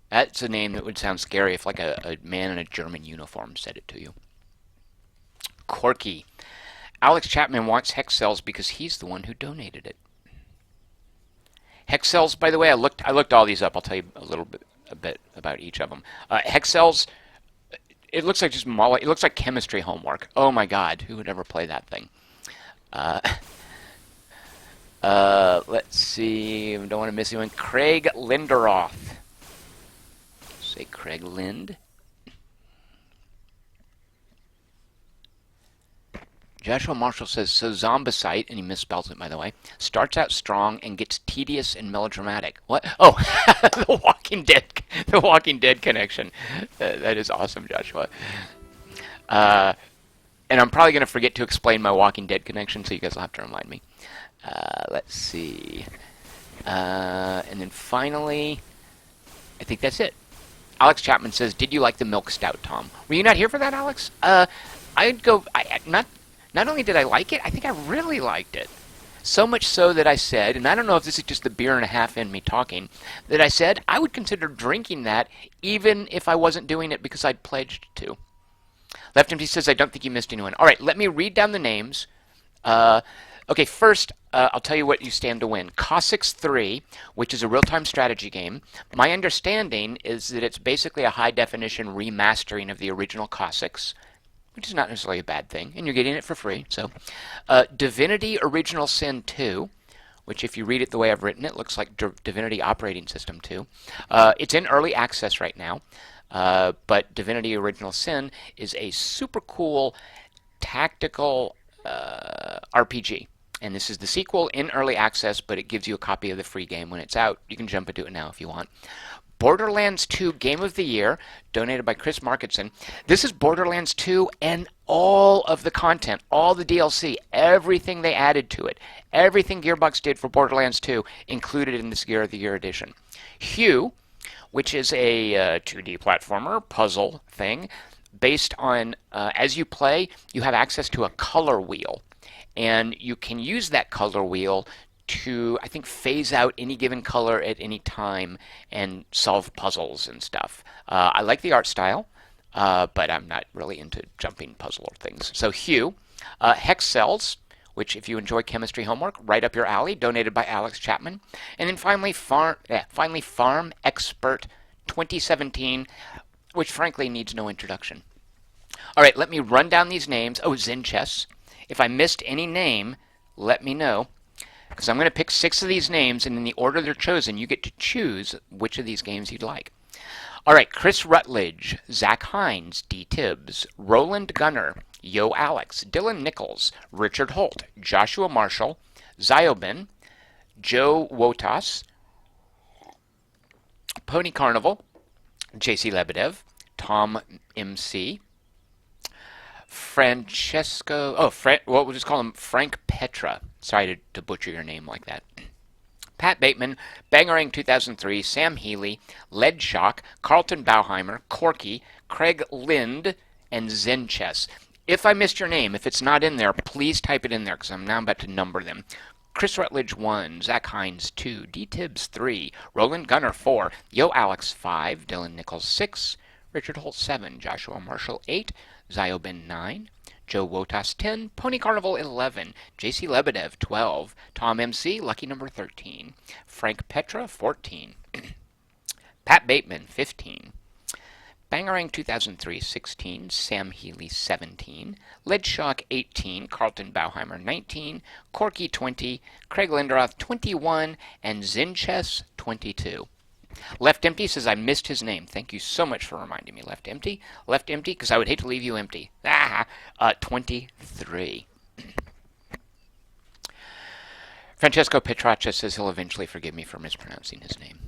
That's a name that would sound scary if like a man in a German uniform said it to you. Corky. Alex Chapman wants Hex Cells because he's the one who donated it. Hex Cells, by the way, I looked all these up. I'll tell you a bit about each of them. Hex Cells, it looks like it looks like chemistry homework. Oh my God, who would ever play that thing? Let's see. I don't want to miss anyone. Craig Linderoth. Say Craig Lind. Joshua Marshall says, so Zombasite, and he misspells it, by the way, starts out strong and gets tedious and melodramatic. What? Oh, the Walking Dead connection. That is awesome, Joshua. And I'm probably going to forget to explain my Walking Dead connection, so you guys will have to remind me. Let's see. And then finally, I think that's it. Alex Chapman says, did you like the milk stout, Tom? Were you not here for that, Alex? I'd go, not only did I like it, I think I really liked it. So much so that I said, and I don't know if this is just the beer and a half in me talking, that I said I would consider drinking that even if I wasn't doing it because I'd pledged to. Left Empty says, I don't think you missed anyone. All right, let me read down the names. Okay, first, I'll tell you what you stand to win. Cossacks 3, which is a real-time strategy game. My understanding is that it's basically a high-definition remastering of the original Cossacks, which is not necessarily a bad thing, and you're getting it for free. So, Divinity Original Sin 2, which if you read it the way I've written it, looks like Divinity Operating System 2. It's in early access right now, but Divinity Original Sin is a super cool tactical RPG. And this is the sequel in early access, but it gives you a copy of the free game when it's out. You can jump into it now if you want. Borderlands 2 Game of the Year, donated by Chris Marketson. This is Borderlands 2 and all of the content, all the DLC, everything they added to it, everything Gearbox did for Borderlands 2 included in this Gear of the Year edition. Hue, which is a 2D platformer puzzle thing, based on, as you play, you have access to a color wheel. And you can use that color wheel to, I think, phase out any given color at any time and solve puzzles and stuff. I like the art style, but I'm not really into jumping puzzle things. So Hue, Hex Cells, which if you enjoy chemistry homework, right up your alley, donated by Alex Chapman. And then finally Farm Expert 2017, which frankly needs no introduction. All right, let me run down these names. Oh, Zen Chess. If I missed any name, let me know. Because I'm going to pick 6 of these names, and in the order they're chosen, you get to choose which of these games you'd like. All right, Chris Rutledge, Zach Hines, D. Tibbs, Roland Gunner, Yo Alex, Dylan Nichols, Richard Holt, Joshua Marshall, Zyobin, Joe Wotas, Pony Carnival, JC Lebedev, Tom MC, Francesco, what we'll just call him Frank Petra. Sorry to butcher your name like that. Pat Bateman, Bangarang 2003, Sam Healy, Lead Shock, Carlton Bauheimer, Corky, Craig Lind, and Zen Chess. If I missed your name, if it's not in there, please type it in there because I'm now about to number them. Chris Rutledge 1, Zach Hines 2, D Tibbs 3, Roland Gunner 4, Yo Alex 5, Dylan Nichols 6, Richard Holt 7, Joshua Marshall 8, Ziobin 9, Joe Wotas 10, Pony Carnival 11, JC Lebedev 12, Tom MC lucky number 13, Frank Petra 14, Pat Bateman 15, Bangarang 2003 16, Sam Healy 17, Ledshock 18, Carlton Bauheimer 19, Corky 20, Craig Linderoth 21, and Zinches 22. Left Empty says I missed his name. Thank you so much for reminding me, Left Empty. Left Empty, because I would hate to leave you empty. 23. Francesco Petraccia says he'll eventually forgive me for mispronouncing his name.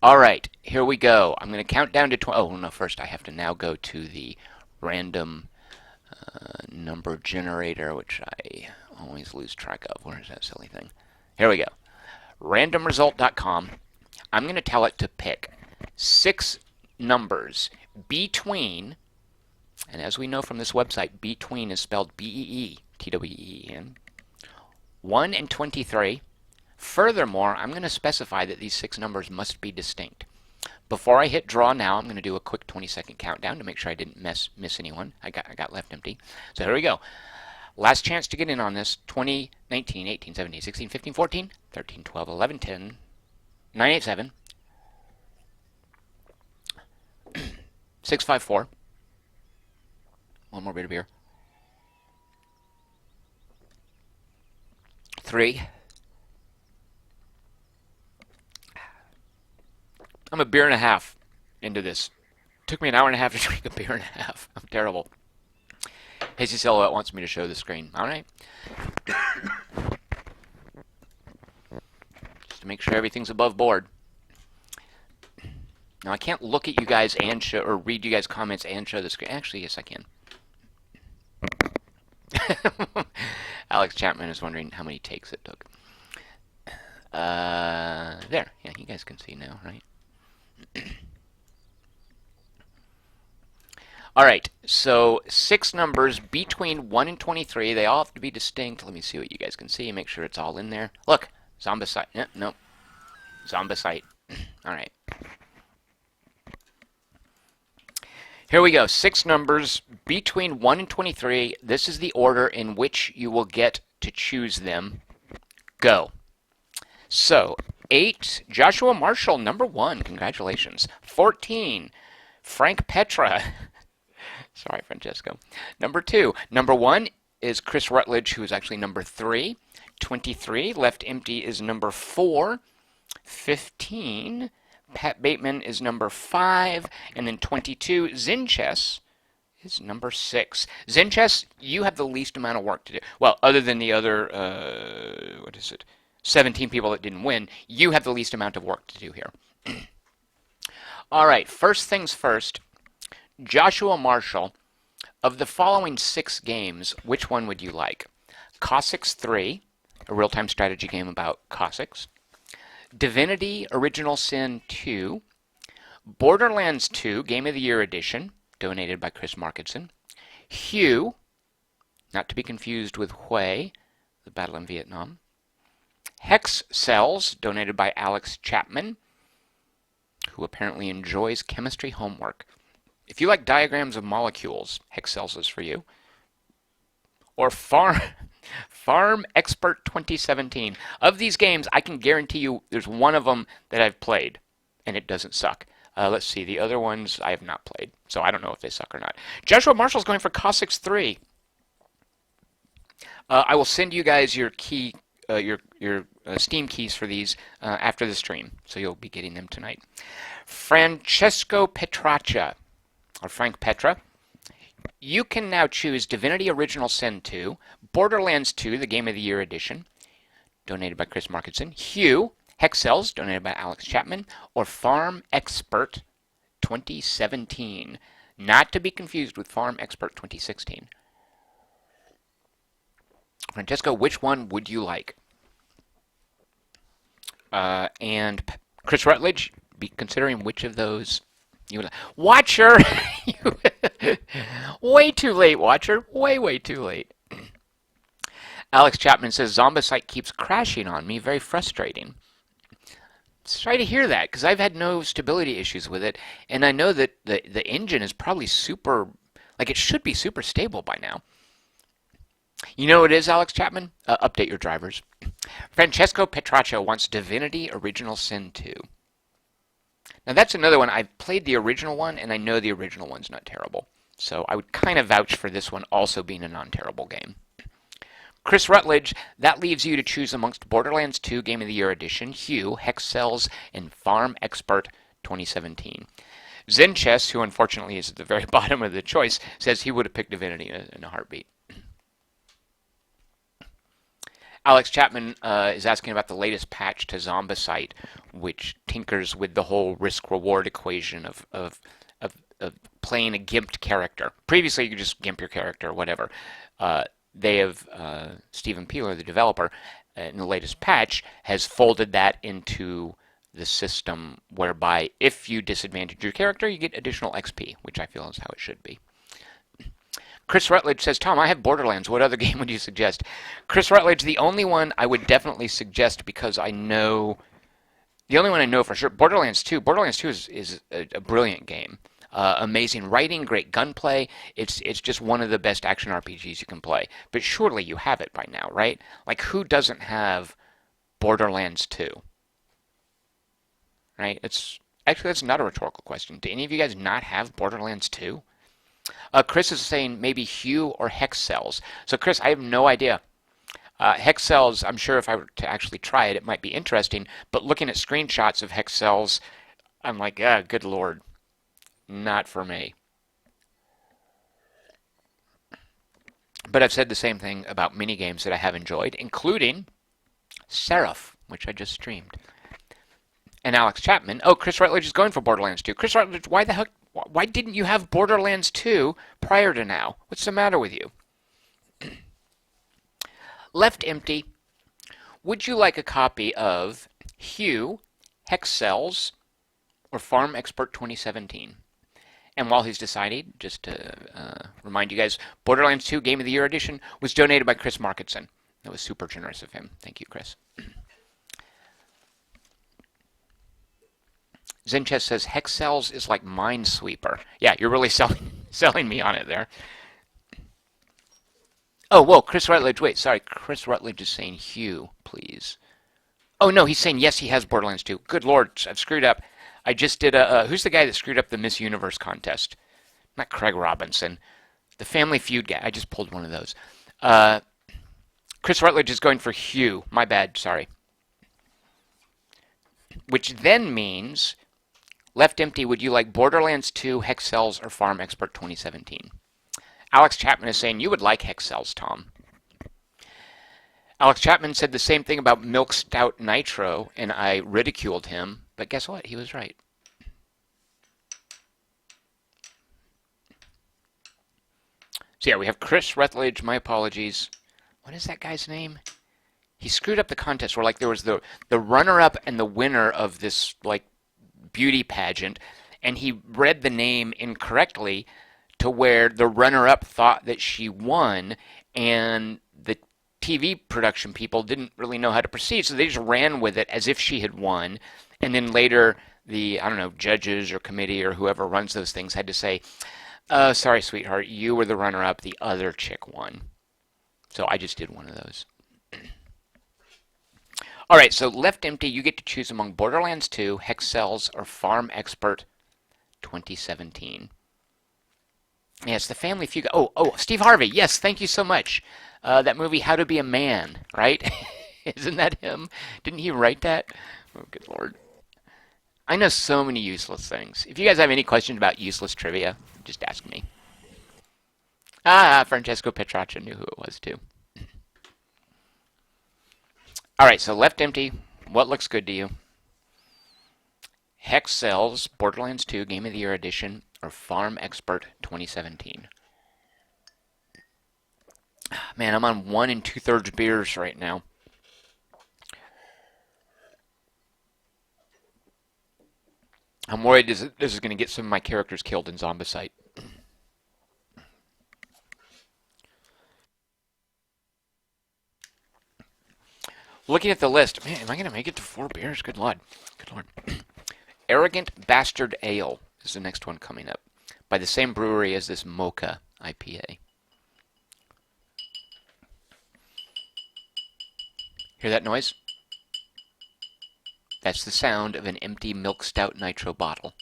All right, here we go. I'm going to count down to 20. Oh, no, first I have to now go to the random number generator, which I always lose track of. Where is that silly thing? Here we go. Randomresult.com. I'm going to tell it to pick 6 numbers between, and as we know from this website, between is spelled B-E-E-T-W-E-E-N, 1 and 23. Furthermore, I'm going to specify that these 6 numbers must be distinct. Before I hit draw now, I'm going to do a quick 20-second countdown to make sure I didn't miss anyone. I got Left Empty. So here we go. Last chance to get in on this. 20, 19, 18, 17, 16, 15, 14, 13, 12, 11, 10, 9, 8, 7, 6, 5, 4. One more bit of beer. 3. I'm a beer and a half into this. Took me an hour and a half to drink a beer and a half. I'm terrible. Hazy Silhouette wants me to show the screen. All right. Just to make sure everything's above board. Now, I can't look at you guys and show, or read you guys' comments and show the screen. Actually, yes, I can. Alex Chapman is wondering how many takes it took. There. Yeah, you guys can see now, right? All right, so 6 numbers between 1 and 23. They all have to be distinct. Let me see what you guys can see. Make sure it's all in there. Look, Zombasite. Nope. Zombasite. All right. Here we go. 6 numbers between 1 and 23. This is the order in which you will get to choose them. Go. So, 8, Joshua Marshall, number 1. Congratulations. 14, Frank Petra. Sorry, Francesco. Number 2. Number 1 is Chris Rutledge, who is actually number 3. 23, Left Empty is number 4. 15, Pat Bateman is number 5. And then 22, Zinches is number 6. Zinches, you have the least amount of work to do. Well, other than the other, 17 people that didn't win, you have the least amount of work to do here. All right, first things first. Joshua Marshall, of the following 6 games, which one would you like? Cossacks 3, a real-time strategy game about Cossacks. Divinity Original Sin 2. Borderlands 2, Game of the Year Edition, donated by Chris Markinson. Hue, not to be confused with Hui, the battle in Vietnam. Hex Cells, donated by Alex Chapman, who apparently enjoys chemistry homework. If you like diagrams of molecules, Hex Cells is for you. Or Farm Expert 2017. Of these games, I can guarantee you there's one of them that I've played, and it doesn't suck. Let's see, the other ones I have not played, so I don't know if they suck or not. Joshua Marshall's going for Cossacks 3. I will send you guys your key, your Steam keys for these after the stream, so you'll be getting them tonight. Francesco Petraccia, or Frank Petra. You can now choose Divinity Original Sin 2, Borderlands 2, the Game of the Year Edition, donated by Chris Markinson, Hue, Hex Cells, donated by Alex Chapman, or Farm Expert 2017, not to be confused with Farm Expert 2016. Francesco, which one would you like? And Chris Rutledge, be considering which of those you would like. Watcher! Way too late, Watcher. Way, way too late. Alex Chapman says Zombasite keeps crashing on me. Very frustrating. Sorry to hear that because I've had no stability issues with it, and I know that the engine is probably super, like it should be super stable by now. You know what it is, Alex Chapman? Update your drivers. Francesco Petraccio wants Divinity Original Sin 2. Now that's another one. I've played the original one, and I know the original one's not terrible. So I would kind of vouch for this one also being a non-terrible game. Chris Rutledge, that leaves you to choose amongst Borderlands 2 Game of the Year Edition, Hue, Hex Cells, and Farm Expert 2017. Zen Chess, who unfortunately is at the very bottom of the choice, says he would have picked Divinity in a heartbeat. Alex Chapman is asking about the latest patch to Zombasite, which tinkers with the whole risk-reward equation of playing a gimped character. Previously, you could just gimp your character or whatever. They have, Stephen Peeler, the developer, in the latest patch, has folded that into the system whereby if you disadvantage your character, you get additional XP, which I feel is how it should be. Chris Rutledge says, Tom, I have Borderlands. What other game would you suggest? Chris Rutledge, the only one I would definitely suggest because I know, the only one I know for sure, Borderlands 2. Borderlands 2 is a brilliant game. Amazing writing, great gunplay. It's just one of the best action RPGs you can play. But surely you have it by now, right? Like, who doesn't have Borderlands 2? Right? Actually, that's not a rhetorical question. Do any of you guys not have Borderlands 2? Chris is saying maybe Hue or Hex Cells. So, Chris, I have no idea. Hex Cells, I'm sure if I were to actually try it, it might be interesting. But looking at screenshots of Hex Cells, I'm like, good lord. Not for me. But I've said the same thing about mini games that I have enjoyed, including Seraph, which I just streamed. And Alex Chapman. Oh, Chris Rutledge is going for Borderlands 2. Chris Rutledge, why the heck? Why didn't you have Borderlands 2 prior to now? What's the matter with you? Left Empty. Would you like a copy of Hue, Hex Cells, or Farm Expert 2017? And while he's deciding, just to remind you guys, Borderlands 2 Game of the Year Edition was donated by Chris Marketson. That was super generous of him. Thank you, Chris. Zenchess says Hex Cells is like Minesweeper. Yeah, you're really selling me on it there. Oh, whoa, Chris Rutledge. Wait, sorry. Chris Rutledge is saying Hue, please. Oh, no, he's saying yes, he has Borderlands 2. Good lord, I've screwed up. I just did who's the guy that screwed up the Miss Universe contest? Not Craig Robinson. The Family Feud guy. I just pulled one of those. Chris Rutledge is going for Hue. My bad, sorry. Which then means, Left Empty, would you like Borderlands 2, Hex Cells, or Farm Expert 2017? Alex Chapman is saying you would like Hex Cells, Tom. Alex Chapman said the same thing about Milk Stout Nitro, and I ridiculed him, but guess what? He was right. So yeah, we have Chris Rutledge, my apologies. What is that guy's name? He screwed up the contest where like there was the runner-up and the winner of this like beauty pageant, and he read the name incorrectly to where the runner-up thought that she won, and the TV production people didn't really know how to proceed, so they just ran with it as if she had won, and then later the, I don't know, judges or committee or whoever runs those things had to say, sorry, sweetheart, you were the runner-up, the other chick won. So I just did one of those. All right, so Left Empty, you get to choose among Borderlands 2, Hex Cells, or Farm Expert 2017. Yes, the Family Feud. Oh, Steve Harvey. Yes, thank you so much. That movie, How to Be a Man, right? Isn't that him? Didn't he write that? Oh, good lord. I know so many useless things. If you guys have any questions about useless trivia, just ask me. Francesco Petraccia knew who it was, too. All right, so Left Empty, what looks good to you? Hex Cells, Borderlands 2 Game of the Year Edition, or Farm Expert 2017? Man, I'm on 1 2/3 beers right now. I'm worried this is going to get some of my characters killed in Zombasite. Looking at the list, man, am I going to make it to 4 beers? Good lord. Good lord. Arrogant Bastard Ale is the next one coming up, by the same brewery as this Mocha IPA. Hear that noise? That's the sound of an empty Milk Stout Nitro bottle.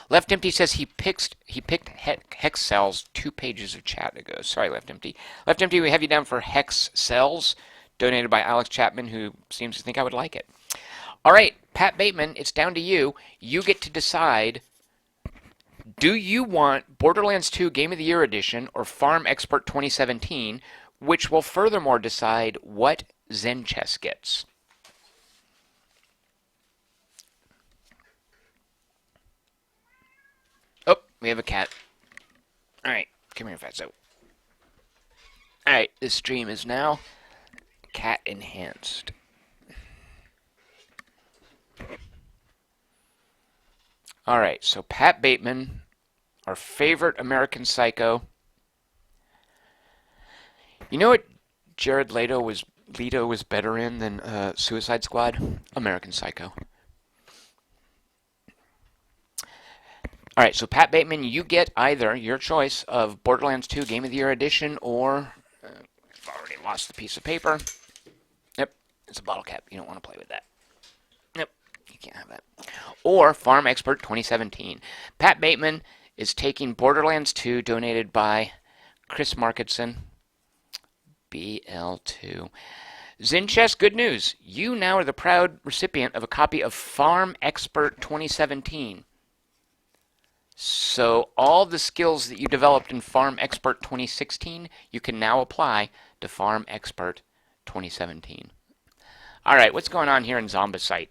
Left Empty says he picked Hex Cells 2 pages of chat ago. Sorry, Left Empty. Left Empty, we have you down for Hex Cells, donated by Alex Chapman, who seems to think I would like it. All right, Pat Bateman, it's down to you. You get to decide, do you want Borderlands 2 Game of the Year Edition or Farm Expert 2017, which will furthermore decide what Zen Chess gets. Oh, we have a cat. All right, come here, Fatso. All right, this stream is now cat enhanced. All right, so Pat Bateman, our favorite American Psycho. You know what Jared Leto was better in than Suicide Squad? American Psycho. All right, so Pat Bateman, you get either your choice of Borderlands 2 Game of the Year Edition or I've already lost the piece of paper. Yep, it's a bottle cap. You don't want to play with that. Yep, you can't have that. Or Farm Expert 2017. Pat Bateman is taking Borderlands 2, donated by Chris Marketson. BL2. Zinchess, good news. You now are the proud recipient of a copy of Farm Expert 2017. So all the skills that you developed in Farm Expert 2016, you can now apply to Farm Expert 2017. All right, what's going on here in Zombasite?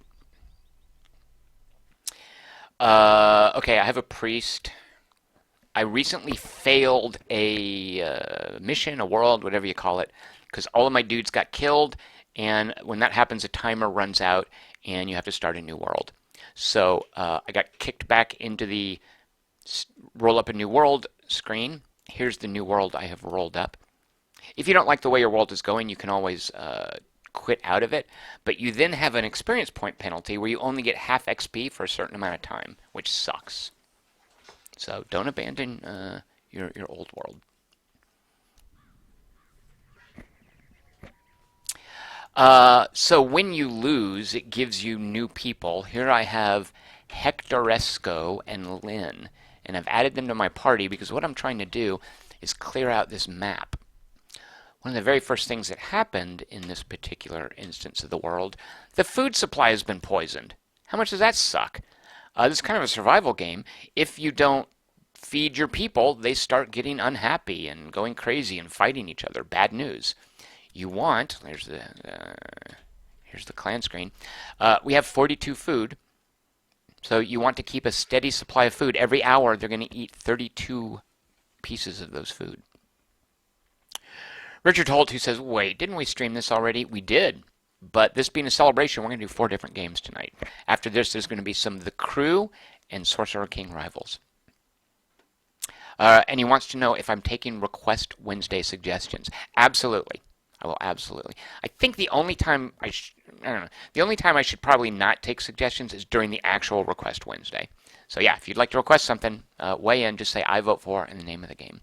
Okay, I have a priest. I recently failed a mission, a world, whatever you call it, because all of my dudes got killed, and when that happens, a timer runs out, and you have to start a new world. So I got kicked back into the roll up a new world screen. Here's the new world I have rolled up. If you don't like the way your world is going, you can always quit out of it, but you then have an experience point penalty where you only get half XP for a certain amount of time, which sucks. So don't abandon your old world. So when you lose, it gives you new people. Here I have Hectoresco and Lynn, and I've added them to my party because what I'm trying to do is clear out this map. One of the very first things that happened in this particular instance of the world, the food supply has been poisoned. How much does that suck? This is kind of a survival game. If you don't feed your people, they start getting unhappy and going crazy and fighting each other. Bad news. You want, here's the clan screen. We have 42 food. So you want to keep a steady supply of food. Every hour they're going to eat 32 pieces of those food. Richard Holt, who says, wait, didn't we stream this already? We did. But this being a celebration, we're going to do 4 different games tonight. After this, there's going to be some of The Crew and Sorcerer King Rivals. And he wants to know if I'm taking Request Wednesday suggestions. Absolutely. I will absolutely. I think the only time I don't know. The only time I should probably not take suggestions is during the actual Request Wednesday. So yeah, if you'd like to request something, weigh in. Just say I vote for and the name of the game.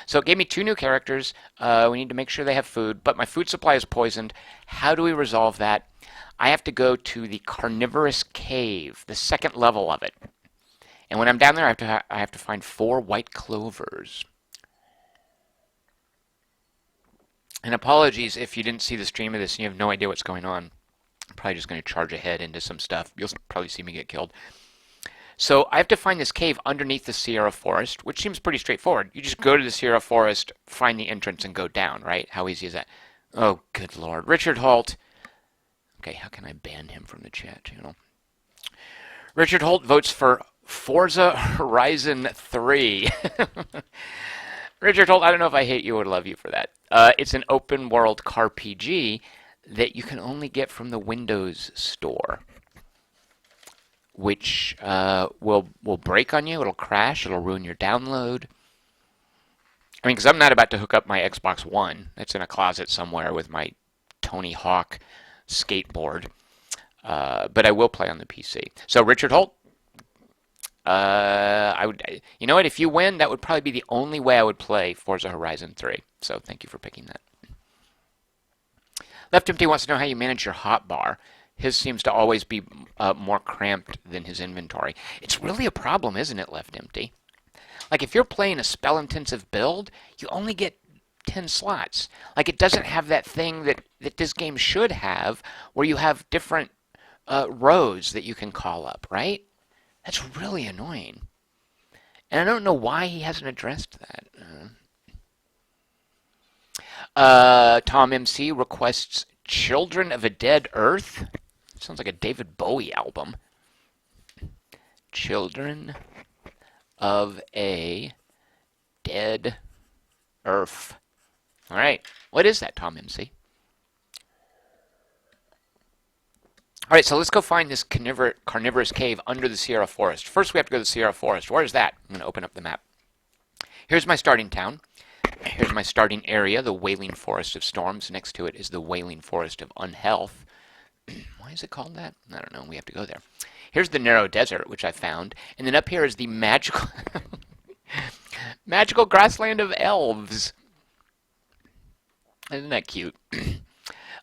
So it gave me 2 new characters. We need to make sure they have food, but my food supply is poisoned. How do we resolve that? I have to go to the Carnivorous Cave, the 2nd level of it. And when I'm down there, I have to find 4 white clovers. And apologies if you didn't see the stream of this and you have no idea what's going on. I'm probably just going to charge ahead into some stuff. You'll probably see me get killed. So I have to find this cave underneath the Sierra Forest, which seems pretty straightforward. You just go to the Sierra Forest, find the entrance, and go down, right? How easy is that? Oh, good lord. Richard Holt. Okay, how can I ban him from the chat channel? Richard Holt votes for Forza Horizon 3. Richard Holt, I don't know if I hate you or love you for that. It's an open world car PG that you can only get from the Windows Store, which will break on you. It'll crash. It'll ruin your download. I mean, because I'm not about to hook up my Xbox One. It's in a closet somewhere with my Tony Hawk skateboard. But I will play on the PC. So Richard Holt, I would, you know what? If you win, that would probably be the only way I would play Forza Horizon 3. So thank you for picking that. Left Empty wants to know how you manage your hotbar. His seems to always be more cramped than his inventory. It's really a problem, isn't it, Left Empty? Like if you're playing a spell-intensive build, you only get 10 slots. Like it doesn't have that thing that this game should have, where you have different rows that you can call up, right? That's really annoying. And I don't know why he hasn't addressed that. Tom MC requests Children of a Dead Earth. Sounds like a David Bowie album. Children of a Dead Earth. All right. What is that, Tom MC? All right, so let's go find this carnivorous cave under the Sierra Forest. First, we have to go to the Sierra Forest. Where is that? I'm going to open up the map. Here's my starting town. Here's my starting area, the Wailing Forest of Storms. Next to it is the Wailing Forest of Unhealth. Why is it called that? I don't know. We have to go there. Here's the Narrow Desert, which I found. And then up here is the magical magical grassland of elves. Isn't that cute?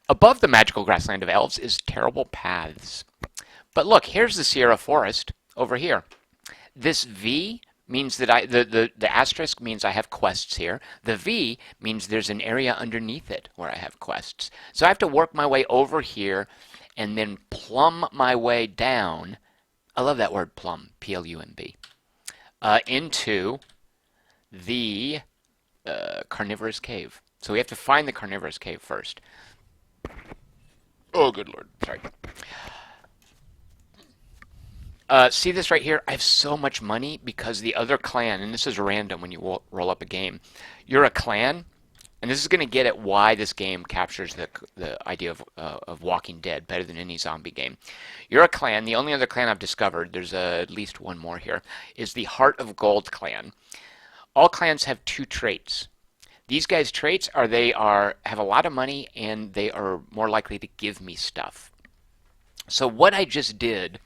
Above the magical grassland of elves is terrible paths. But look, here's the Sierra Forest over here. This V means that the asterisk means I have quests here. The V means there's an area underneath it where I have quests. So I have to work my way over here and then plumb my way down. I love that word plumb, P-L-U-M-B, into the carnivorous cave. So we have to find the carnivorous cave first. Oh, good Lord. Sorry. See this right here? I have so much money because the other clan, and this is random when you roll up a game, you're a clan, and this is going to get at why this game captures the idea of Walking Dead better than any zombie game. You're a clan. The only other clan I've discovered, there's at least one more here, is the Heart of Gold clan. All clans have two traits. These guys' traits are have a lot of money and they are more likely to give me stuff. So what I just did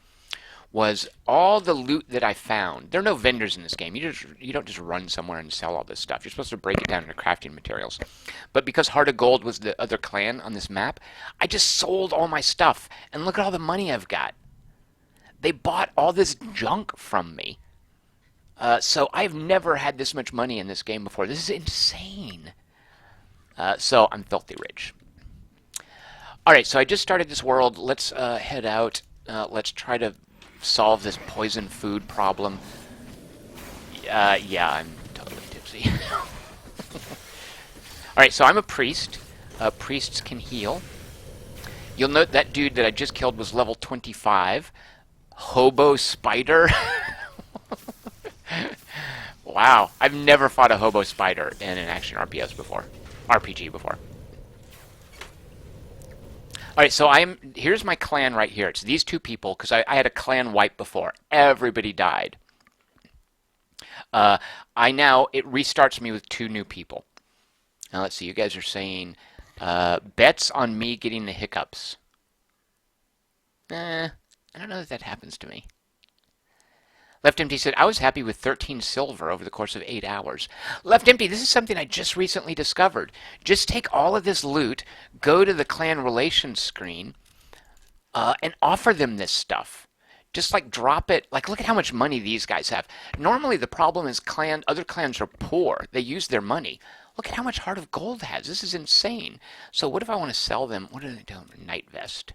was all the loot that I found. There are no vendors in this game. You don't just run somewhere and sell all this stuff. You're supposed to break it down into crafting materials. But because Heart of Gold was the other clan on this map, I just sold all my stuff. And look at all the money I've got. They bought all this junk from me. So I've never had this much money in this game before. This is insane. So I'm filthy rich. Alright, so I just started this world. Let's head out. Let's try to solve this poison food problem. Yeah, I'm totally tipsy. Alright, so I'm a priest. Priests can heal. You'll note that dude that I just killed was level 25. Hobo Spider. Wow, I've never fought a hobo spider in an action RPG before. Alright, so here's my clan right here. It's these two people, because I had a clan wipe before. Everybody died. It restarts me with two new people. Now let's see, you guys are saying, bets on me getting the hiccups. I don't know if that happens to me. Left Empty said, I was happy with 13 silver over the course of 8 hours. Left Empty, this is something I just recently discovered. Just take all of this loot, go to the clan relations screen, and offer them this stuff. Just like drop it. Like, look at how much money these guys have. Normally the problem is other clans are poor. They use their money. Look at how much Heart of Gold has. This is insane. So what if I want to sell them? What are they doing? Night Vest.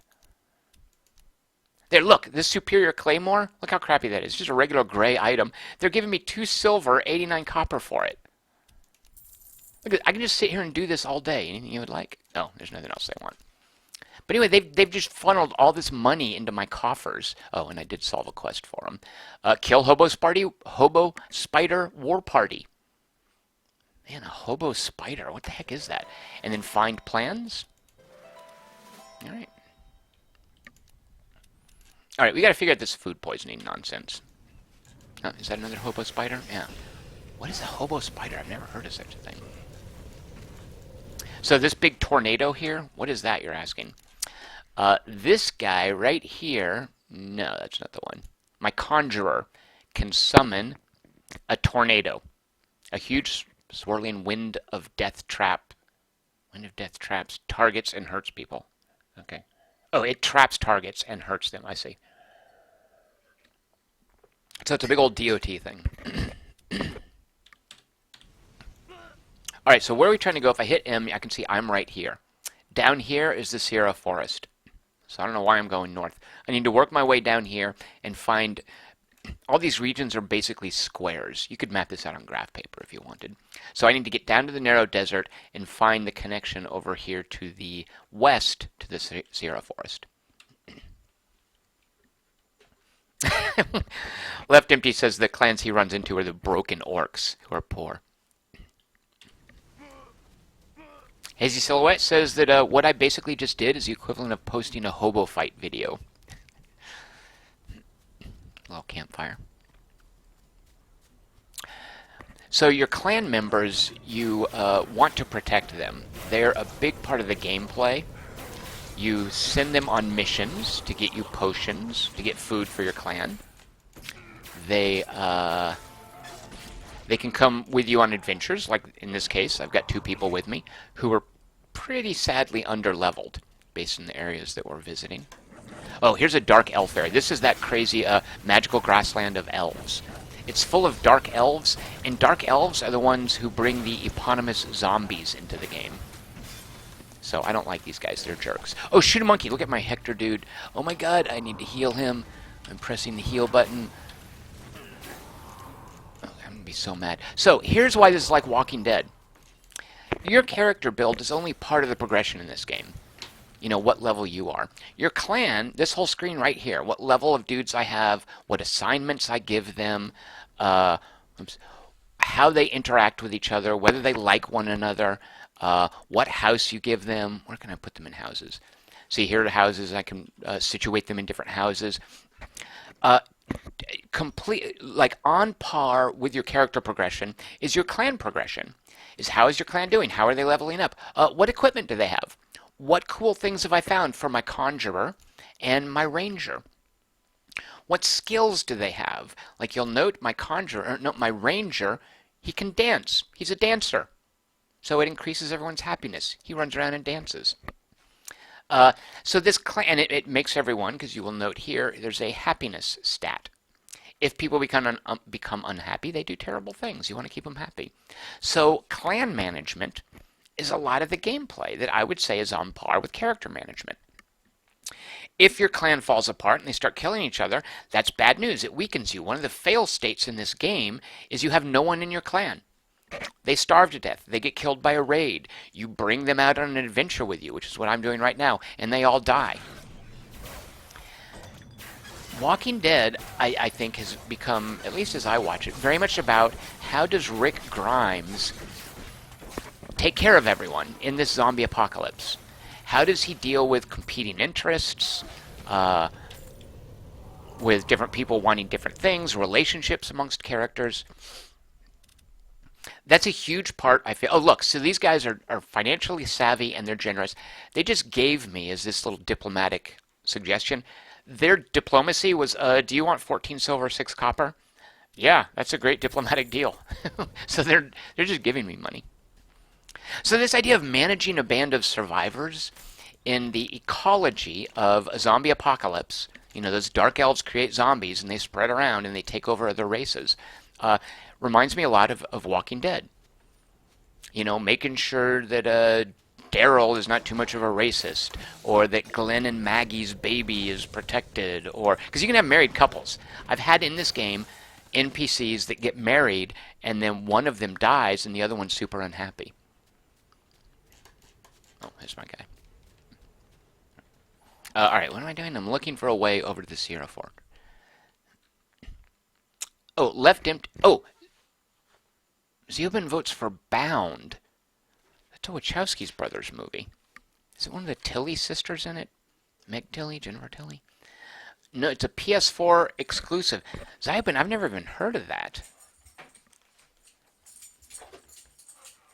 There, look, this Superior Claymore, look how crappy that is. It's just a regular gray item. They're giving me 2 silver, 89 copper for it. Look, I can just sit here and do this all day. Anything you would like? Oh, there's nothing else I want. But anyway, they've just funneled all this money into my coffers. Oh, and I did solve a quest for them. Kill Hobo Spider War Party. Man, a Hobo Spider. What the heck is that? And then find plans? All right. Alright, we gotta figure out this food poisoning nonsense. Oh, is that another hobo spider? Yeah. What is a hobo spider? I've never heard of such a thing. So this big tornado here, what is that, you're asking? This guy right here, no, that's not the one. My conjurer can summon a tornado, a huge swirling wind of death trap. Wind of death traps targets and hurts people. Okay. Oh, it traps targets and hurts them, I see. So it's a big old DOT thing. All right, so where are we trying to go? If I hit M, I can see I'm right here. Down here is the Sierra Forest. So I don't know why I'm going north. I need to work my way down here and find... All these regions are basically squares. You could map this out on graph paper if you wanted. So I need to get down to the narrow desert and find the connection over here to the west to the Sierra Forest. Left Empty says the clans he runs into are the broken orcs who are poor. Hazy Silhouette says that what I basically just did is the equivalent of posting a hobo fight video. Little campfire. So your clan members, you want to protect them. They're a big part of the gameplay. You send them on missions to get you potions, to get food for your clan. They can come with you on adventures, like in this case, I've got 2 people with me who are pretty sadly underleveled based on the areas that we're visiting. Oh, here's a dark elf area. This is that crazy magical grassland of elves. It's full of dark elves, and dark elves are the ones who bring the eponymous zombies into the game. So I don't like these guys. They're jerks. Oh, shoot a monkey. Look at my Hector dude. Oh my god, I need to heal him. I'm pressing the heal button. Oh, I'm going to be so mad. So here's why this is like Walking Dead. Your character build is only part of the progression in this game. You know, what level you are. Your clan, this whole screen right here, what level of dudes I have, what assignments I give them, how they interact with each other, whether they like one another, what house you give them. Where can I put them in houses? See, here are the houses. I can situate them in different houses. Complete, like on par with your character progression is your clan progression. Is how is your clan doing? How are they leveling up? What equipment do they have? What cool things have I found for my conjurer and my ranger? What skills do they have? Like you'll note my conjurer, no, my ranger, he can dance. He's a dancer. So it increases everyone's happiness. He runs around and dances. So this clan, and it makes everyone, because you will note here, there's a happiness stat. If people become unhappy, they do terrible things. You want to keep them happy. So clan management is a lot of the gameplay that I would say is on par with character management. If your clan falls apart and they start killing each other, that's bad news. It weakens you. One of the fail states in this game is you have no one in your clan. They starve to death. They get killed by a raid. You bring them out on an adventure with you, which is what I'm doing right now, and they all die. Walking Dead, I think, has become, at least as I watch it, very much about how does Rick Grimes take care of everyone in this zombie apocalypse? How does he deal with competing interests, with different people wanting different things, relationships amongst characters? That's a huge part, I feel. Oh, look, so these guys are financially savvy and they're generous. They just gave me, as this little diplomatic suggestion, their diplomacy was, do you want 14 silver, 6 copper? Yeah, that's a great diplomatic deal. So they're just giving me money. So this idea of managing a band of survivors in the ecology of a zombie apocalypse, you know, those dark elves create zombies and they spread around and they take over other races, reminds me a lot of Walking Dead. You know, making sure that Daryl is not too much of a racist, or that Glenn and Maggie's baby is protected, or because you can have married couples. I've had in this game NPCs that get married and then one of them dies and the other one's super unhappy. Oh, there's my guy. All right, what am I doing? I'm looking for a way over to the Sierra Fork. Oh, left empty. Oh, Zubin votes for Bound. That's a Wachowski's brothers movie. Is it one of the Tilly sisters in it? Meg Tilly, Jennifer Tilly? No, it's a PS4 exclusive. Zubin, I've never even heard of that.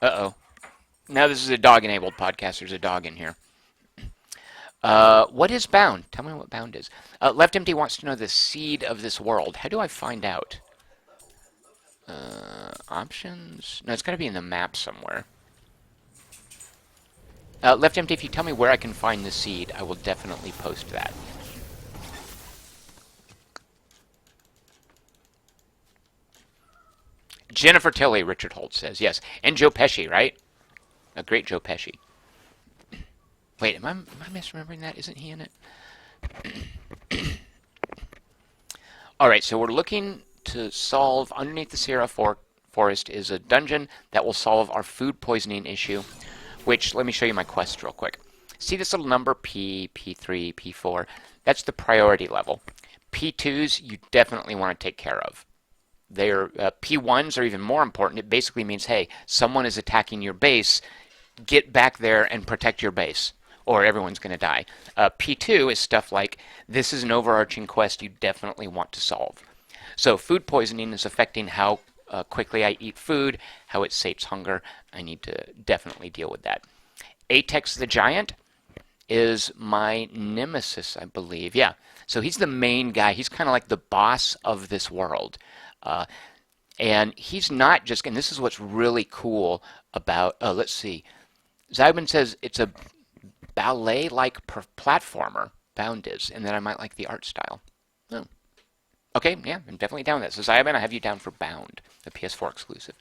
Uh-oh. Now this is a dog-enabled podcast. There's a dog in here. What is bound? Tell me what bound is. Left Empty wants to know the seed of this world. How do I find out? Options? No, it's got to be in the map somewhere. Left Empty, if you tell me where I can find the seed, I will definitely post that. Jennifer Tilly, Richard Holt says. Yes. And Joe Pesci, right? A great Joe Pesci. Wait, am I misremembering that? Isn't he in it? All right, so we're looking to solve, underneath the Seraph forest is a dungeon that will solve our food poisoning issue, which, let me show you my quest real quick. See this little number, P, P3, P4? That's the priority level. P2s you definitely want to take care of. Their P1s are even more important. It basically means, hey, someone is attacking your base. Get back there and protect your base, or everyone's going to die. P2 is stuff like, this is an overarching quest you definitely want to solve. So food poisoning is affecting how quickly I eat food, how it sates hunger. I need to definitely deal with that. Atex the Giant is my nemesis, I believe. Yeah, so he's the main guy. He's kind of like the boss of this world. And he's not just, and this is what's really cool about, let's see. Zygmunt says it's a ballet-like platformer, Bound is, and that I might like the art style. Oh. Okay, yeah, I'm definitely down with that. So Zygmunt, I have you down for Bound, the PS4 exclusive.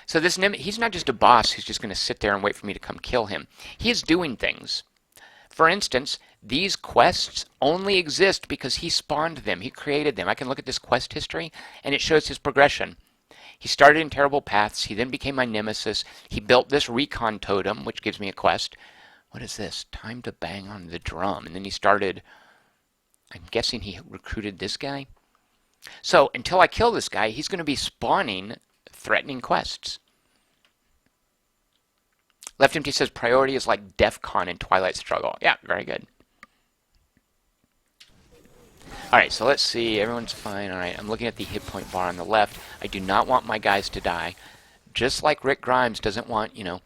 So this he's not just a boss who's just going to sit there and wait for me to come kill him. He is doing things. For instance, these quests only exist because he spawned them. He created them. I can look at this quest history, and it shows his progression. He started in Terrible Paths. He then became my nemesis. He built this recon totem, which gives me a quest. What is this? Time to bang on the drum. And then he started, I'm guessing he recruited this guy. So until I kill this guy, he's going to be spawning threatening quests. Left Empty says priority is like DEF CON in Twilight Struggle. Yeah, very good. Alright, so let's see. Everyone's fine. Alright, I'm looking at the hit point bar on the left. I do not want my guys to die. Just like Rick Grimes doesn't want, you know,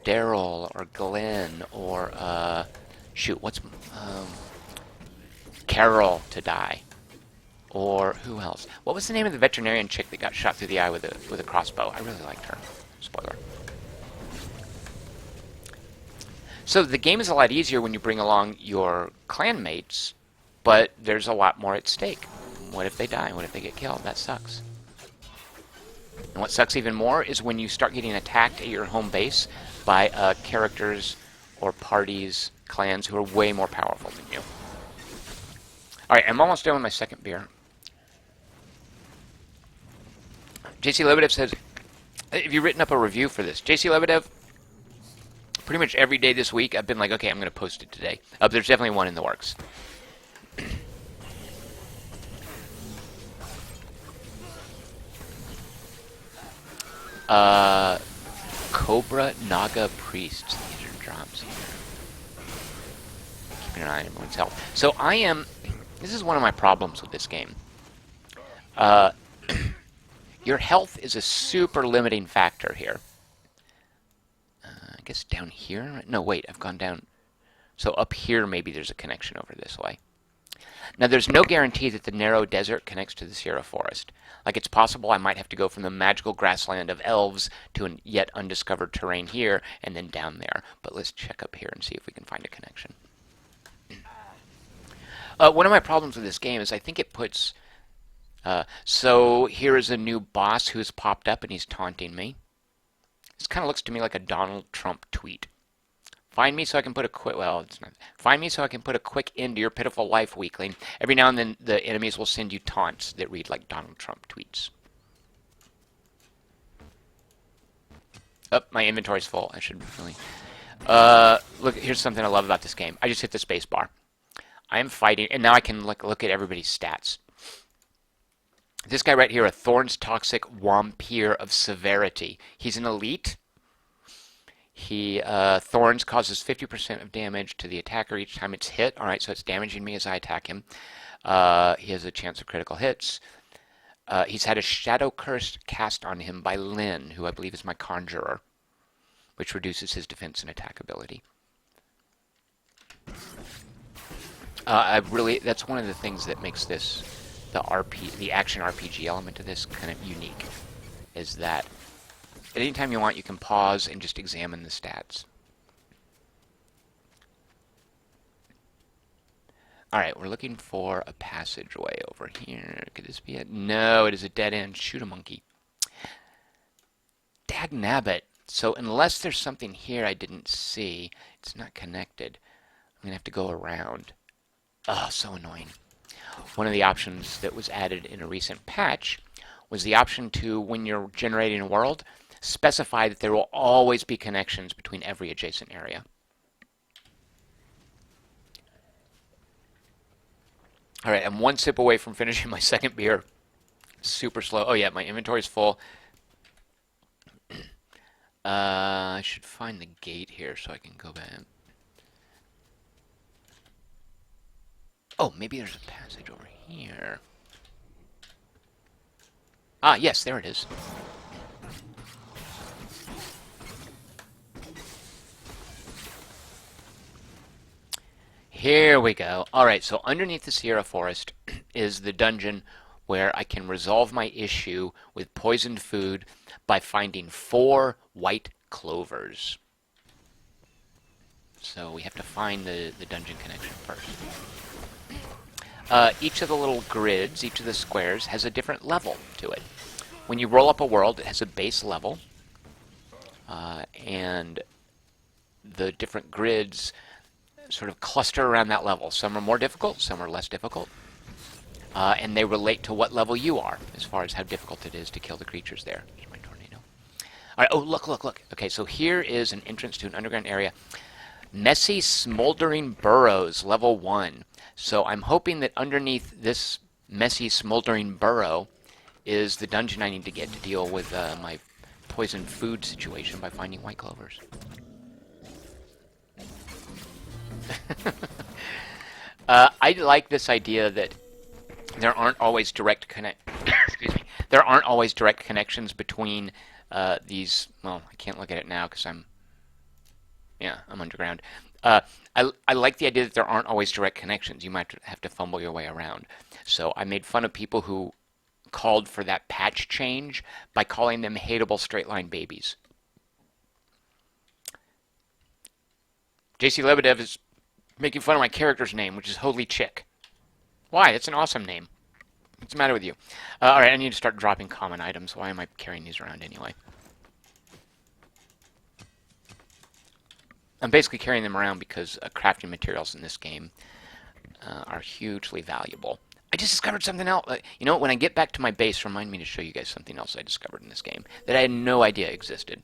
Daryl or Glenn or, Carol to die. Or who else? What was the name of the veterinarian chick that got shot through the eye with a crossbow? I really liked her. Spoiler. So the game is a lot easier when you bring along your clanmates, but there's a lot more at stake. What if they die? What if they get killed? That sucks. And what sucks even more is when you start getting attacked at your home base by characters or parties, clans who are way more powerful than you. Alright, I'm almost done with my second beer. JC Lebedev says, have you written up a review for this? JC Lebedev, pretty much every day this week, I've been like, okay, I'm going to post it today. There's definitely one in the works. Cobra Naga Priests. These are drops here. Keeping an eye on everyone's health. So I am... This is one of my problems with this game. Your health is a super limiting factor here. I guess down here? No, wait, I've gone down. So up here, maybe there's a connection over this way. Now, there's no guarantee that the narrow desert connects to the Sierra Forest. Like, it's possible I might have to go from the magical grassland of elves to an yet undiscovered terrain here, and then down there. But let's check up here and see if we can find a connection. One of my problems with this game is I think it puts... so here is a new boss who's popped up and he's taunting me. This kind of looks to me like a Donald Trump tweet. Find me so I can put a quick... Well, it's not... Find me so I can put a quick end to your pitiful life, weakling. Every now and then the enemies will send you taunts that read like Donald Trump tweets. Oh, my inventory's full. I should really... look, here's something I love about this game. I just hit the space bar. I am fighting, and now I can look at everybody's stats. This guy right here, a Thorns Toxic Wampir of Severity. He's an elite. He, Thorns causes 50% of damage to the attacker each time it's hit. Alright, so it's damaging me as I attack him. He has a chance of critical hits. He's had a Shadow Curse cast on him by Lynn, who I believe is my conjurer. which reduces his defense and attack ability. That's one of the things that makes this the action RPG element of this kind of unique, is that at any time you want, you can pause and just examine the stats. Alright, we're looking for a passageway over here. Could this be it? No, it is a dead end. Shoot a monkey. Dagnabbit. So unless there's something here I didn't see, it's not connected. I'm going to have to go around. Oh, so annoying. One of the options that was added in a recent patch was the option to, when you're generating a world, specify that there will always be connections between every adjacent area. All right, I'm one sip away from finishing my second beer. Super slow. Oh yeah, my inventory's full. I should find the gate here so I can go back. Oh, maybe there's a passage over here. Ah, yes, there it is. Here we go. Alright, so underneath the Sierra Forest is the dungeon where I can resolve my issue with poisoned food by finding 4 white clovers. So we have to find the dungeon connection first. Each of the little grids, each of the squares, has a different level to it. When you roll up a world, it has a base level, and the different grids sort of cluster around that level. Some are more difficult, some are less difficult, and they relate to what level you are, as far as how difficult it is to kill the creatures there. Here's my tornado. All right, oh, look, look, look. Okay, so here is an entrance to an underground area. Messy Smoldering Burrows, level 1. So I'm hoping that underneath this messy smoldering burrow is the dungeon I need to get to deal with my poisoned food situation by finding white clovers. I like this idea that there aren't always direct excuse me. There aren't always direct connections between these. Well, I can't look at it now because I'm underground. I like the idea that there aren't always direct connections. You might have to fumble your way around. So I made fun of people who called for that patch change by calling them hateable straight line babies. JC Lebedev is making fun of my character's name, which is Holy Chick. Why? That's an awesome name. What's the matter with you? Alright, I need to start dropping common items. Why am I carrying these around anyway? I'm basically carrying them around because crafting materials in this game are hugely valuable. I just discovered something else. You know, when I get back to my base, remind me to show you guys something else I discovered in this game that I had no idea existed.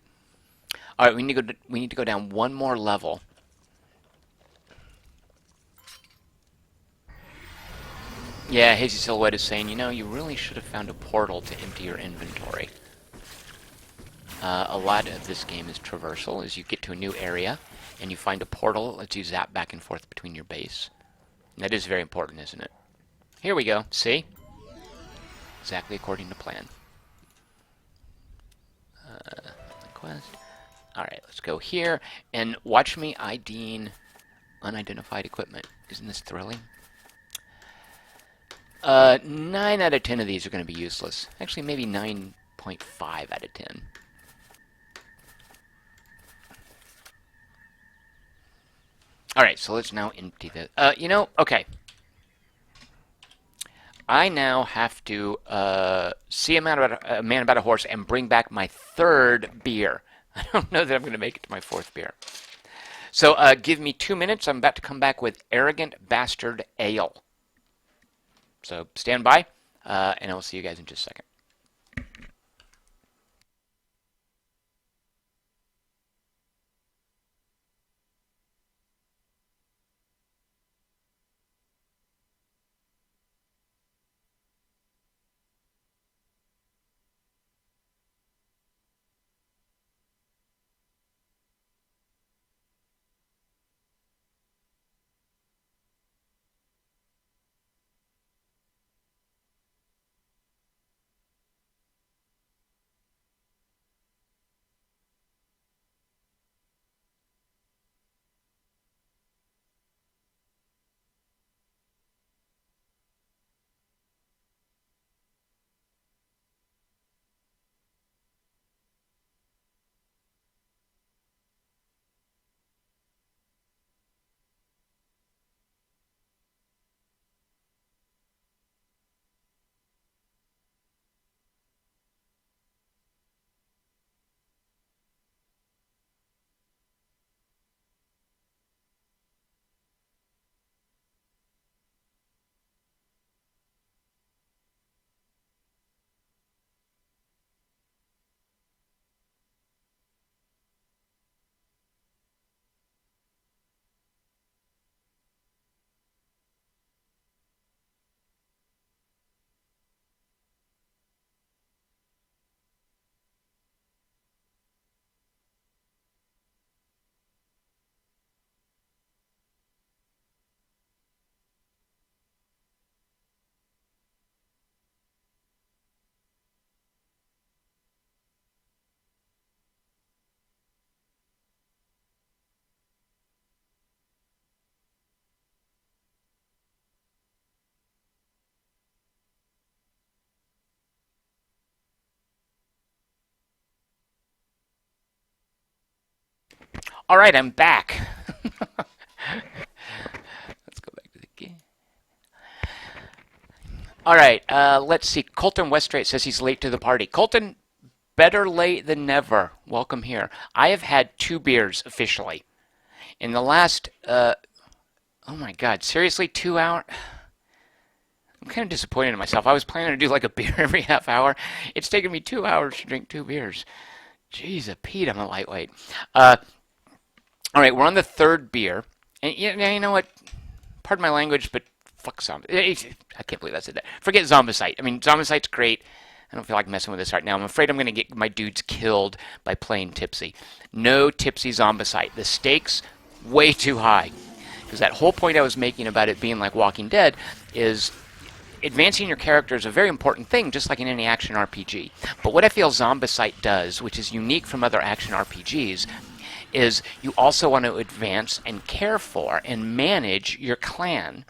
All right, we need to go down one more level. Yeah, Hazy Silhouette is saying, you know, you really should have found a portal to empty your inventory. A lot of this game is traversal, as you get to a new area, and you find a portal that lets you zap back and forth between your base. And that is very important, isn't it? Here we go. See? Exactly according to plan. Quest. Alright, let's go here, and watch me IDing unidentified equipment. Isn't this thrilling? 9 out of 10 of these are going to be useless. Actually, maybe 9.5 out of 10. Alright, so let's now empty this. You know, okay. I now have to see a man about a horse and bring back my 3rd beer. I don't know that I'm going to make it to my 4th beer. So give me 2 minutes. I'm about to come back with Arrogant Bastard Ale. So stand by, and I will see you guys in just a second. All right, I'm back. Let's go back to the game. All right, let's see. Colton Weststraight says he's late to the party. Colton, better late than never. Welcome here. I have had 2 beers officially. In the last, oh my God, seriously, 2 hours? I'm kind of disappointed in myself. I was planning to do like a beer every half hour. It's taken me 2 hours to drink 2 beers. Jeez, Pete, I'm a lightweight. All right, we're on the 3rd beer. And you know what? Pardon my language, but fuck Zombasite. I can't believe I said that. Forget Zombasite. I mean, Zombasite's great. I don't feel like messing with this right now. I'm afraid I'm going to get my dudes killed by playing tipsy. No tipsy Zombasite. The stakes way too high. Because that whole point I was making about it being like Walking Dead is advancing your character is a very important thing, just like in any action RPG. But what I feel Zombasite does, which is unique from other action RPGs, is you also want to advance and care for and manage your clan.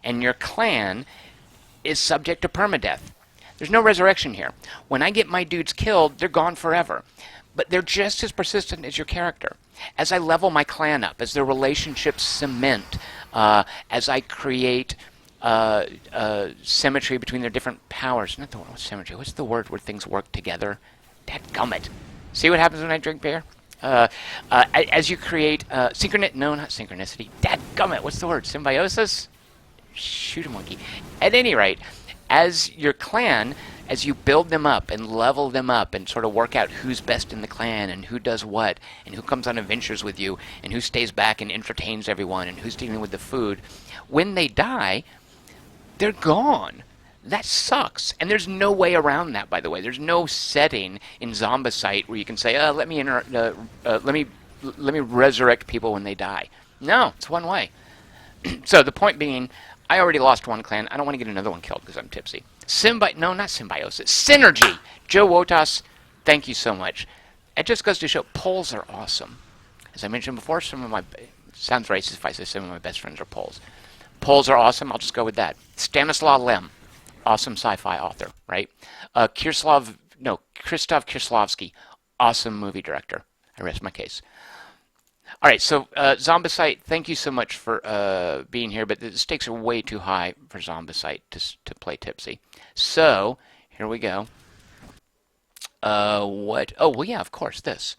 And your clan is subject to permadeath. There's no resurrection here. When I get my dudes killed, they're gone forever. But they're just as persistent as your character. As I level my clan up, as their relationships cement, as I create symmetry between their different powers. Not the word symmetry. What's the word where things work together? Dadgummit. See what happens when I drink beer? As you create no, not synchronicity. Dadgummit. What's the word? Symbiosis? Shoot a monkey. At any rate, as your clan, as you build them up and level them up and sort of work out who's best in the clan and who does what and who comes on adventures with you and who stays back and entertains everyone and who's dealing with the food, when they die, they're gone. That sucks. And there's no way around that, by the way. There's no setting in Zombasite where you can say, let me resurrect people when they die. No, it's one way. So the point being, I already lost one clan. I don't want to get another one killed because I'm tipsy. No, not symbiosis. Synergy. Joe Wotas, thank you so much. It just goes to show Poles are awesome. As I mentioned before, sounds racist if I say some of my best friends are Poles. Poles are awesome. I'll just go with that. Stanislaw Lem, awesome sci-fi author, right? Krzysztof Kieślowski, awesome movie director. I rest my case. All right, so Zombasite, thank you so much for being here, but the stakes are way too high for Zombasite to play tipsy. So, here we go. What? Oh, well, yeah, of course, this.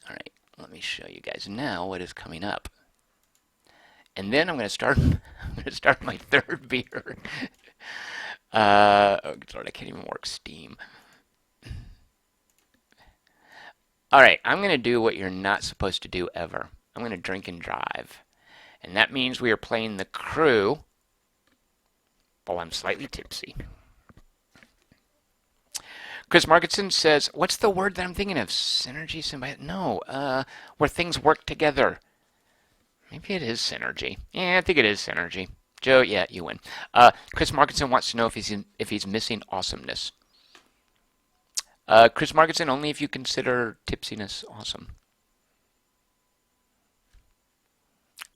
All right, let me show you guys now what is coming up. And then I'm going to start my 3rd beer. Oh, Lord, I can't even work Steam. All right, I'm going to do what you're not supposed to do ever. I'm going to drink and drive. And that means we are playing the crew while I'm slightly tipsy. Chris Markinson says, what's the word that I'm thinking of? Synergy? Symbiosis? No, where things work together. Maybe it is synergy. Yeah, I think it is synergy. Joe, yeah, you win. Chris Markinson wants to know if he's missing awesomeness. Chris Markinson, only if you consider tipsiness awesome.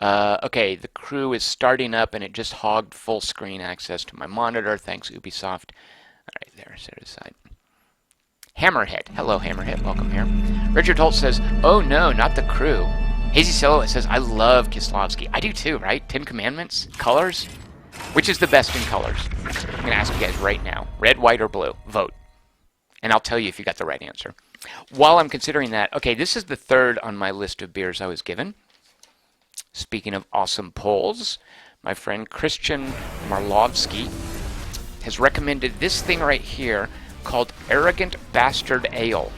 Okay, the crew is starting up and it just hogged full screen access to my monitor. Thanks, Ubisoft. All right, there, set it aside. Hammerhead. Hello, Hammerhead. Welcome here. Richard Holt says, oh no, not the crew. Hazy Silhouette says, I love Kieślowski. I do too, right? 10 Commandments? Colors? Which is the best in colors? I'm going to ask you guys right now. Red, white, or blue? Vote. And I'll tell you if you got the right answer. While I'm considering that, okay, this is the 3rd on my list of beers I was given. Speaking of awesome polls, my friend Christian Marlovsky has recommended this thing right here called Arrogant Bastard Ale.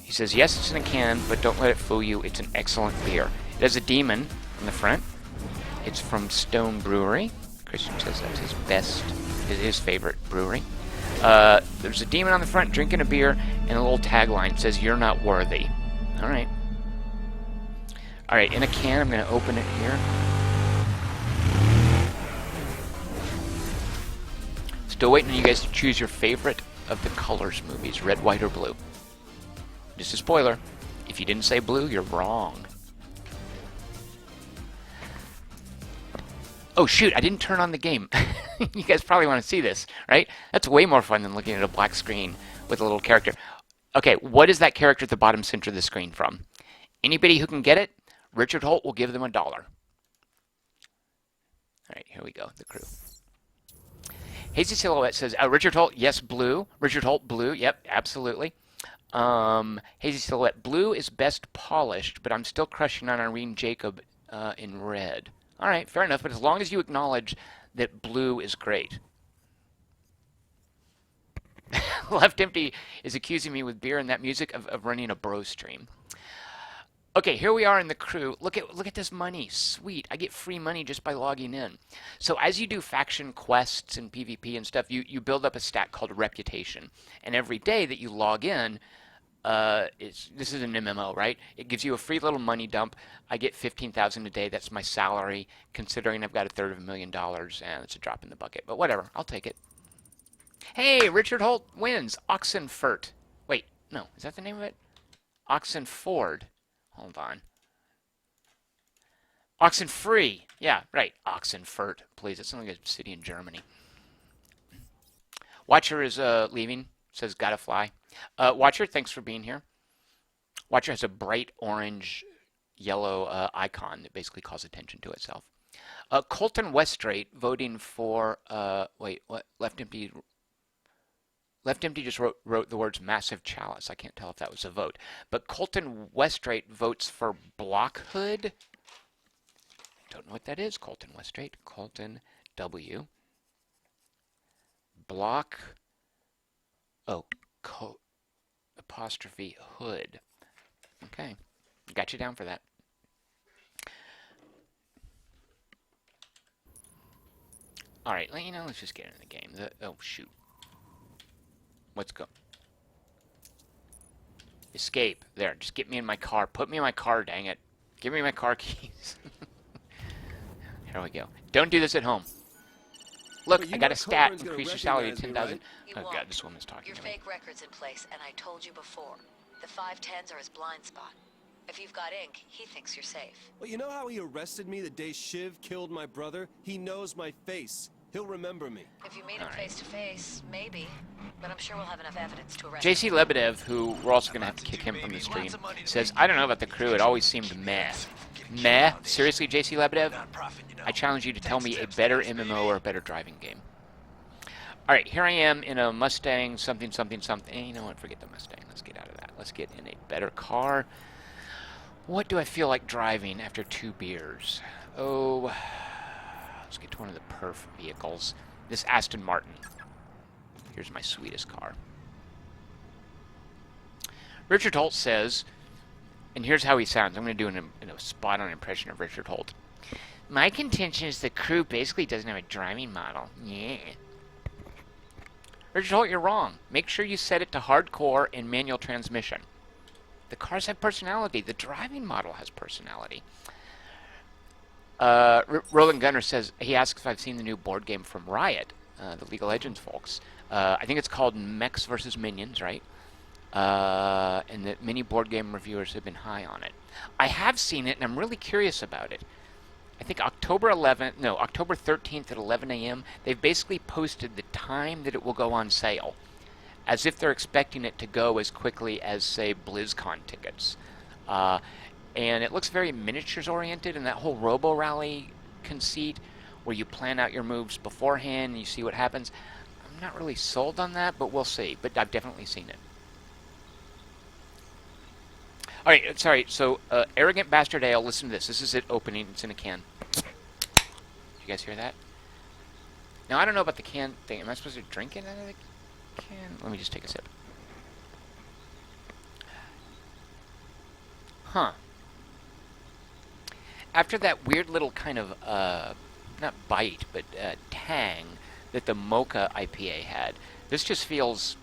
He says, yes, it's in a can, but don't let it fool you. It's an excellent beer. It has a demon on the front. It's from Stone Brewery. Christian says that's his favorite brewery. There's a demon on the front drinking a beer, and a little tagline says, you're not worthy. All right. All right, in a can, I'm going to open it here. Still waiting on you guys to choose your favorite of the Colors movies, red, white, or blue. Just a spoiler. If you didn't say blue, you're wrong. Oh, shoot, I didn't turn on the game. You guys probably want to see this, right? That's way more fun than looking at a black screen with a little character. Okay, what is that character at the bottom center of the screen from? Anybody who can get it, Richard Holt will give them $1. All right, here we go, the crew. Hazy Silhouette says, Richard Holt, yes, blue. Richard Holt, blue. Yep, absolutely. Hazy Silhouette, blue is best polished, but I'm still crushing on Irene Jacob in red. All right, fair enough, but as long as you acknowledge that blue is great. Left Empty is accusing me with beer and that music of running a bro stream. Okay, here we are in the crew. Look at this money. Sweet. I get free money just by logging in. So as you do faction quests and PvP and stuff, you build up a stat called reputation. And every day that you log in, this is an MMO, right? It gives you a free little money dump. I get $15,000 a day. That's my salary, considering I've got $250,000, and it's a drop in the bucket. But whatever, I'll take it. Hey, Richard Holt wins. Oxenfurt. Wait, no, is that the name of it? Oxenford. Hold on. Oxenfree. Yeah, right. Oxenfurt. Please, it's like a city in Germany. Watcher is leaving. Says gotta fly. Watcher, thanks for being here. Watcher has a bright orange yellow icon that basically calls attention to itself. Colton Westrate voting for wait, what? Left Empty. Left Empty just wrote the words massive chalice. I can't tell if that was a vote. But Colton Westrate votes for Blockhood. Don't know what that is, Colton Westrate. Colton W. Block. Oh, apostrophe hood. Okay. Got you down for that. All right, let's just get into the game. Oh, shoot. Let's go. Escape. There, just get me in my car. Put me in my car, dang it. Give me my car keys. Here we go. Don't do this at home. Look, I got a stat. Increase your salary to 10,000. Oh, God, this woman's talking to me. Your fake record's in place, and I told you before. The 510s are his blind spot. If you've got ink, he thinks you're safe. Well, you know how he arrested me the day Shiv killed my brother? He knows my face. He'll remember me. If you meet him face to face, maybe. But I'm sure we'll have enough evidence to arrest him. JC Lebedev, who we're also going to have to kick him from the stream, says, I don't know about the crew. It always seemed meh. Meh? Seriously, JC Lebedev? I challenge you to tell me a better MMO or a better driving game. All right, here I am in a Mustang something, something, something. You know what? Forget the Mustang. Let's get out of that. Let's get in a better car. What do I feel like driving after 2 beers? Oh, let's get to one of the perf vehicles. This Aston Martin. Here's my sweetest car. Richard Holt says, and here's how he sounds. I'm going to do a spot-on impression of Richard Holt. My contention is the crew basically doesn't have a driving model. Yeah. Richard Holt, you're wrong. Make sure you set it to hardcore and manual transmission. The cars have personality. The driving model has personality. Roland Gunner says, he asks if I've seen the new board game from Riot, the League of Legends folks. I think it's called Mechs vs. Minions, right? And that many board game reviewers have been high on it. I have seen it, and I'm really curious about it. I think October 13th at 11 a.m., they've basically posted the time that it will go on sale, as if they're expecting it to go as quickly as, say, BlizzCon tickets. And it looks very miniatures-oriented, and that whole Robo-Rally conceit, where you plan out your moves beforehand and you see what happens. I'm not really sold on that, but we'll see. But I've definitely seen it. All right, sorry. So, Arrogant Bastard Ale, listen to this. This is it opening. It's in a can. Did you guys hear that? Now, I don't know about the can thing. Am I supposed to drink it out of the can? Let me just take a sip. Huh. After that weird little kind of, not bite, but tang that the Mocha IPA had, this just feels,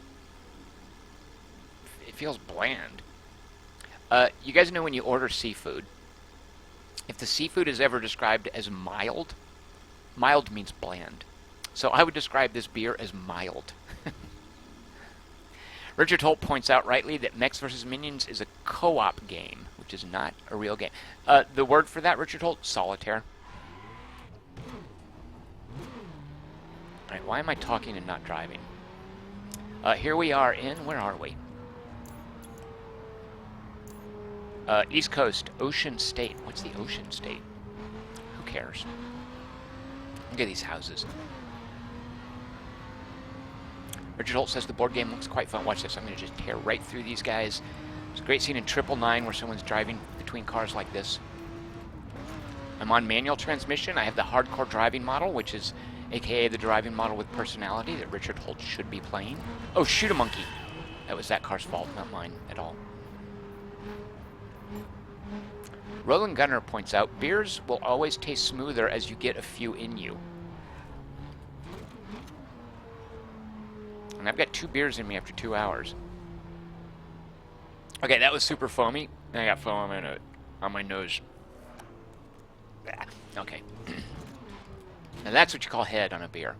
it feels bland. You guys know when you order seafood, if the seafood is ever described as mild, mild means bland. So I would describe this beer as mild. Richard Holt points out rightly that Mechs vs. Minions is a co-op game, which is not a real game. The word for that, Richard Holt, solitaire. Alright, why am I talking and not driving? Here we are in, where are we? East Coast, Ocean State. What's the Ocean State? Who cares? Look at these houses. Richard Holt says the board game looks quite fun. Watch this. I'm going to just tear right through these guys. There's a great scene in 999 where someone's driving between cars like this. I'm on manual transmission. I have the hardcore driving model, which is aka the driving model with personality that Richard Holt should be playing. Oh, shoot a monkey. That was that car's fault, not mine at all. Roland Gunner points out, beers will always taste smoother as you get a few in you. And I've got 2 beers in me after 2 hours. Okay, that was super foamy. And I got foam on my nose. Okay. Now that's what you call head on a beer.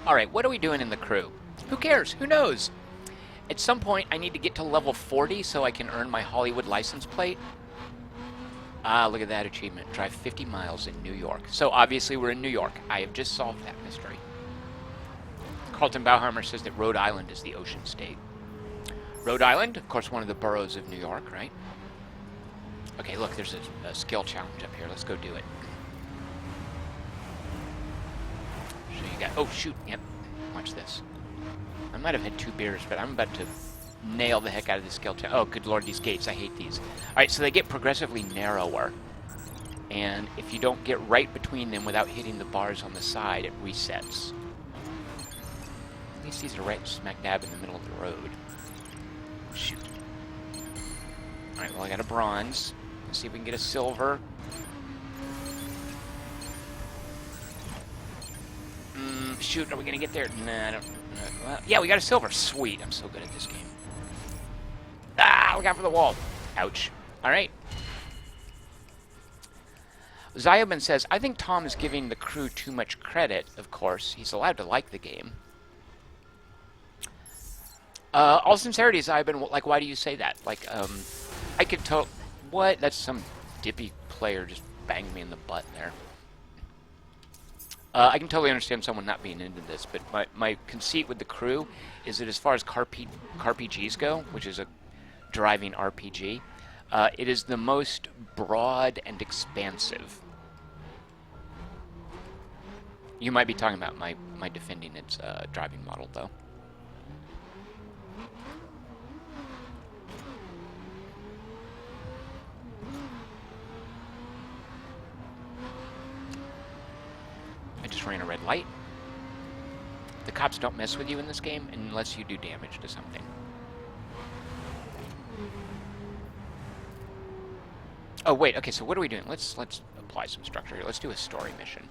Alright, what are we doing in the crew? Who cares? Who knows? At some point, I need to get to level 40 so I can earn my Hollywood license plate. Ah, look at that achievement. Drive 50 miles in New York. So obviously we're in New York. I have just solved that mystery. Carlton Bauhammer says that Rhode Island is the Ocean State. Rhode Island, of course, one of the boroughs of New York, right? Okay, look, there's a skill challenge up here. Let's go do it. So you got... Oh, shoot. Yep. Watch this. I might have had 2 beers, but I'm about to nail the heck out of this skill challenge. Oh, good lord, these gates. I hate these. Alright, so they get progressively narrower. And if you don't get right between them without hitting the bars on the side, it resets. At least these are right smack dab in the middle of the road. Shoot. Alright, well I got a bronze. Let's see if we can get a silver. Shoot, are we gonna get there? Nah, I don't... Well, yeah, we got a silver. Sweet, I'm so good at this game. Ah, look out for the wall. Ouch. Alright. Zioban says, I think Tom is giving the crew too much credit, of course. He's allowed to like the game. All sincerity, Zioban, like, why do you say that? Like, I could tell... What? That's some dippy player just banged me in the butt there. I can totally understand someone not being into this, but my conceit with the crew is that as far as CarPGs go, which is a driving RPG, it is the most broad and expansive. You might be talking about my defending its driving model, though. I just ran a red light. The cops don't mess with you in this game unless you do damage to something. Oh, wait. Okay, so what are we doing? Let's apply some structure here. Let's do a story mission.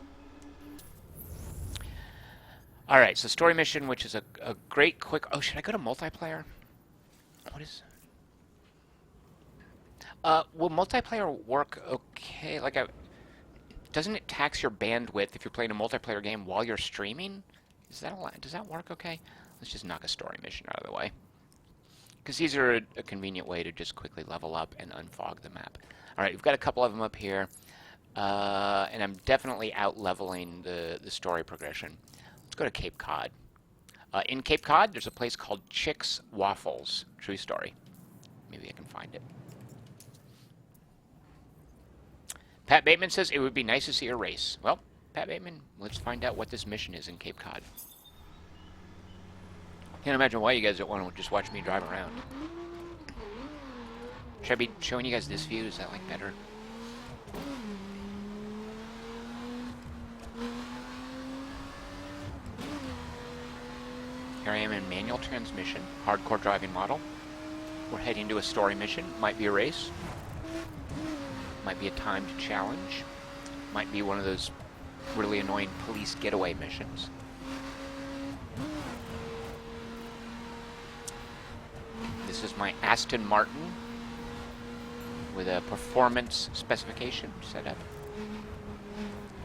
Alright, so story mission, which is a great quick... Oh, should I go to multiplayer? What is... will multiplayer work okay? Like, doesn't it tax your bandwidth if you're playing a multiplayer game while you're streaming? Does that work okay? Let's just knock a story mission out of the way. Because these are a convenient way to just quickly level up and unfog the map. Alright, we've got a couple of them up here. And I'm definitely out-leveling the story progression. Let's go to Cape Cod. In Cape Cod, there's a place called Chick's Waffles. True story. Maybe I can find it. Pat Bateman says it would be nice to see a race. Well, Pat Bateman, let's find out what this mission is in Cape Cod. Can't imagine why you guys don't want to just watch me drive around. Should I be showing you guys this view? Is that, like, better? Here I am in manual transmission, hardcore driving model. We're heading to a story mission. Might be a race. Might be a timed challenge. Might be one of those really annoying police getaway missions. This is my Aston Martin with a performance specification set up.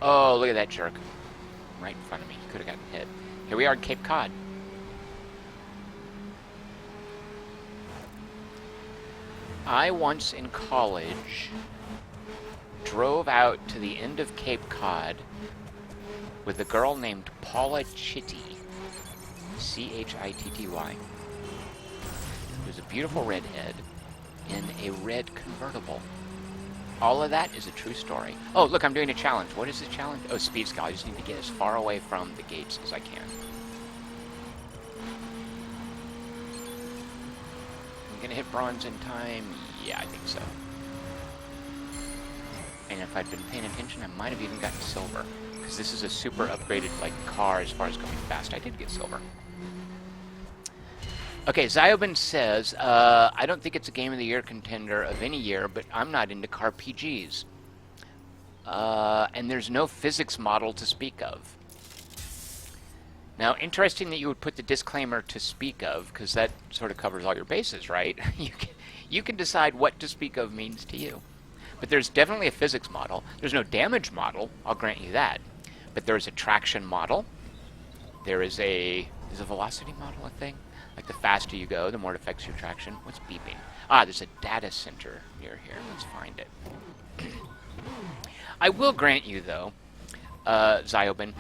Oh, look at that jerk. Right in front of me. He could have gotten hit. Here we are in Cape Cod. I once in college drove out to the end of Cape Cod with a girl named Paula Chitty. C-H-I-T-T-Y. She was a beautiful redhead. in a red convertible. All of that is a true story. Oh, look, I'm doing a challenge. What is the challenge? Oh, speed scale. I just need to get as far away from the gates as I can. I'm going to hit bronze in time. Yeah, I think so. And if I'd been paying attention, I might have even gotten silver. Because this is a super upgraded like car as far as going fast. I did get silver. Okay, Zyobin says, I don't think it's a Game of the Year contender of any year, but I'm not into car PGs. And there's no physics model to speak of. Now, interesting that you would put the disclaimer to speak of, because that sort of covers all your bases, right? You can decide what to speak of means to you. But there's definitely a physics model. There's no damage model, I'll grant you that. But there's a traction model. There is a velocity model a thing? Like the faster you go, the more it affects your traction. What's beeping? Ah, there's a data center near here. Let's find it. I will grant you, though, Zyobin,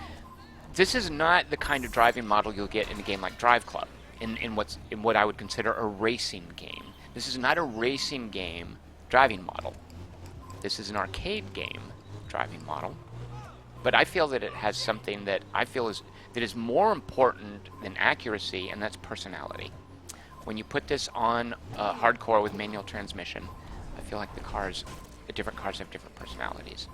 this is not the kind of driving model you'll get in a game like Drive Club, in what I would consider a racing game. This is not a racing game driving model. This is an arcade game driving model. But I feel that it has something that I feel is more important than accuracy, and that's personality. When you put this on hardcore with manual transmission, I feel like the different cars have different personalities.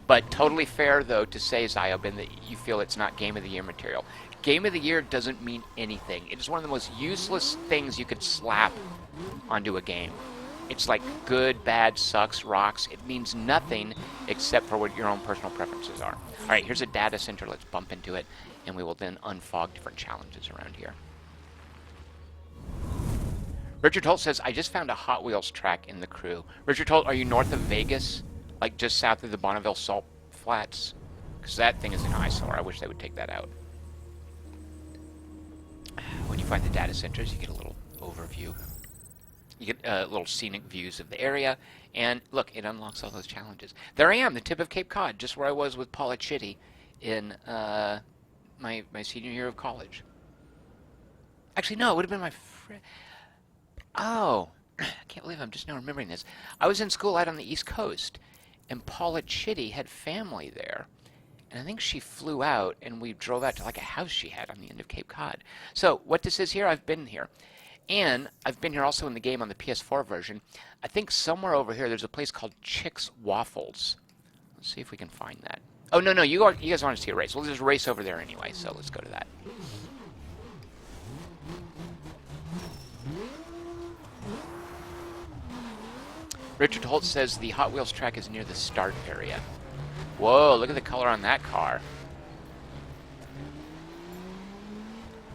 But totally fair, though, to say, Zyobin, that you feel it's not Game of the Year material. Game of the Year doesn't mean anything. It is one of the most useless things you could slap onto a game. It's like good, bad, sucks, rocks. It means nothing except for what your own personal preferences are. All right, here's a data center. Let's bump into it, and we will then unfog different challenges around here. Richard Holt says, I just found a Hot Wheels track in the crew. Richard Holt, are you north of Vegas? Like just south of the Bonneville Salt Flats? Because that thing is an eyesore. I wish they would take that out. When you find the data centers, you get a little overview. You get little scenic views of the area, and look, it unlocks all those challenges. There I am, the tip of Cape Cod, just where I was with Paula Chitty in my senior year of college. Actually, no, it would have been my friend. Oh, I can't believe I'm just now remembering this. I was in school out on the East Coast, and Paula Chitty had family there. And I think she flew out, and we drove out to like a house she had on the end of Cape Cod. So what this is here, I've been here. And I've been here also in the game on the PS4 version. I think somewhere over here there's a place called Chick's Waffles. Let's see if we can find that. Oh, no, you guys want to see a race. Well, there's a race over there anyway, so let's go to that. Richard Holt says the Hot Wheels track is near the start area. Whoa, look at the color on that car.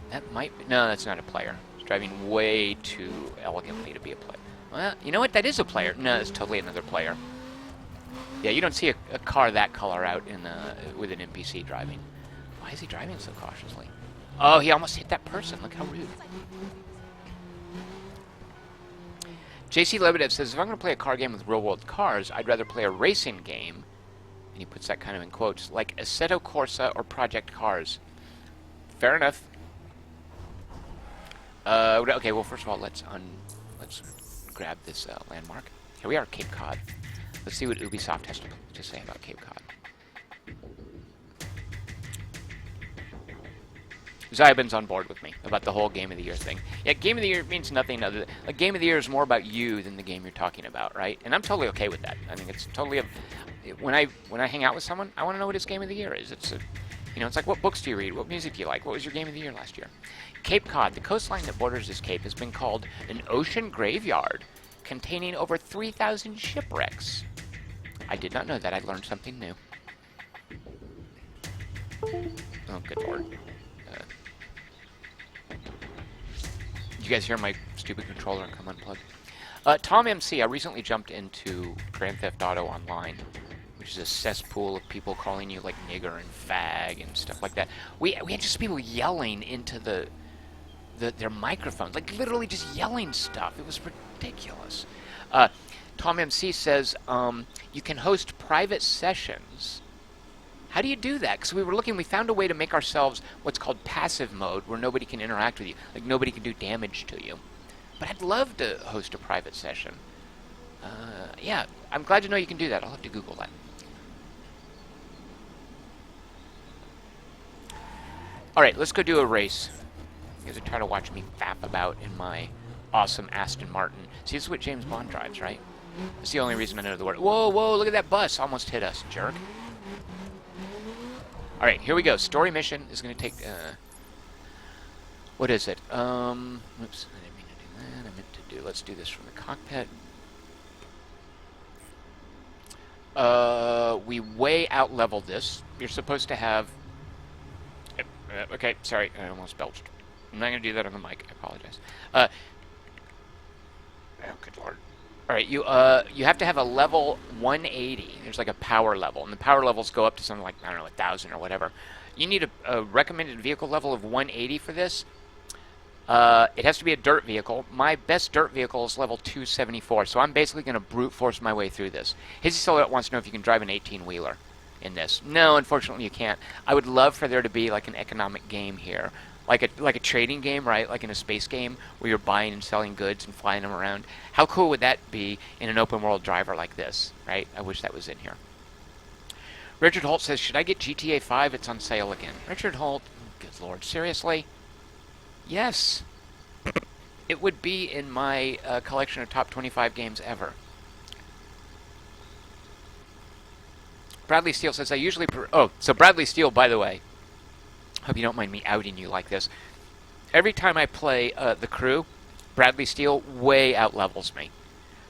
That might be... No, that's not a player. It's driving way too elegantly to be a player. Well, you know what? That is a player. No, it's totally another player. Yeah, you don't see a car that color out in with an NPC driving. Why is he driving so cautiously? Oh, he almost hit that person. Look how rude. JC Lebedev says, if I'm going to play a car game with real-world cars, I'd rather play a racing game, and he puts that kind of in quotes, like Assetto Corsa or Project Cars. Fair enough. Okay, well, first of all, let's grab this landmark. Here we are, Cape Cod. Let's see what Ubisoft has to say about Cape Cod. Zybin's on board with me about the whole Game of the Year thing. Yeah, Game of the Year means nothing other than... Like, Game of the Year is more about you than the game you're talking about, right? And I'm totally okay with that. I think it's totally... When I hang out with someone, I want to know what his Game of the Year is. It's it's like, what books do you read? What music do you like? What was your Game of the Year last year? Cape Cod, the coastline that borders this cape, has been called an ocean graveyard, containing over 3,000 shipwrecks. I did not know that. I learned something new. Oh, good lord. Did you guys hear my stupid controller come unplugged? Tom MC, I recently jumped into Grand Theft Auto Online, which is a cesspool of people calling you like nigger and fag and stuff like that. We had just people yelling into their microphones, like literally just yelling stuff. It was ridiculous. Tom MC says you can host private sessions. How do you do that? Because we found a way to make ourselves what's called passive mode, where nobody can interact with you. Like, nobody can do damage to you. but I'd love to host a private session. Yeah, I'm glad to know you can do that. I'll have to Google that. All right, let's go do a race. You guys are trying to watch me fap about in my awesome Aston Martin. See, this is what James Bond drives, right? That's the only reason I know the word. Whoa, whoa, look at that bus. Almost hit us, jerk. All right, here we go. Story mission is going to take... what is it? Oops, I didn't mean to do that. I meant to do... Let's do this from the cockpit. We way out-leveled this. You're supposed to have... okay, sorry. I almost belched. I'm not going to do that on the mic. I apologize. Oh, good lord. All right, you have to have a level 180. There's like a power level, and the power levels go up to something like, I don't know, 1,000 or whatever. You need a recommended vehicle level of 180 for this. It has to be a dirt vehicle. My best dirt vehicle is level 274, so I'm basically going to brute force my way through this. Hizzy Silhouette wants to know if you can drive an 18-wheeler in this. No, unfortunately you can't. I would love for there to be like an economic game here. Like a trading game, right? Like in a space game where you're buying and selling goods and flying them around. How cool would that be in an open world driver like this, right? I wish that was in here. Richard Holt says, should I get GTA 5? It's on sale again. Richard Holt, good lord, seriously? Yes. It would be in my collection of top 25 games ever. Bradley Steele says, I usually... so Bradley Steele, by the way, hope you don't mind me outing you like this. Every time I play The Crew, Bradley Steele way out-levels me.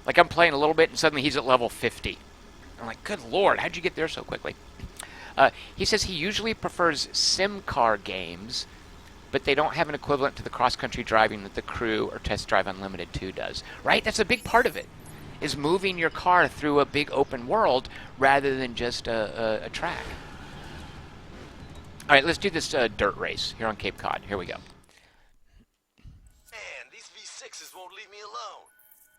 Like, I'm playing a little bit, and suddenly he's at level 50. I'm like, good lord, how'd you get there so quickly? He says he usually prefers sim car games, but they don't have an equivalent to the cross-country driving that The Crew or Test Drive Unlimited 2 does. Right? That's a big part of it, is moving your car through a big open world rather than just a track. All right, let's do this dirt race here on Cape Cod. Here we go. Man, these V6s won't leave me alone.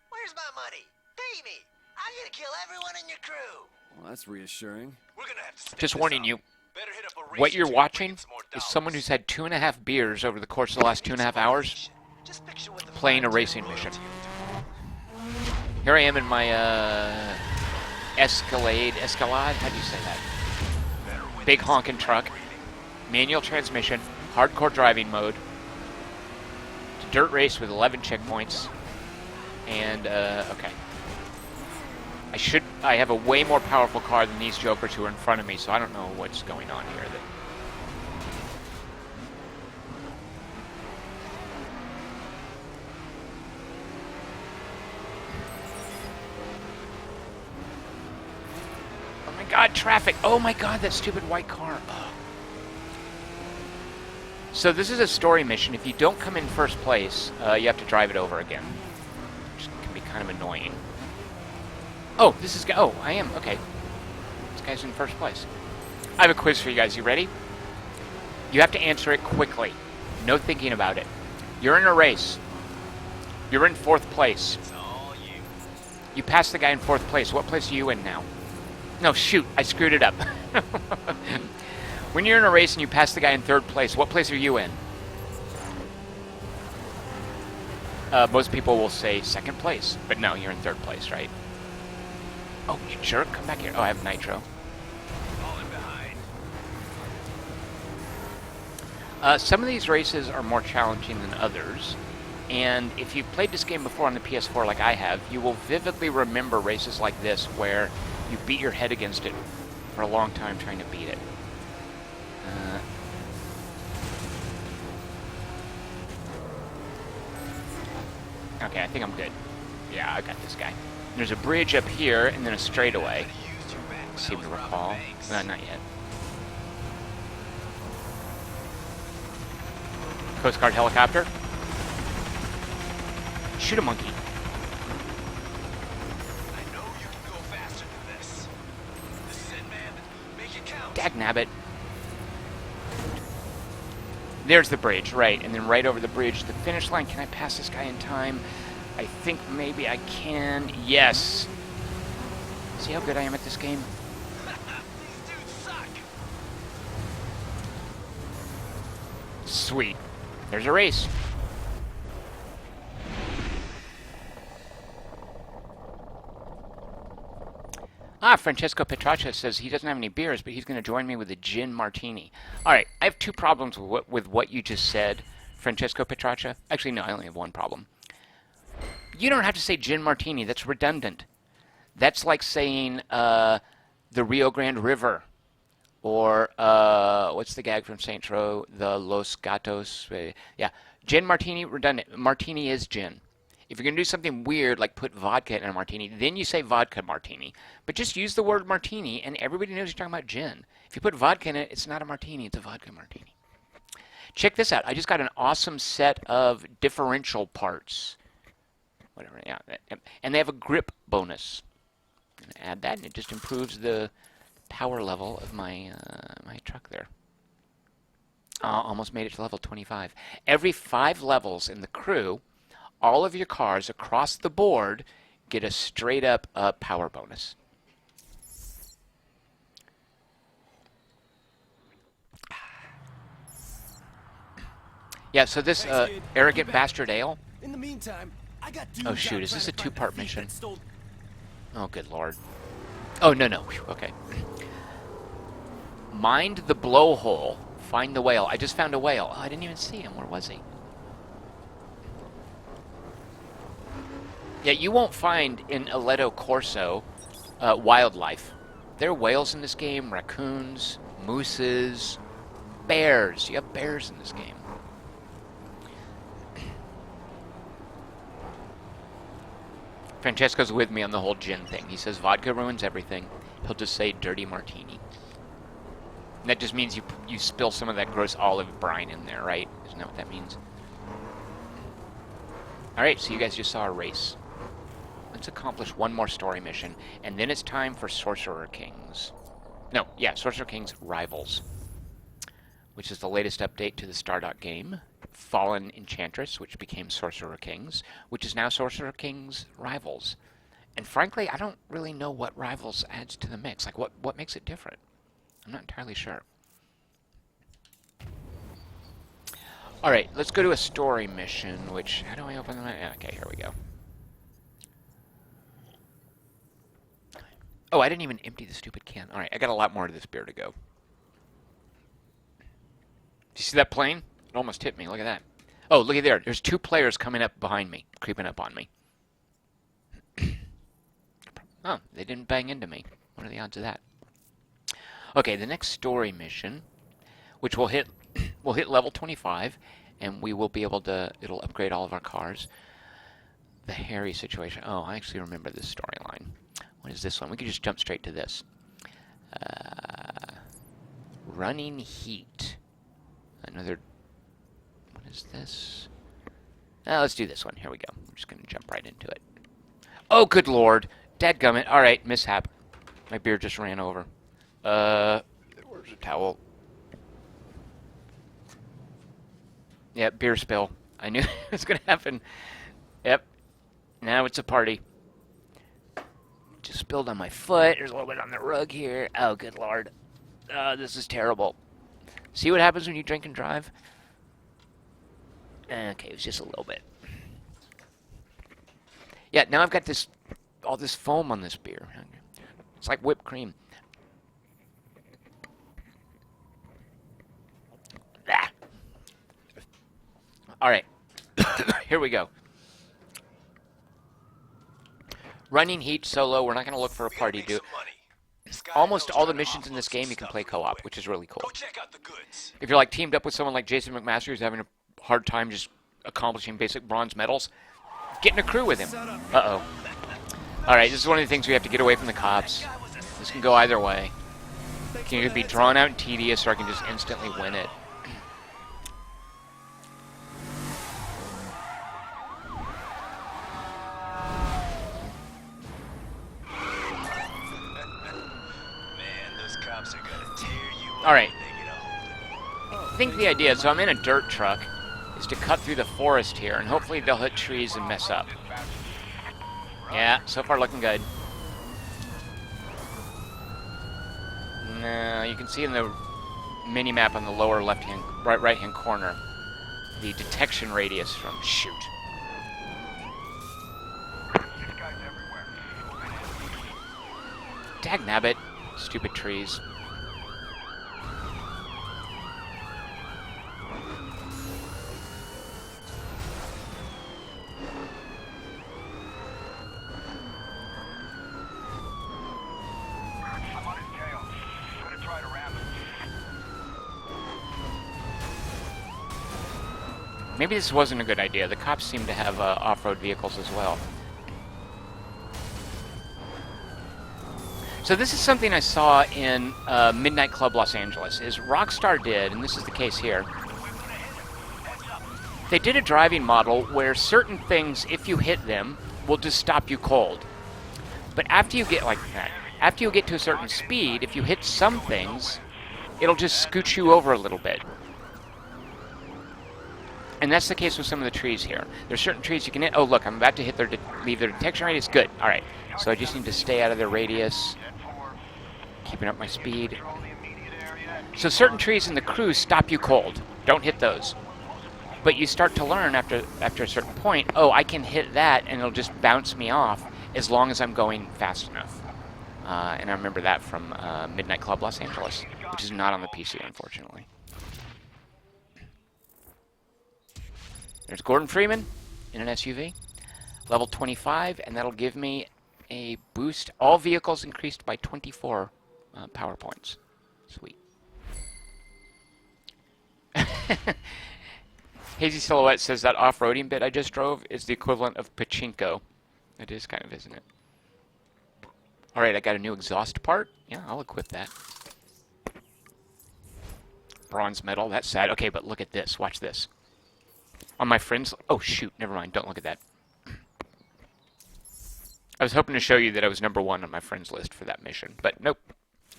Where's my money? Pay me. I'm gonna kill everyone in your crew. Well, that's reassuring. We're gonna have to step Just this warning up. you, Better hit up a what race you're or two to watching bring in some more is dollars. someone who's had 2.5 beers over the course of the last 2.5 hours Just picture what the playing a 510 racing royalty mission. will do. Here I am in my Escalade, how do you say that? Better win Big this honking by truck, breathing. manual transmission, hardcore driving mode, dirt race with 11 checkpoints, and, okay. I have a way more powerful car than these jokers who are in front of me, so I don't know what's going on here. Oh my god, traffic! Oh my god, that stupid white car! Ugh. So this is a story mission. If you don't come in first place, you have to drive it over again, which can be kind of annoying. Oh, this is... Oh, I am. Okay. This guy's in first place. I have a quiz for you guys. You ready? You have to answer it quickly. No thinking about it. You're in a race. You're in fourth place. It's all you. You passed the guy in fourth place. What place are you in now? No, shoot. I screwed it up. When you're in a race and you pass the guy in third place, what place are you in? Most people will say second place. But no, you're in third place, right? Oh, you jerk. Come back here. Oh, I have nitro. Falling behind. Some of these races are more challenging than others. And if you've played this game before on the PS4 like I have, you will vividly remember races like this where you beat your head against it for a long time trying to beat it. Okay, I think I'm good. Yeah, I got this guy. There's a bridge up here and then a straightaway. Used your back when I Seem was to robbing recall. banks. Not yet. Coast Guard helicopter. Shoot a monkey. I know you can go faster than this. This is it, man. Make it count. Dagnabbit. There's the bridge, right. And then right over the bridge, the finish line. Can I pass this guy in time? I think maybe I can. Yes. See how good I am at this game? These dudes suck. Sweet. There's a race. Ah, Francesco Petraccia says he doesn't have any beers, but he's going to join me with a gin martini. All right, I have two problems with what you just said, Francesco Petraccia. Actually, no, I only have one problem. You don't have to say gin martini. That's redundant. That's like saying the Rio Grande River, or what's the gag from Saints Row? The Los Gatos. Yeah, gin martini, redundant. Martini is gin. If you're going to do something weird, like put vodka in a martini, then you say vodka martini. But just use the word martini, and everybody knows you're talking about gin. If you put vodka in it, it's not a martini, it's a vodka martini. Check this out. I just got an awesome set of differential parts. Whatever, yeah. And they have a grip bonus. I'm going to add that, and it just improves the power level of my, my truck there. Almost made it to level 25. Every 5 levels in the crew, all of your cars across the board get a straight up power bonus. Yeah, so this arrogant bastard ale. In the meantime, I got Oh shoot, is this a 2-part mission? Oh good lord. Oh no no. Whew, okay. Mind the blowhole. Find the whale. I just found a whale. Oh, I didn't even see him. Where was he? Yeah, you won't find in Aledo Corso wildlife. There are whales in this game, raccoons, mooses, bears. You have bears in this game. Francesco's with me on the whole gin thing. He says vodka ruins everything. He'll just say dirty martini. And that just means you spill some of that gross olive brine in there, right? Isn't that what that means? Alright, so you guys just saw a race. Let's accomplish one more story mission, and then it's time for Sorcerer Kings. No, yeah, Sorcerer Kings Rivals, which is the latest update to the Stardot game. Fallen Enchantress, which became Sorcerer Kings, which is now Sorcerer Kings Rivals. And frankly, I don't really know what Rivals adds to the mix. Like, what makes it different? I'm not entirely sure. Alright, let's go to a story mission, which... How do I open them? Okay, here we go. Oh, I didn't even empty the stupid can. Alright, I got a lot more of this beer to go. Do you see that plane? It almost hit me. Look at that. Oh, look at there. There's 2 players coming up behind me, creeping up on me. Oh, they didn't bang into me. What are the odds of that? Okay, the next story mission, which will hit level 25, and we will be able to, it'll upgrade all of our cars. The Harry situation. Oh, I actually remember this storyline. What is this one? We could just jump straight to this. Running Heat. Another... What is this? Let's do this one. Here we go. I'm just going to jump right into it. Oh, good lord. Dadgummit. Alright, mishap. My beer just ran over. Where's the towel? Yep, beer spill. I knew it was going to happen. Yep. Now it's a party. Just spilled on my foot. There's a little bit on the rug here. Oh, good lord. This is terrible. See what happens when you drink and drive? Okay, it was just a little bit. Yeah, now I've got this, all this foam on this beer. It's like whipped cream. Ah. All right, here we go. Running Heat solo. We're not going to look for a party, dude. Almost all the missions in this game you can play co-op, which is really cool. If you're like teamed up with someone like Jason McMaster who's having a hard time just accomplishing basic bronze medals, get in a crew with him. Uh-oh. Alright, this is one of the things we have to get away from the cops. This can go either way. It can either be drawn out and tedious, or I can just instantly win it. Alright. I think the idea, so I'm in a dirt truck, is to cut through the forest here, and hopefully they'll hit trees and mess up. Yeah, so far looking good. No, you can see in the mini-map on the lower left-hand, right-hand corner, the detection radius from shoot. Dagnabbit. Stupid trees. I'm on his tail. Gonna try to ram him. Maybe this wasn't a good idea. The cops seem to have off-road vehicles as well. So this is something I saw in Midnight Club Los Angeles, is Rockstar did, and this is the case here, they did a driving model where certain things, if you hit them, will just stop you cold. But after you get like that, after you get to a certain speed, if you hit some things, it'll just scoot you over a little bit. And that's the case with some of the trees here. There's certain trees you can hit. Oh, look, I'm about to hit leave their detection radius. Good. All right. So I just need to stay out of their radius. Keeping up my speed. So certain trees in the cruise stop you cold. Don't hit those. But you start to learn after a certain point, oh, I can hit that and it'll just bounce me off as long as I'm going fast enough. And I remember that from Midnight Club Los Angeles, which is not on the PC, unfortunately. There's Gordon Freeman in an SUV. Level 25, and that'll give me a boost. All vehicles increased by 24 power points. Sweet. Hazy Silhouette says that off-roading bit I just drove is the equivalent of pachinko. It is kind of, isn't it? Alright, I got a new exhaust part. Yeah, I'll equip that. Bronze medal, that's sad. Okay, but look at this. Watch this. On my friends... Oh, shoot. Never mind. Don't look at that. I was hoping to show you that I was number 1 on my friends list for that mission, but nope.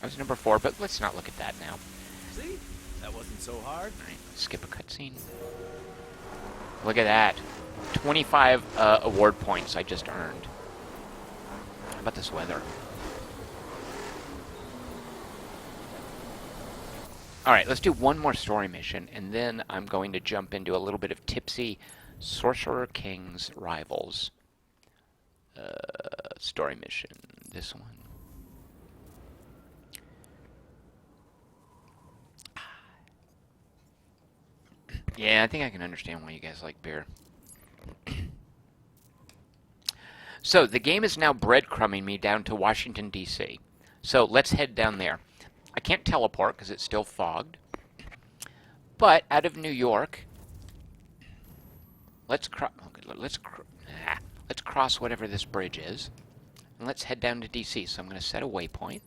I was number 4, but let's not look at that now. See? That wasn't so hard. Alright, let's skip a cutscene. Look at that. 25 award points I just earned. How about this weather? Alright, let's do one more story mission, and then I'm going to jump into a little bit of tipsy Sorcerer King's Rivals. Story mission. This one. Yeah, I think I can understand why you guys like beer. So, the game is now breadcrumbing me down to Washington, D.C. So, let's head down there. I can't teleport because it's still fogged. But, out of New York, let's cross whatever this bridge is. And let's head down to D.C. So, I'm going to set a waypoint.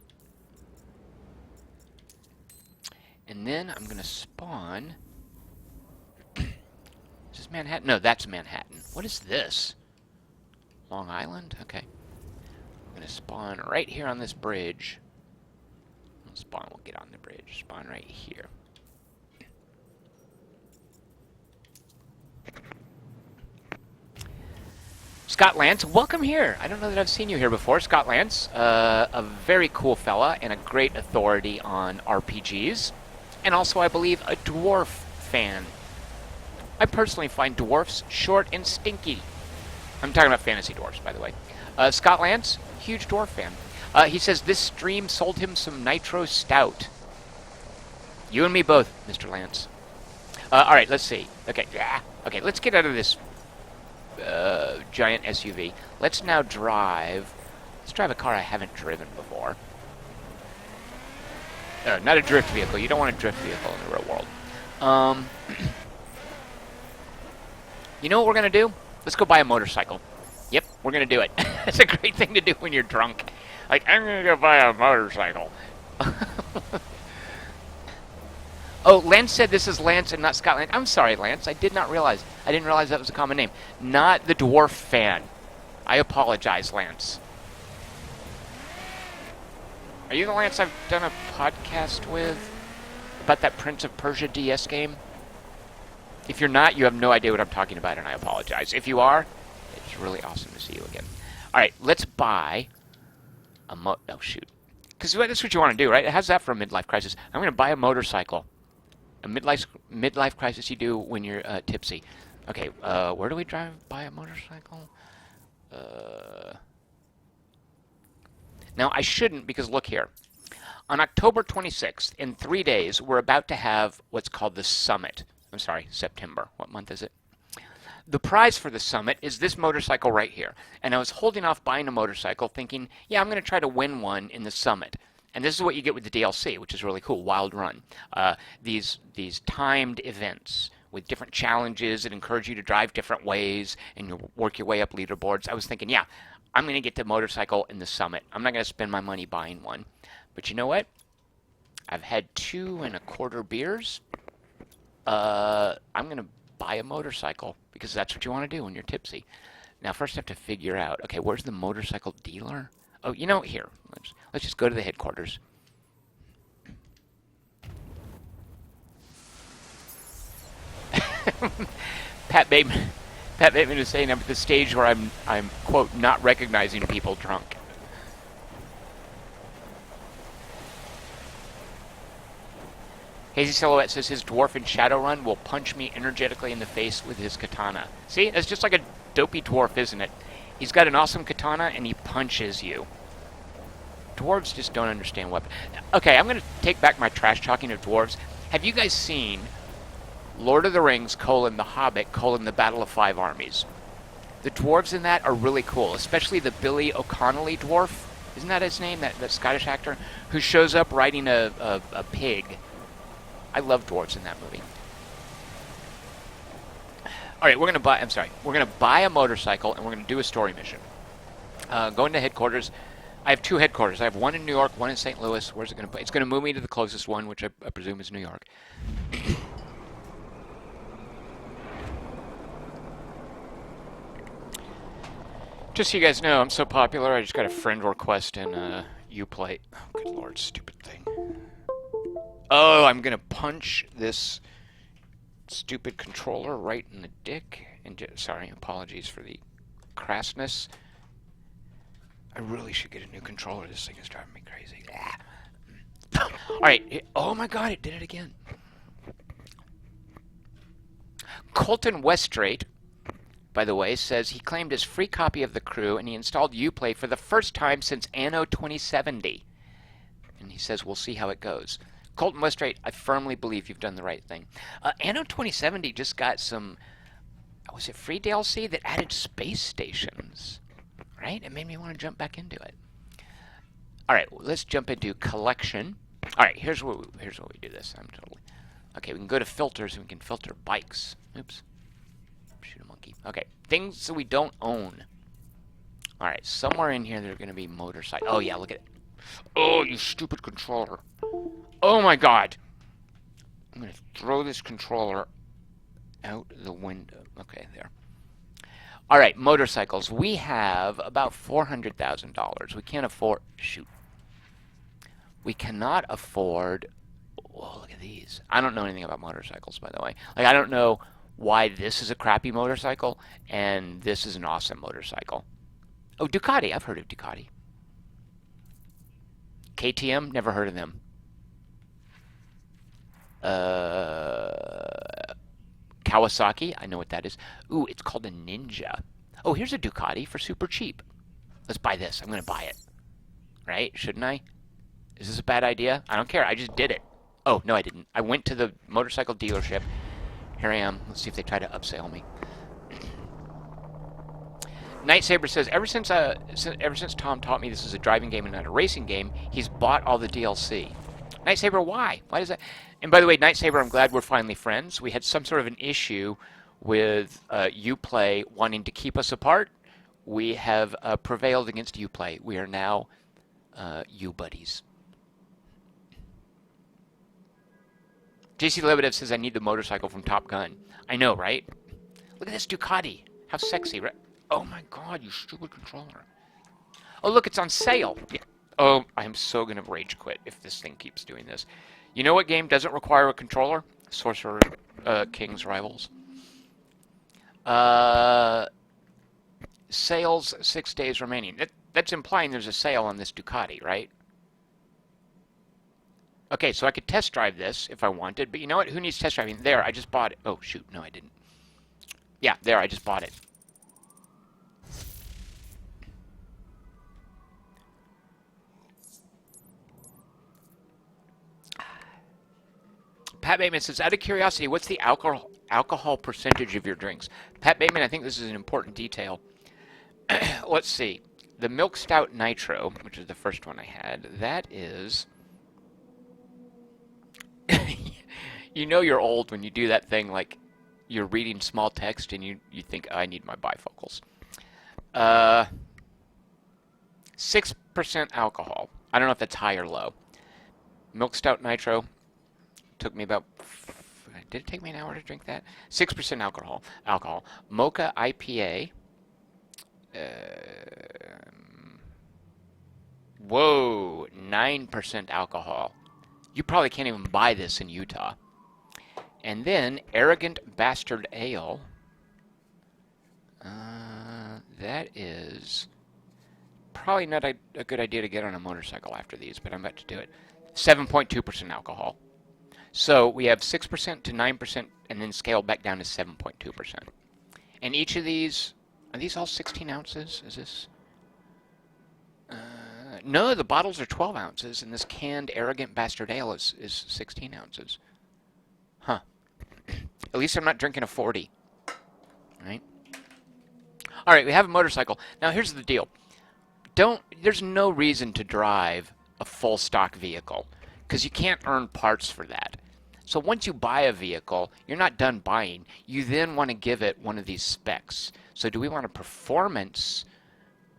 And then I'm going to spawn... Is this Manhattan? No, that's Manhattan. What is this? Long Island? Okay. I'm going to spawn right here on this bridge. We'll get on the bridge. Spawn right here. Scott Lance, welcome here. I don't know that I've seen you here before. Scott Lance, a very cool fella and a great authority on RPGs. And also, I believe, a dwarf fan. I personally find dwarfs short and stinky. I'm talking about fantasy dwarfs, by the way. Scott Lance, huge dwarf fan. He says this stream sold him some Nitro Stout. You and me both, Mr. Lance. Alright, let's see. Okay, okay, let's get out of this giant SUV. Let's now drive... Let's drive a car I haven't driven before. Not a drift vehicle. You don't want a drift vehicle in the real world. You know what we're going to do? Let's go buy a motorcycle. Yep, we're going to do it. It's a great thing to do when you're drunk. Like, I'm going to go buy a motorcycle. Oh, Lance said this is Lance and not Scott Lance. I'm sorry, Lance. I didn't realize that was a common name. Not the dwarf fan. I apologize, Lance. Are you the Lance I've done a podcast with about that Prince of Persia DS game? If you're not, you have no idea what I'm talking about, and I apologize. If you are, it's really awesome to see you again. All right, let's buy a oh, shoot. Because that's what you want to do, right? How's that for a midlife crisis? I'm going to buy a motorcycle. A midlife crisis you do when you're tipsy. Okay, where do we buy a motorcycle? Now, I shouldn't because look here. On October 26th, in 3 days, we're about to have what's called the summit. I'm sorry, September. What month is it? The prize for the summit is this motorcycle right here. And I was holding off buying a motorcycle thinking, yeah, I'm going to try to win one in the summit. And this is what you get with the DLC, which is really cool, Wild Run. These timed events with different challenges that encourage you to drive different ways and you work your way up leaderboards. I was thinking, yeah, I'm going to get the motorcycle in the summit. I'm not going to spend my money buying one. But you know what? I've had 2.25 beers. I'm going to buy a motorcycle because that's what you want to do when you're tipsy. Now, first I have to figure out, okay, where's the motorcycle dealer? Oh, you know, here. Let's just go to the headquarters. Pat Bateman is saying I'm at the stage where I'm quote not recognizing people drunk. Hazy Silhouette says his dwarf in Shadowrun will punch me energetically in the face with his katana. See, it's just like a dopey dwarf, isn't it? He's got an awesome katana and he punches you. Dwarves just don't understand weapons. Okay, I'm going to take back my trash talking of dwarves. Have you guys seen Lord of the Rings, The Hobbit, The Battle of Five Armies? The dwarves in that are really cool, especially the Billy O'Connelly dwarf. Isn't that his name, that Scottish actor? Who shows up riding a pig. I love dwarves in that movie. All right, we're going to buy a motorcycle and we're going to do a story mission. Going to headquarters. I have 2 headquarters. I have one in New York, one in St. Louis. Where's it going to put? It's going to move me to the closest one, which I presume is New York. Just so you guys know, I'm so popular, I just got a friend request in Uplay. Oh, good lord, stupid thing. Oh, I'm going to punch this stupid controller right in the dick. And sorry, apologies for the crassness. I really should get a new controller. This thing is driving me crazy. Alright, oh my god, it did it again. Colton Westrate, by the way, says he claimed his free copy of The Crew and he installed Uplay for the first time since Anno 2070. And he says we'll see how it goes. Colton Westrate, I firmly believe you've done the right thing. Anno 2070 just got some, was it free DLC that added space stations? Right? It made me want to jump back into it. All right, let's jump into collection. All right, here's what we do this. Okay, we can go to filters and we can filter bikes. Oops. Shoot a monkey. Okay, things that we don't own. All right, somewhere in here there's going to be motorcycle. Oh yeah, look at it. Oh, you stupid controller. Oh my god. I'm going to throw this controller out the window. Okay, there. All right, motorcycles. We have about $400,000. We can't afford... Shoot. We cannot afford... Oh, look at these. I don't know anything about motorcycles, by the way. Like, I don't know why this is a crappy motorcycle and this is an awesome motorcycle. Oh, Ducati. I've heard of Ducati. KTM. Never heard of them. Kawasaki, I know what that is. Ooh, it's called a Ninja. Oh, here's a Ducati for super cheap. Let's buy this. I'm going to buy it. Right? Shouldn't I? Is this a bad idea? I don't care. I just did it. Oh, no, I didn't. I went to the motorcycle dealership. Here I am. Let's see if they try to upsell me. Night Saber says, ever since Tom taught me this is a driving game and not a racing game, he's bought all the DLC. Night Saber, why? Why does that... And by the way, Night Saber, I'm glad we're finally friends. We had some sort of an issue with Uplay wanting to keep us apart. We have prevailed against Uplay. We are now U-buddies. JC Lebedev says, I need the motorcycle from Top Gun. I know, right? Look at this Ducati. How sexy, right? Oh my god, you stupid controller. Oh, look, it's on sale. Yeah. Oh, I'm so going to rage quit if this thing keeps doing this. You know what game doesn't require a controller? Sorcerer, King's Rivals. Sales 6 days remaining. That's implying there's a sale on this Ducati, right? Okay, so I could test drive this if I wanted, but you know what? Who needs test driving? There, I just bought it. Oh, shoot. No, I didn't. Yeah, there, I just bought it. Pat Bateman says, out of curiosity, what's the alcohol percentage of your drinks? Pat Bateman, I think this is an important detail. Let's see. The Milk Stout Nitro, which is the first one I had, that is... You know you're old when you do that thing like you're reading small text and you think, I need my bifocals. 6% alcohol. I don't know if that's high or low. Milk Stout Nitro took me about... Did it take me an hour to drink that? 6% alcohol. Mocha IPA. Whoa, 9% alcohol. You probably can't even buy this in Utah. And then Arrogant Bastard Ale. That is probably not a good idea to get on a motorcycle after these, but I'm about to do it. 7.2% alcohol. So we have 6% to 9% and then scaled back down to 7.2%. And each of these, are these all 16 ounces? Is this? No, the bottles are 12 ounces, and this canned Arrogant Bastard Ale is 16 ounces. Huh. At least I'm not drinking a 40. Right? Alright, we have a motorcycle. Now here's the deal. There's no reason to drive a full stock vehicle, because you can't earn parts for that. So once you buy a vehicle, you're not done buying. You then want to give it one of these specs. So do we want a performance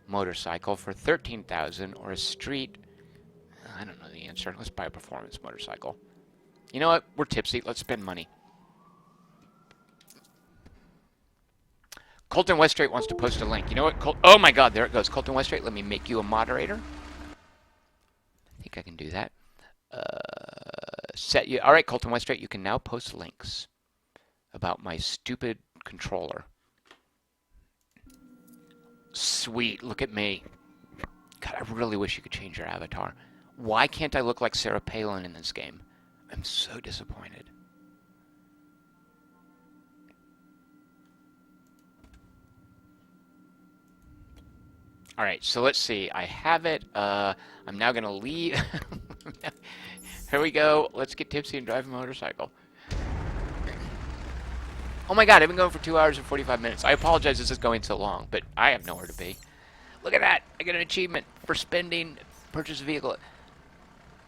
motorcycle for $13,000 or a street? I don't know the answer. Let's buy a performance motorcycle. You know what? We're tipsy. Let's spend money. Colton Weststraight wants to post a link. You know what? Oh my God, there it goes. Colton Weststraight, let me make you a moderator. I think I can do that. Set you. All right, Colton Weststraight, you can now post links about my stupid controller. Sweet, look at me. God, I really wish you could change your avatar. Why can't I look like Sarah Palin in this game? I'm so disappointed. Alright, so let's see. I have it. I'm now going to leave. Here we go. Let's get tipsy and drive a motorcycle. Oh my God, I've been going for 2 hours and 45 minutes. I apologize this is going so long, but I have nowhere to be. Look at that. I got an achievement for spending, purchase a vehicle.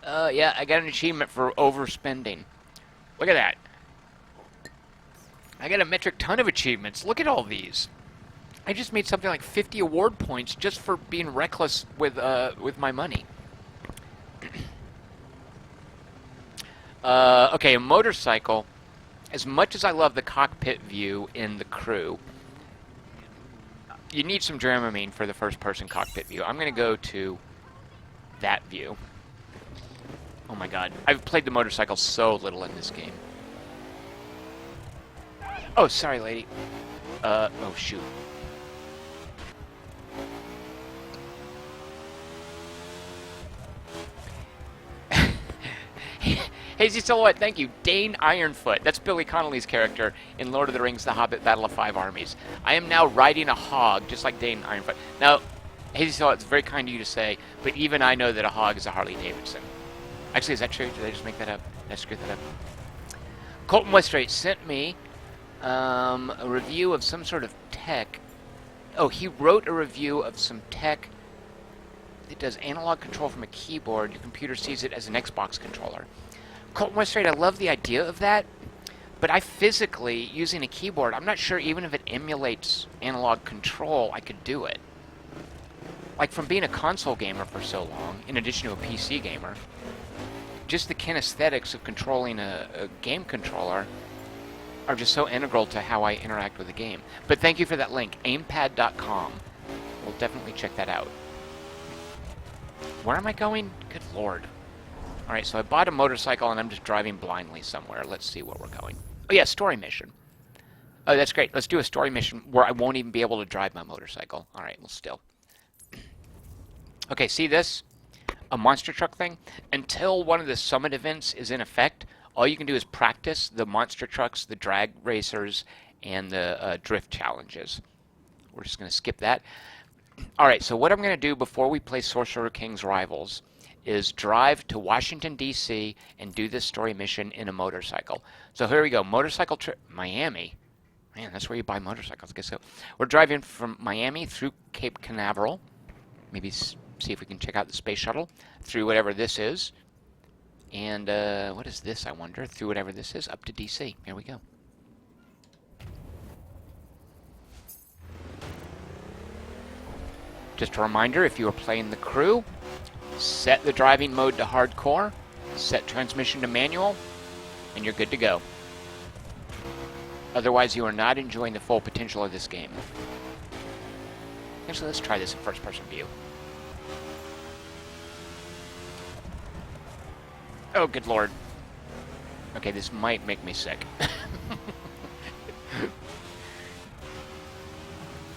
Yeah, I got an achievement for overspending. Look at that. I got a metric ton of achievements. Look at all these. I just made something like 50 award points just for being reckless with my money. Okay, a motorcycle. As much as I love the cockpit view in the Crew, you need some Dramamine for the first-person cockpit view. I'm going to go to that view. Oh my God, I've played the motorcycle so little in this game. Oh, sorry, lady. Oh, shoot. Hazy Silhouette, thank you. Dane Ironfoot. That's Billy Connolly's character in Lord of the Rings, The Hobbit, Battle of Five Armies. I am now riding a hog, just like Dane Ironfoot. Now, Hazy Silhouette, it's very kind of you to say, but even I know that a hog is a Harley Davidson. Actually, is that true? Did I just make that up? Did I screw that up? Colton Weststraight sent me a review of some sort of tech. Oh, he wrote a review of some tech that does analog control from a keyboard. Your computer sees it as an Xbox controller. Colton Weststraight, I love the idea of that, but I physically, using a keyboard, I'm not sure even if it emulates analog control, I could do it. Like, from being a console gamer for so long, in addition to a PC gamer, just the kinesthetics of controlling a game controller are just so integral to how I interact with the game. But thank you for that link, aimpad.com. We'll definitely check that out. Where am I going? Good Lord. Alright, so I bought a motorcycle and I'm just driving blindly somewhere. Let's see where we're going. Oh yeah, story mission. Oh, that's great. Let's do a story mission where I won't even be able to drive my motorcycle. Alright, well, still. Okay, see this? A monster truck thing? Until one of the summit events is in effect, all you can do is practice the monster trucks, the drag racers, and the drift challenges. We're just going to skip that. Alright, so what I'm going to do before we play Sorcerer King's Rivals is drive to Washington, D.C. and do this story mission in a motorcycle. So here we go. Motorcycle trip. Miami. Man, that's where you buy motorcycles. I guess so. We're driving from Miami through Cape Canaveral. Maybe see if we can check out the space shuttle through whatever this is. And what is this, I wonder? Through whatever this is, up to D.C. Here we go. Just a reminder, if you are playing the crew, set the driving mode to hardcore, set transmission to manual, and you're good to go. Otherwise, you are not enjoying the full potential of this game. Actually, let's try this in first-person view. Oh, good lord. Okay, this might make me sick.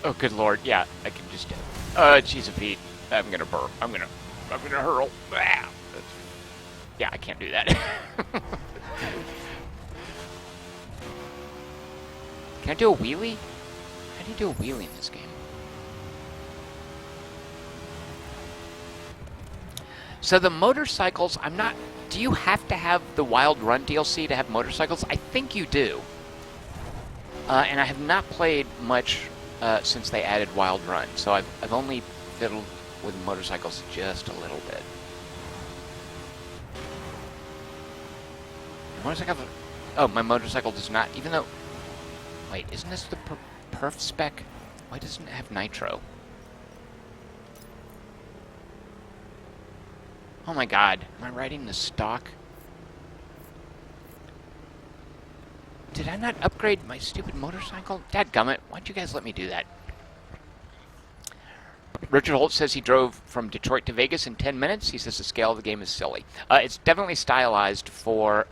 Oh, good lord. Yeah, I can just... jeez of Pete. I'm gonna burp. I'm gonna hurl. Ah. Yeah, I can't do that. Can I do a wheelie? How do you do a wheelie in this game? So the motorcycles, I'm not... Do you have to have the Wild Run DLC to have motorcycles? I think you do. And I have not played much since they added Wild Run, so I've only fiddled with motorcycles just a little bit. Oh, my motorcycle does not, even though... Wait, isn't this the perf spec? Why doesn't it have nitro? Oh my god, am I riding the stock? Did I not upgrade my stupid motorcycle? Dadgummit, why'd you guys let me do that? Richard Holt says he drove from Detroit to Vegas in 10 minutes. He says the scale of the game is silly. It's definitely stylized for...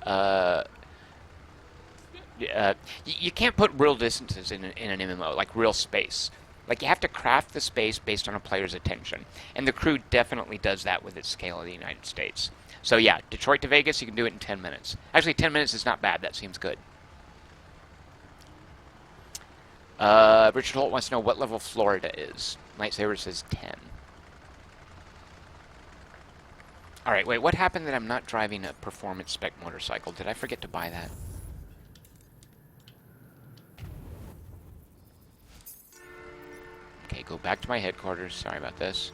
you can't put real distances in an MMO, like real space. Like, you have to craft the space based on a player's attention. And the crew definitely does that with its scale of the United States. So yeah, Detroit to Vegas, you can do it in 10 minutes. Actually, 10 minutes is not bad. That seems good. Richard Holt wants to know what level Florida is. Lightsaber says 10. Alright, wait, what happened that I'm not driving a performance spec motorcycle? Did I forget to buy that? Okay, go back to my headquarters. Sorry about this.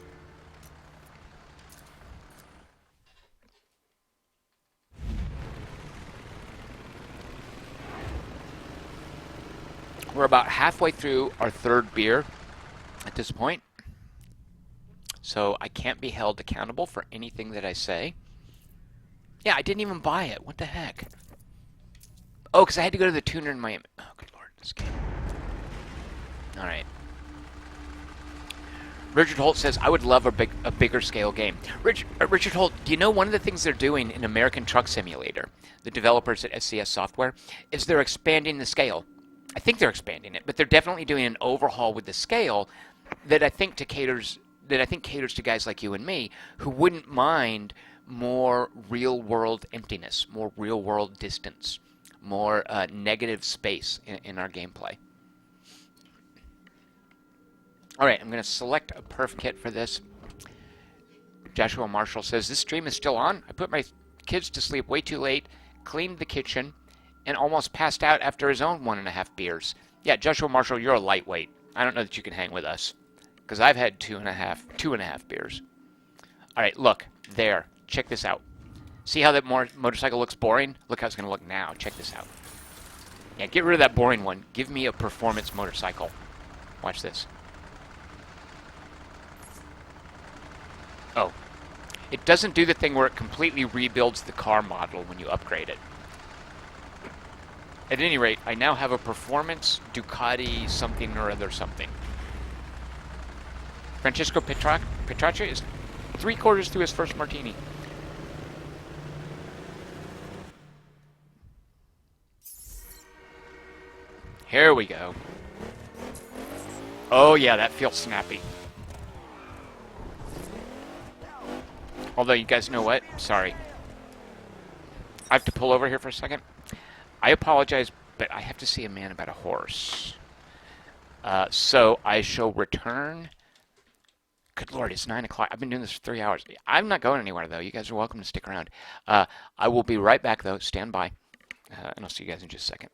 We're about halfway through our third beer at this point. So I can't be held accountable for anything that I say. Yeah, I didn't even buy it. What the heck? Oh, because I had to go to the tuner in Miami. Oh, good lord, this game. Alright. Richard Holt says, I would love a bigger scale game. Richard Holt, do you know one of the things they're doing in American Truck Simulator, the developers at SCS Software, is they're expanding the scale. I think they're expanding it, but they're definitely doing an overhaul with the scale that I think caters to guys like you and me who wouldn't mind more real-world emptiness, more real-world distance, more negative space in our gameplay. Alright, I'm going to select a perf kit for this. Joshua Marshall says, this stream is still on. I put my kids to sleep way too late, cleaned the kitchen, and almost passed out after his own 1.5 beers. Yeah, Joshua Marshall, you're a lightweight. I don't know that you can hang with us, because I've had 2.5 beers. Alright, look, there. Check this out. See how that motorcycle looks boring? Look how it's going to look now. Check this out. Yeah, get rid of that boring one. Give me a performance motorcycle. Watch this. Oh. It doesn't do the thing where it completely rebuilds the car model when you upgrade it. At any rate, I now have a performance Ducati something or other something. Francisco Petracca is 3/4 through his first martini. Here we go. Oh yeah, that feels snappy. Although, you guys know what? Sorry. I have to pull over here for a second. I apologize, but I have to see a man about a horse. So I shall return Good Lord, it's 9 o'clock. I've been doing this for 3 hours. I'm not going anywhere, though. You guys are welcome to stick around. I will be right back, though. Stand by, and I'll see you guys in just a second.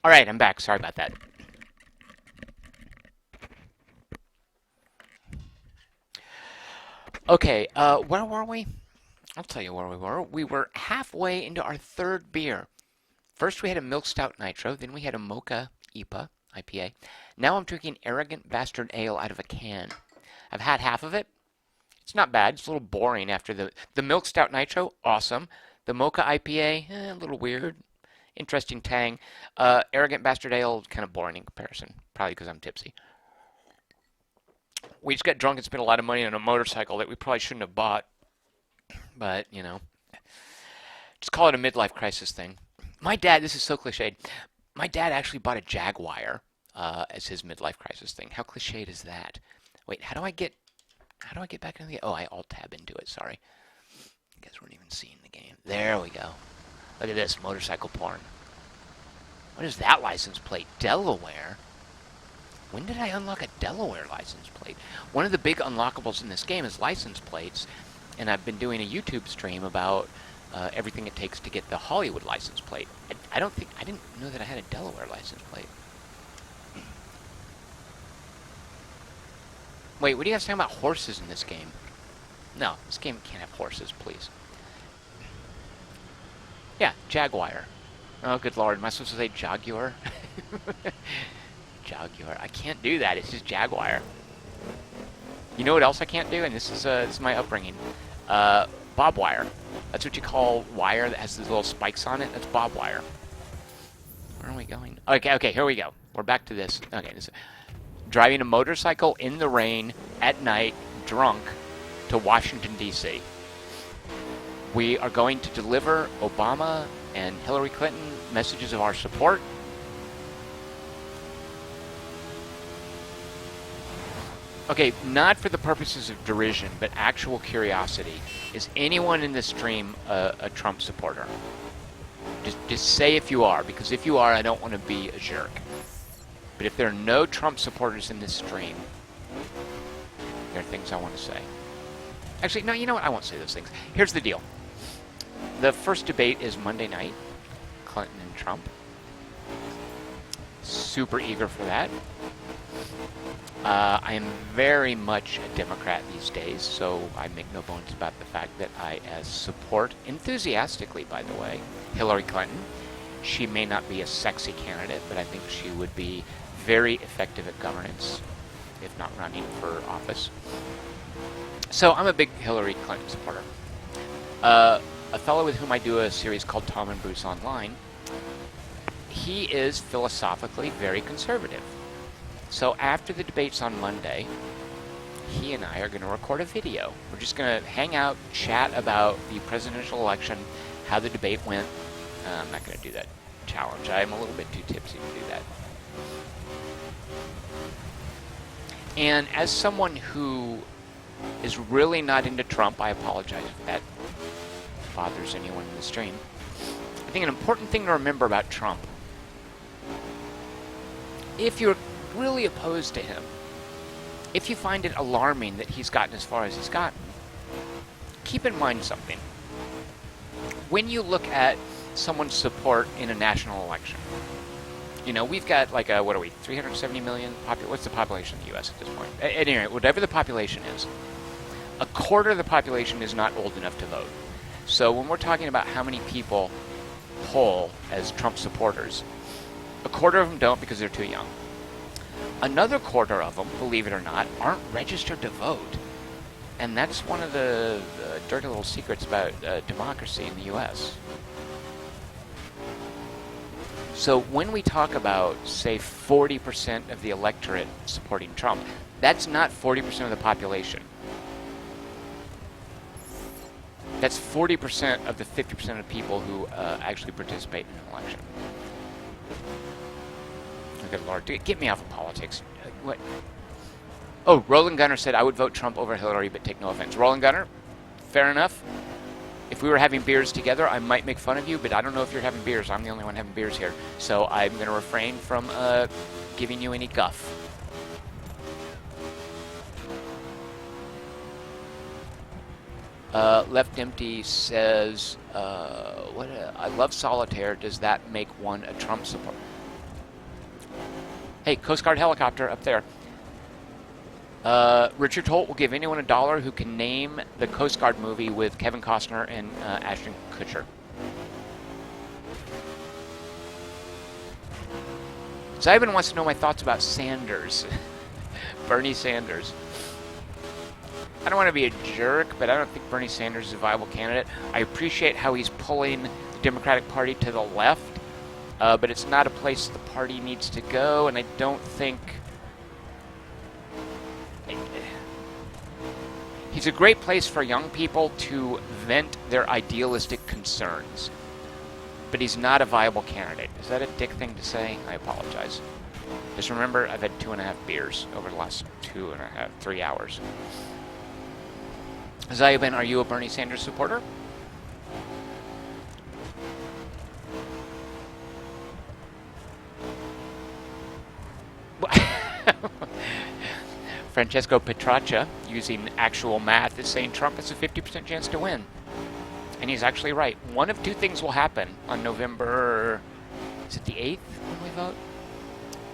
All right, I'm back. Sorry about that. Okay, where were we? I'll tell you where we were. We were halfway into our third beer. First, we had a Milk Stout Nitro, then we had a Mocha IPA. Now I'm drinking Arrogant Bastard Ale out of a can. I've had half of it. It's not bad. It's a little boring after the Milk Stout Nitro, awesome. The Mocha IPA, a little weird. Interesting tang. Arrogant Bastard Ale, kind of boring in comparison. Probably because I'm tipsy. We just got drunk and spent a lot of money on a motorcycle that we probably shouldn't have bought. But, you know, just call it a midlife crisis thing. My dad, this is so cliched. My dad actually bought a Jaguar as his midlife crisis thing. How cliched is that? Wait, how do I get back into the... Oh, I alt-tab into it, sorry. You guys weren't even seeing the game. There we go. Look at this, motorcycle porn. What is that license plate? Delaware? When did I unlock a Delaware license plate? One of the big unlockables in this game is license plates, and I've been doing a YouTube stream about everything it takes to get the Hollywood license plate. I didn't know that I had a Delaware license plate. Wait, what do you guys talking about horses in this game? No, this game can't have horses, please. Yeah, Jaguar. Oh, good lord, am I supposed to say Jaguar? Jaguar. I can't do that, it's just Jaguar. You know what else I can't do? And this is my upbringing. Bob wire. That's what you call wire that has these little spikes on it. That's bob wire. Where are we going? Okay, here we go. We're back to this. Okay, driving a motorcycle in the rain at night, drunk, to Washington, D.C. We are going to deliver Obama and Hillary Clinton messages of our support. Okay, not for the purposes of derision, but actual curiosity. Is anyone in this stream a Trump supporter? Just say if you are, because if you are, I don't want to be a jerk. But if there are no Trump supporters in this stream, there are things I want to say. Actually, no, you know what? I won't say those things. Here's the deal. The first debate is Monday night, Clinton and Trump. Super eager for that. I am very much a Democrat these days, so I make no bones about the fact that I support, enthusiastically by the way, Hillary Clinton. She may not be a sexy candidate, but I think she would be very effective at governance, if not running for office. So I'm a big Hillary Clinton supporter. A fellow with whom I do a series called Tom and Bruce Online, he is philosophically very conservative. So after the debates on Monday, he and I are going to record a video. We're just going to hang out, chat about the presidential election, how the debate went. I'm not going to do that challenge. I'm a little bit too tipsy to do that. And as someone who is really not into Trump, I apologize if that bothers anyone in the stream. I think an important thing to remember about Trump, if you're really opposed to him, if you find it alarming that he's gotten as far as he's gotten, keep in mind something. When you look at someone's support in a national election, you know, we've got like a, what are we, 370 million? What's the population of the U.S. at this point? At any rate, whatever the population is, a quarter of the population is not old enough to vote. So when we're talking about how many people poll as Trump supporters, a quarter of them don't because they're too young. Another quarter of them, believe it or not, aren't registered to vote. And that's one of the dirty little secrets about democracy in the U.S. So when we talk about, say, 40% of the electorate supporting Trump, that's not 40% of the population. That's 40% of the 50% of people who actually participate in an election. Oh, good Lord, get me off of politics. What? Oh, Roland Gunner said, I would vote Trump over Hillary, but take no offense. Roland Gunner, fair enough. If we were having beers together, I might make fun of you, but I don't know if you're having beers. I'm the only one having beers here. So I'm going to refrain from giving you any guff. Left Empty says, I love solitaire. Does that make one a Trump supporter? Hey, Coast Guard helicopter up there. Richard Holt will give anyone $1 who can name the Coast Guard movie with Kevin Costner and Ashton Kutcher. Zybin wants to know my thoughts about Sanders. Bernie Sanders. I don't want to be a jerk, but I don't think Bernie Sanders is a viable candidate. I appreciate how he's pulling the Democratic Party to the left, but it's not a place the party needs to go, and I don't think... He's a great place for young people to vent their idealistic concerns, but he's not a viable candidate. Is that a dick thing to say? I apologize. Just remember, I've had 2.5 beers over the last 3 hours. Zayabin, are you a Bernie Sanders supporter? Francesco Petraccia, using actual math, is saying Trump has a 50% chance to win. And he's actually right. One of two things will happen on November... Is it the 8th when we vote?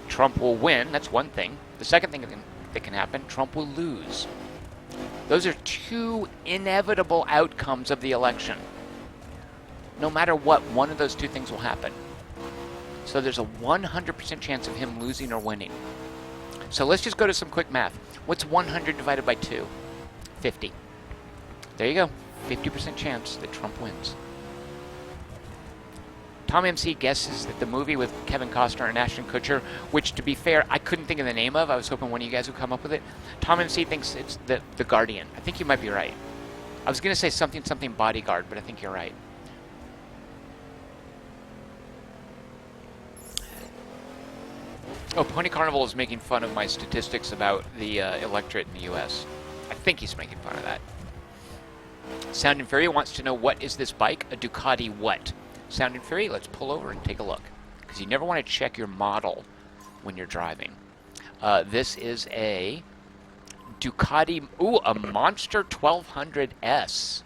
Trump will win. That's one thing. The second thing that can happen, Trump will lose. Those are two inevitable outcomes of the election. No matter what, one of those two things will happen. So there's a 100% chance of him losing or winning. So let's just go to some quick math. What's 100 divided by 2? 50. There you go. 50% chance that Trump wins. Tom MC guesses that the movie with Kevin Costner and Ashton Kutcher, which, to be fair, I couldn't think of the name of. I was hoping one of you guys would come up with it. Tom MC thinks it's the Guardian. I think you might be right. I was going to say something Bodyguard, but I think you're right. Oh, Pony Carnival is making fun of my statistics about the electorate in the U.S. I think he's making fun of that. Sound and Fury wants to know, what is this bike? A Ducati what? Sound and Fury, let's pull over and take a look. Because you never want to check your model when you're driving. This is a Ducati, a Monster 1200S.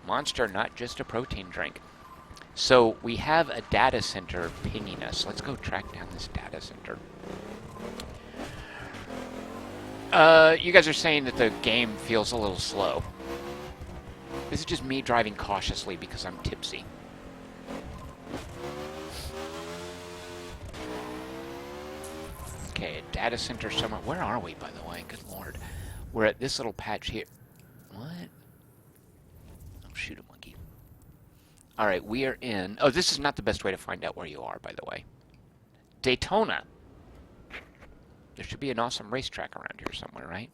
Monster, not just a protein drink. So we have a data center pinging us. Let's go track down this data center. You guys are saying that the game feels a little slow. This is just me driving cautiously because I'm tipsy. Okay, a data center somewhere. Where are we, by the way? Good Lord. We're at this little patch here. What? Oh, shoot a monkey. Alright, we are in... Oh, this is not the best way to find out where you are, by the way. Daytona. There should be an awesome racetrack around here somewhere, right?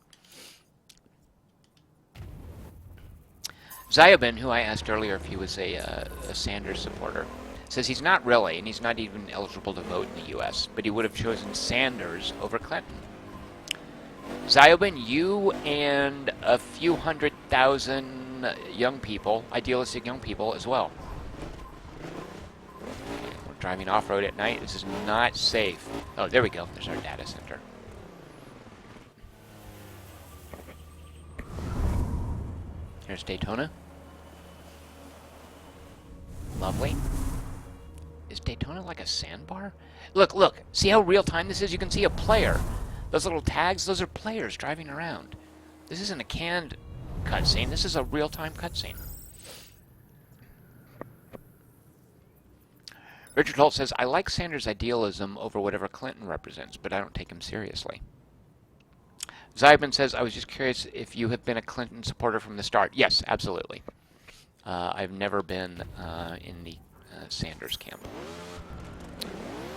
Zyobin, who I asked earlier if he was a Sanders supporter, says he's not really, and he's not even eligible to vote in the U.S., but he would have chosen Sanders over Clinton. Zyobin, you and a few 100,000 young people, idealistic young people as well. Okay, we're driving off-road at night. This is not safe. Oh, there we go. There's our data center. Here's Daytona. Lovely. Is Daytona like a sandbar? Look, look. See how real-time this is? You can see a player. Those little tags, those are players driving around. This isn't a canned cutscene. This is a real-time cutscene. Richard Holt says, I like Sanders' idealism over whatever Clinton represents, but I don't take him seriously. Zyban says, I was just curious if you have been a Clinton supporter from the start. Yes, absolutely. I've never been in the Sanders camp.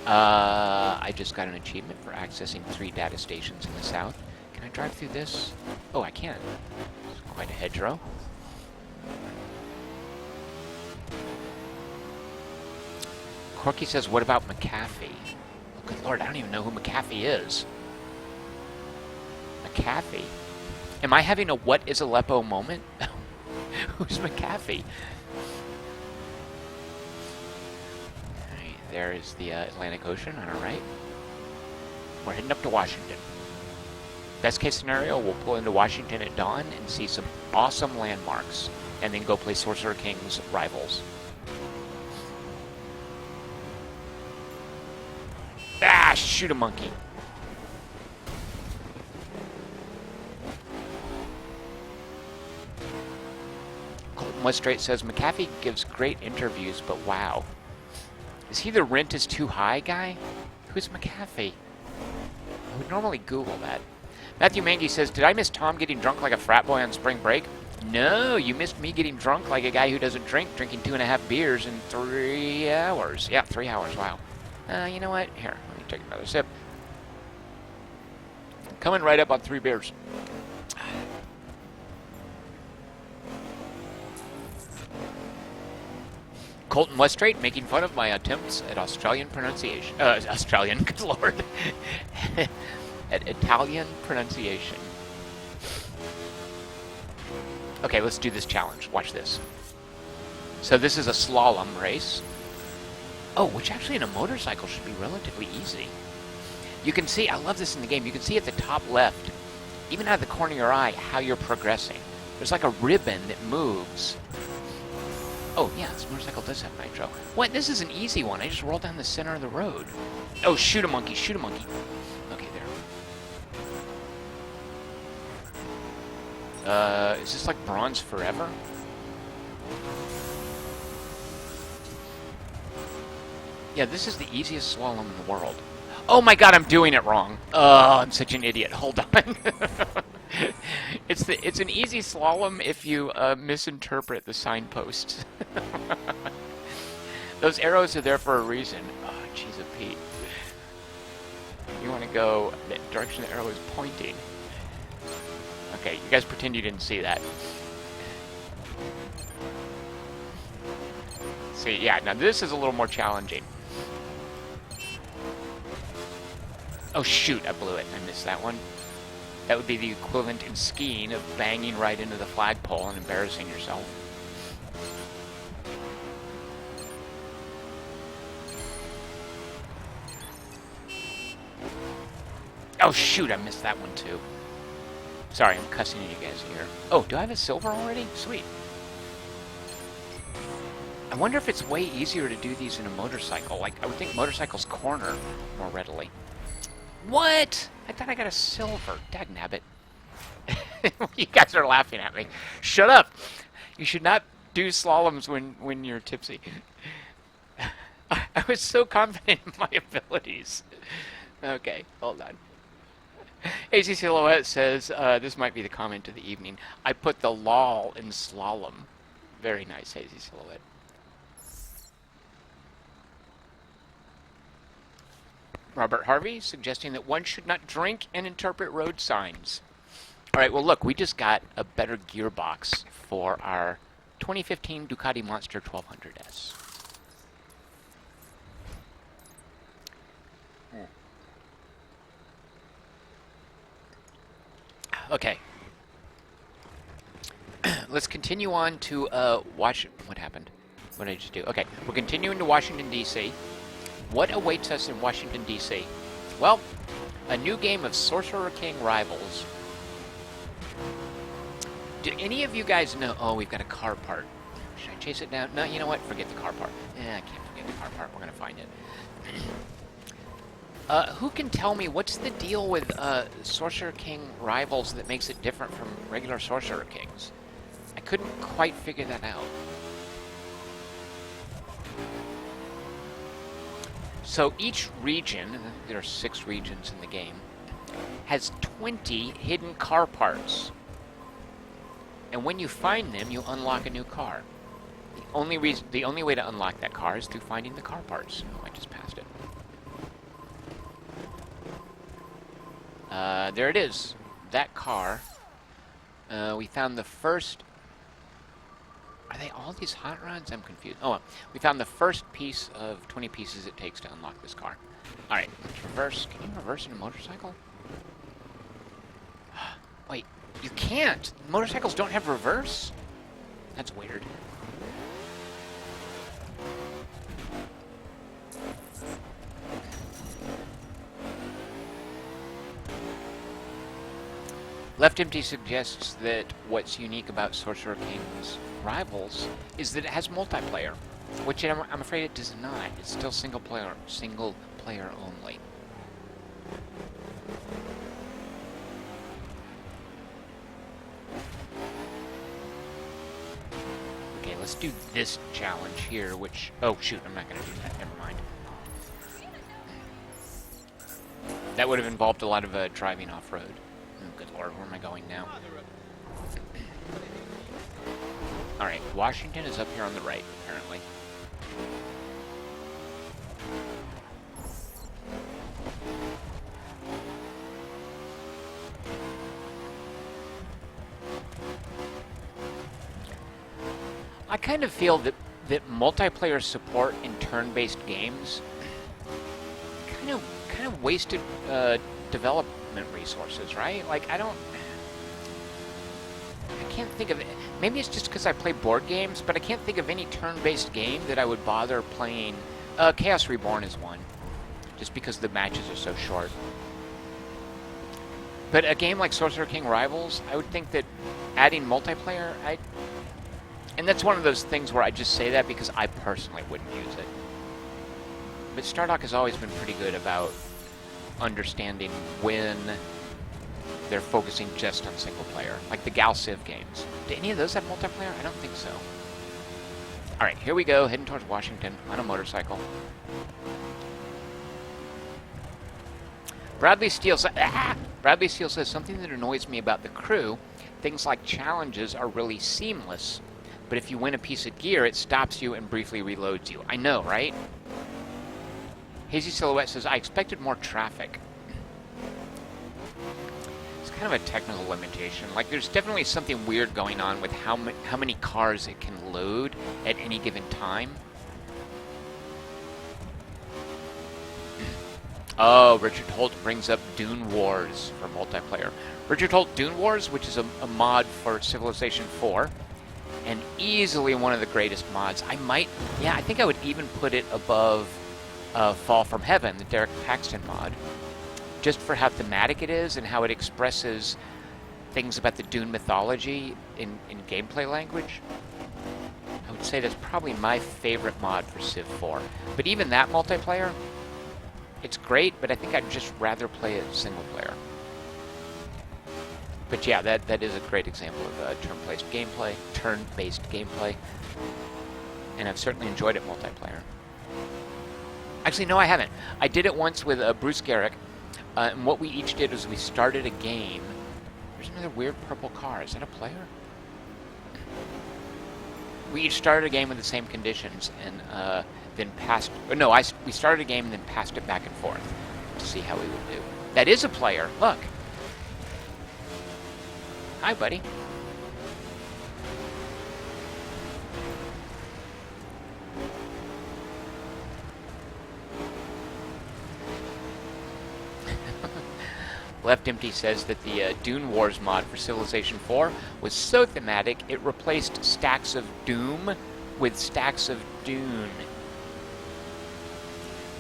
I just got an achievement for accessing 3 data stations in the south. Can I drive through this? Oh, I can. It's quite a hedgerow. Corky says, what about McAfee? Oh, good lord, I don't even know who McAfee is. McAfee? Am I having a what is Aleppo moment? Who's McAfee? Alright, there is the Atlantic Ocean on our right. We're heading up to Washington. Best case scenario, we'll pull into Washington at dawn and see some awesome landmarks, and then go play Sorcerer King's Rivals. Ah, shoot a monkey. Colton Westrate says, McAfee gives great interviews, but wow. Is he the rent is too high guy? Who's McAfee? I would normally Google that. Matthew Mangy says, did I miss Tom getting drunk like a frat boy on spring break? No, you missed me getting drunk like a guy who doesn't drink, drinking 2.5 beers in 3 hours. Yeah, 3 hours, wow. You know what? Here, let me take another sip. Coming right up on 3 beers. Colton Westrate making fun of my attempts at Australian pronunciation. Australian, good lord. At Italian pronunciation. Okay, let's do this challenge. Watch this. So this is a slalom race. Oh, which actually in a motorcycle should be relatively easy. You can see, I love this in the game, you can see at the top left, even out of the corner of your eye, how you're progressing. There's like a ribbon that moves. Oh, yeah, this motorcycle does have nitro. What? This is an easy one. I just rolled down the center of the road. Oh, shoot a monkey, shoot a monkey. Okay, there. Is this like Bronze Forever? Yeah, this is the easiest slalom in the world. Oh my god, I'm doing it wrong. Oh, I'm such an idiot. Hold on. It's an easy slalom if you misinterpret the signposts. Those arrows are there for a reason. Oh, jeez of Pete. You want to go the direction the arrow is pointing. Okay, you guys pretend you didn't see that. See, yeah, now this is a little more challenging. Oh shoot, I blew it. I missed that one. That would be the equivalent in skiing of banging right into the flagpole and embarrassing yourself. Oh shoot, I missed that one too. Sorry, I'm cussing at you guys here. Oh, do I have a silver already? Sweet. I wonder if it's way easier to do these in a motorcycle. Like, I would think motorcycles corner more readily. What? I thought I got a silver. Dagnabbit. You guys are laughing at me. Shut up. You should not do slaloms when you're tipsy. I was so confident in my abilities. Okay, hold on. AC Silhouette says, this might be the comment of the evening. I put the lol in slalom. Very nice, AC Silhouette. Robert Harvey suggesting that one should not drink and interpret road signs. All right, well, look, we just got a better gearbox for our 2015 Ducati Monster 1200S. Okay. Let's continue on to What happened? What did I just do? Okay, we're continuing to Washington, D.C. What awaits us in Washington, D.C.? Well, a new game of Sorcerer King Rivals. Do any of you guys know... Oh, we've got a car part. Should I chase it down? No, you know what? Forget the car part. I can't forget the car part. We're going to find it. Who can tell me what's the deal with Sorcerer King Rivals that makes it different from regular Sorcerer Kings? I couldn't quite figure that out. So each region, and there are 6 regions in the game, has 20 hidden car parts. And when you find them, you unlock a new car. The only way to unlock that car is through finding the car parts. Oh, I just passed it. There it is. That car. We found the first... Are they all these hot rods? I'm confused. Oh, well, we found the first piece of 20 pieces it takes to unlock this car. Alright, let's reverse. Can you reverse in a motorcycle? Wait, you can't! Motorcycles don't have reverse? That's weird. Left Empty suggests that what's unique about Sorcerer King's Rivals is that it has multiplayer, which I'm afraid it does not. It's still single player only. Okay, let's do this challenge here, which... Oh, shoot, I'm not going to do that. Never mind. That would have involved a lot of driving off-road. Oh, good lord, where am I going now? Alright, Washington is up here on the right, apparently. I kind of feel that multiplayer support in turn-based games kind of wasted development resources, right? Like, I can't think of it. Maybe it's just because I play board games, but I can't think of any turn-based game that I would bother playing. Chaos Reborn is one, just because the matches are so short. But a game like Sorcerer King Rivals, I would think that adding multiplayer, and that's one of those things where I just say that because I personally wouldn't use it. But Stardock has always been pretty good about understanding when they're focusing just on single player, like the Gal Civ games. Do any of those have multiplayer? I don't think so. Alright, here we go, heading towards Washington on a motorcycle. Bradley Steele says something that annoys me about the crew. Things like challenges are really seamless, but if you win a piece of gear, it stops you and briefly reloads you. I know, right? Hazy Silhouette says, I expected more traffic. Kind of a technical limitation. Like, there's definitely something weird going on with how many cars it can load at any given time. Oh, Richard Holt brings up Dune Wars for multiplayer. Richard Holt Dune Wars, which is a mod for Civilization 4, and easily one of the greatest mods. I think I would even put it above Fall from Heaven, the Derek Paxton mod. Just for how thematic it is and how it expresses things about the Dune mythology in gameplay language. I would say that's probably my favorite mod for Civ 4. But even that multiplayer, it's great, but I think I'd just rather play it single player. But yeah, that is a great example of turn-based gameplay. And I've certainly enjoyed it multiplayer. Actually, no, I haven't. I did it once with Bruce Garrick. And what we each did was we started a game. There's another weird purple car. Is that a player? We each started a game with the same conditions and then passed... No, we started a game and then passed it back and forth. to see how he would do. That is a player. Look. Hi, buddy. Left Empty says that the Dune Wars mod for Civilization 4 was so thematic it replaced stacks of Doom with stacks of Dune.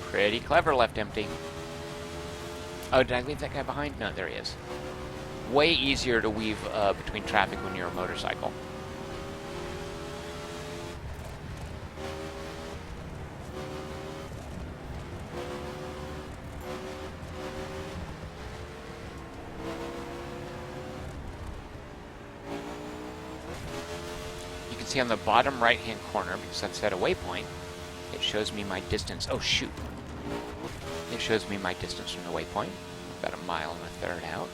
Pretty clever, Left Empty. Oh, did I leave that guy behind? No, there he is. Way easier to weave between traffic when you're a motorcycle. See on the bottom right hand corner, because that's at a waypoint, it shows me my distance. Oh shoot. It shows me my distance from the waypoint. About 1.5 miles out.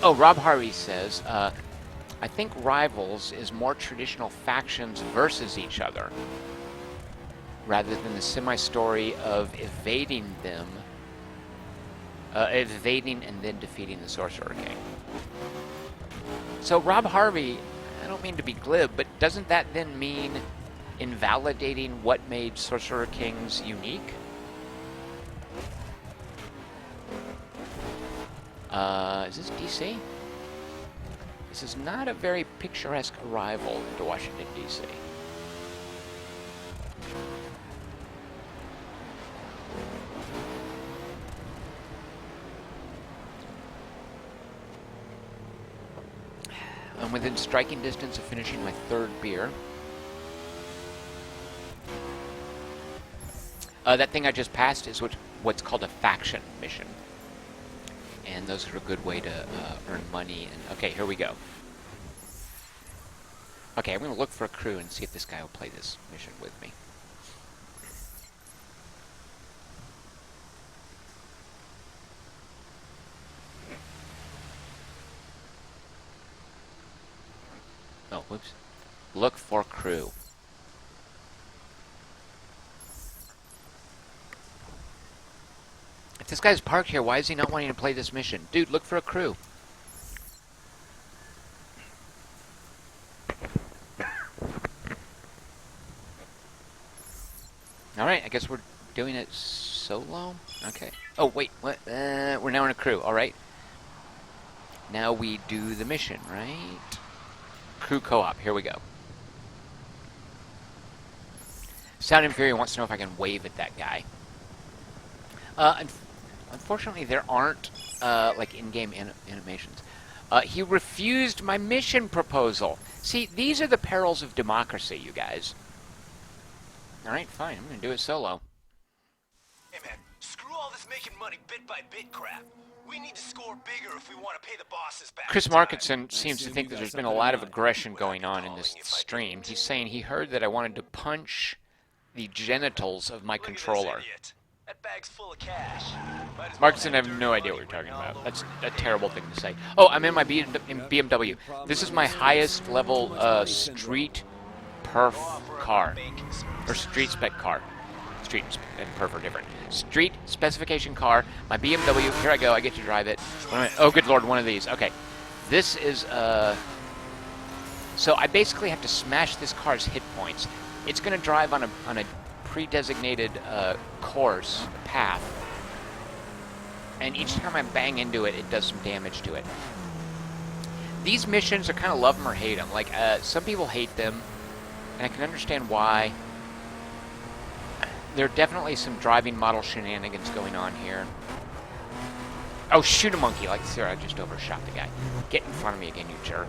Oh, Rob Harvey says, I think Rivals is more traditional factions versus each other, rather than the semi-story of evading them. Evading and then defeating the Sorcerer King. So Rob Harvey, I don't mean to be glib, but doesn't that then mean invalidating what made Sorcerer Kings unique? Is this DC? This is not a very picturesque arrival into Washington, DC. I'm within striking distance of finishing my 3rd beer. That thing I just passed is what's called a faction mission. And those are a good way to earn money. And okay, here we go. Okay, I'm going to look for a crew and see if this guy will play this mission with me. Oh, whoops. Look for crew. If this guy's parked here, why is he not wanting to play this mission? Dude, look for a crew. Alright, I guess we're doing it solo? Okay. Oh, wait, what? We're now in a crew, alright. Now we do the mission, right? Crew co-op, here we go. Sound Inferior wants to know if I can wave at that guy. Unfortunately, there aren't, like, in-game animations. He refused my mission proposal. See, these are the perils of democracy, you guys. Alright, fine, I'm gonna do it solo. Hey man, screw all this making money bit by bit crap. We need to score bigger if we want to pay the bosses back. Chris Markinson seems to think that there's been a lot of aggression going on in this stream. He's saying he heard that I wanted to punch the genitals of my controller. That bag's full of cash. Markinson, I have no idea what you're talking about. That's a terrible thing to say. Oh, I'm in my BMW. This is my highest level street perf car. Or street spec car. Street and perf are different. Street specification car. My BMW. Here I go. I get to drive it. Oh, good lord, one of these. Okay. This is, so I basically have to smash this car's hit points. It's going to drive on a pre-designated course, path. And each time I bang into it, it does some damage to it. These missions are kind of love them or hate them. Like, some people hate them, and I can understand why. There are definitely some driving model shenanigans going on here. Oh, shoot a monkey. Like, sir, I just overshot the guy. Get in front of me again, you jerk.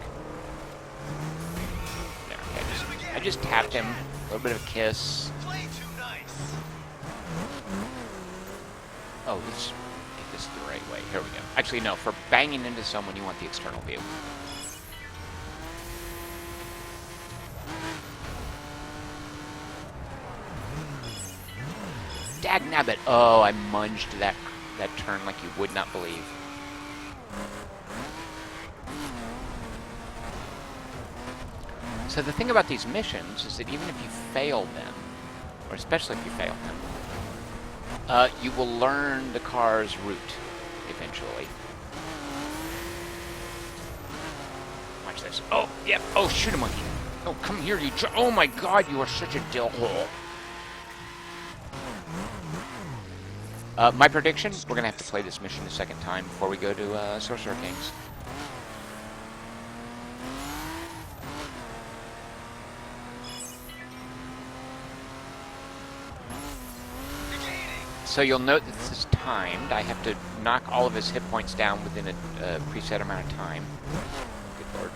There, okay, I just tapped him. A little bit of a kiss. Oh, let's get this the right way. Here we go. Actually, no. For banging into someone, you want the external view. Dagnabbit. Oh, I munged that turn like you would not believe. So the thing about these missions is that even if you fail them, or especially if you fail them, you will learn the car's route eventually. Watch this. Oh, yeah. Oh, shoot a monkey. Oh, come here, you. Oh my God, you are such a dill hole. My prediction: we're gonna have to play this mission a second time before we go to Sorcerer Kings. So you'll note that this is timed. I have to knock all of his hit points down within a preset amount of time. Good lord.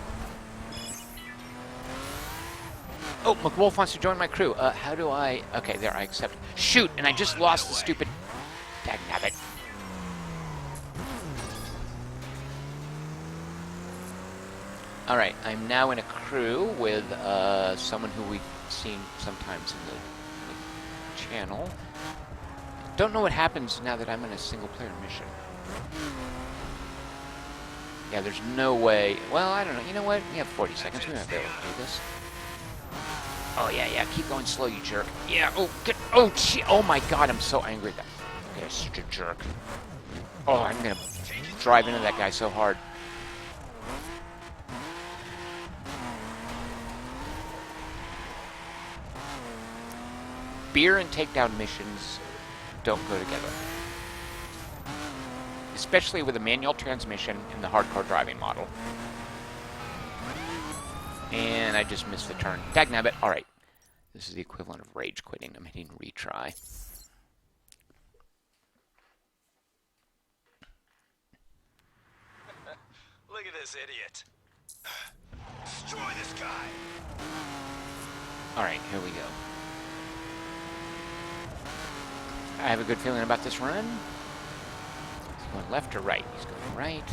Oh, McWolf wants to join my crew. How do I... Okay, there, I accept. Shoot, and I just lost the stupid... Dagnabbit. Alright, I'm now in a crew with someone who we've seen sometimes in the channel. Don't know what happens now that I'm in a single-player mission. Yeah, there's no way... Well, I don't know. You know what? We have 40 seconds. We might be able to do this. Oh, yeah. Keep going slow, you jerk. Yeah, oh, good. Oh, gee. Oh, my God. I'm so angry at that. Okay, such a jerk. Oh, I'm going to drive into that guy so hard. Beer and takedown missions don't go together. Especially with a manual transmission in the hardcore driving model. And I just missed the turn. Dagnabbit. Alright. This is the equivalent of rage quitting. I'm hitting retry. Look at this idiot. Destroy this guy. Alright, here we go. I have a good feeling about this run. He's going left or right? He's going right.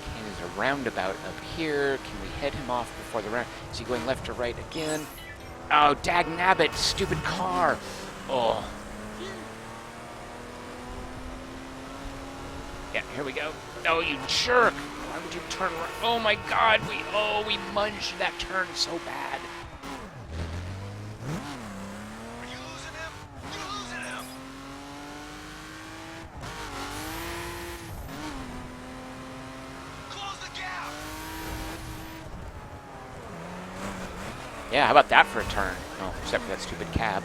Okay, there's a roundabout up here. Can we head him off before the round? Is he going left or right again? Oh, dagnabbit, stupid car. Oh. Yeah, here we go. Oh, you jerk. Why would you turn around? Oh my God, we munged that turn so bad. Are you losing him? You're losing him. Close the gap. Yeah, how about that for a turn? Oh, except for that stupid cab.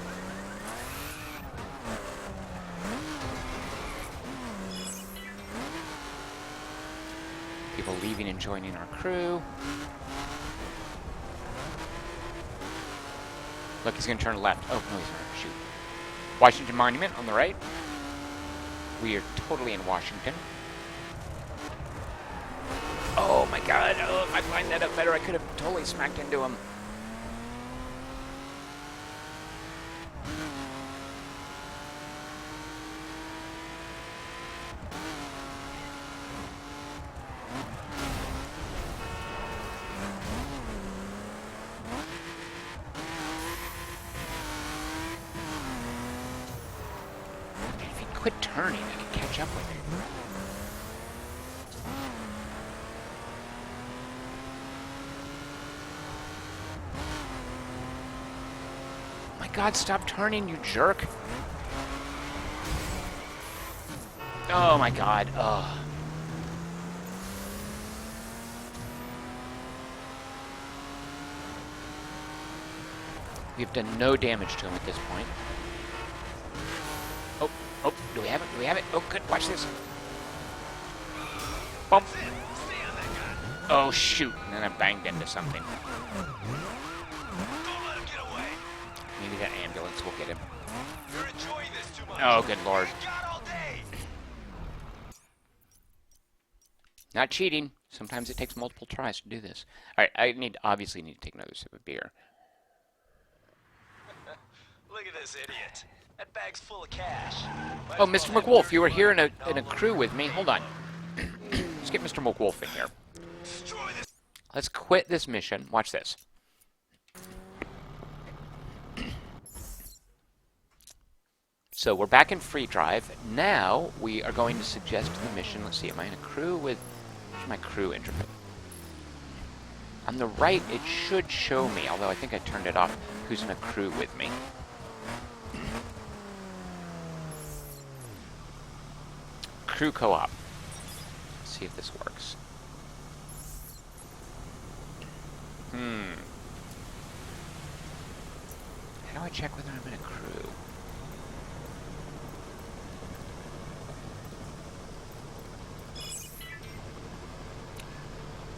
People leaving and joining our crew. Look, he's going to turn left. Oh, no, he's not. Shoot. Washington Monument on the right. We are totally in Washington. Oh, my God. Oh, if I lined that up better, I could have totally smacked into him. Quit turning, I can catch up with you. Oh my God, stop turning, you jerk. Oh my God, oh. We've done no damage to him at this point. Oh, do we have it? Do we have it? Oh, good. Watch this. Bump. Oh, shoot. And then I banged into something. Don't let him get away. Maybe that ambulance will get him. You're enjoying this too much. Oh, good lord. You got all day. Not cheating. Sometimes it takes multiple tries to do this. All right, I obviously need to take another sip of beer. Look at this idiot. That bag's full of cash. Might Oh, as well Mr. have McWolf, you were here in a no crew with me. Hold on. Let's get Mr. McWolf in here. Destroy this. Let's quit this mission. Watch this. So we're back in free drive. Now we are going to suggest the mission. Let's see, am I in a crew with... Where's my crew interface? On the right, it should show me, although I think I turned it off, who's in a crew with me. Crew co-op. Let's see if this works. How do I check whether I'm in a crew?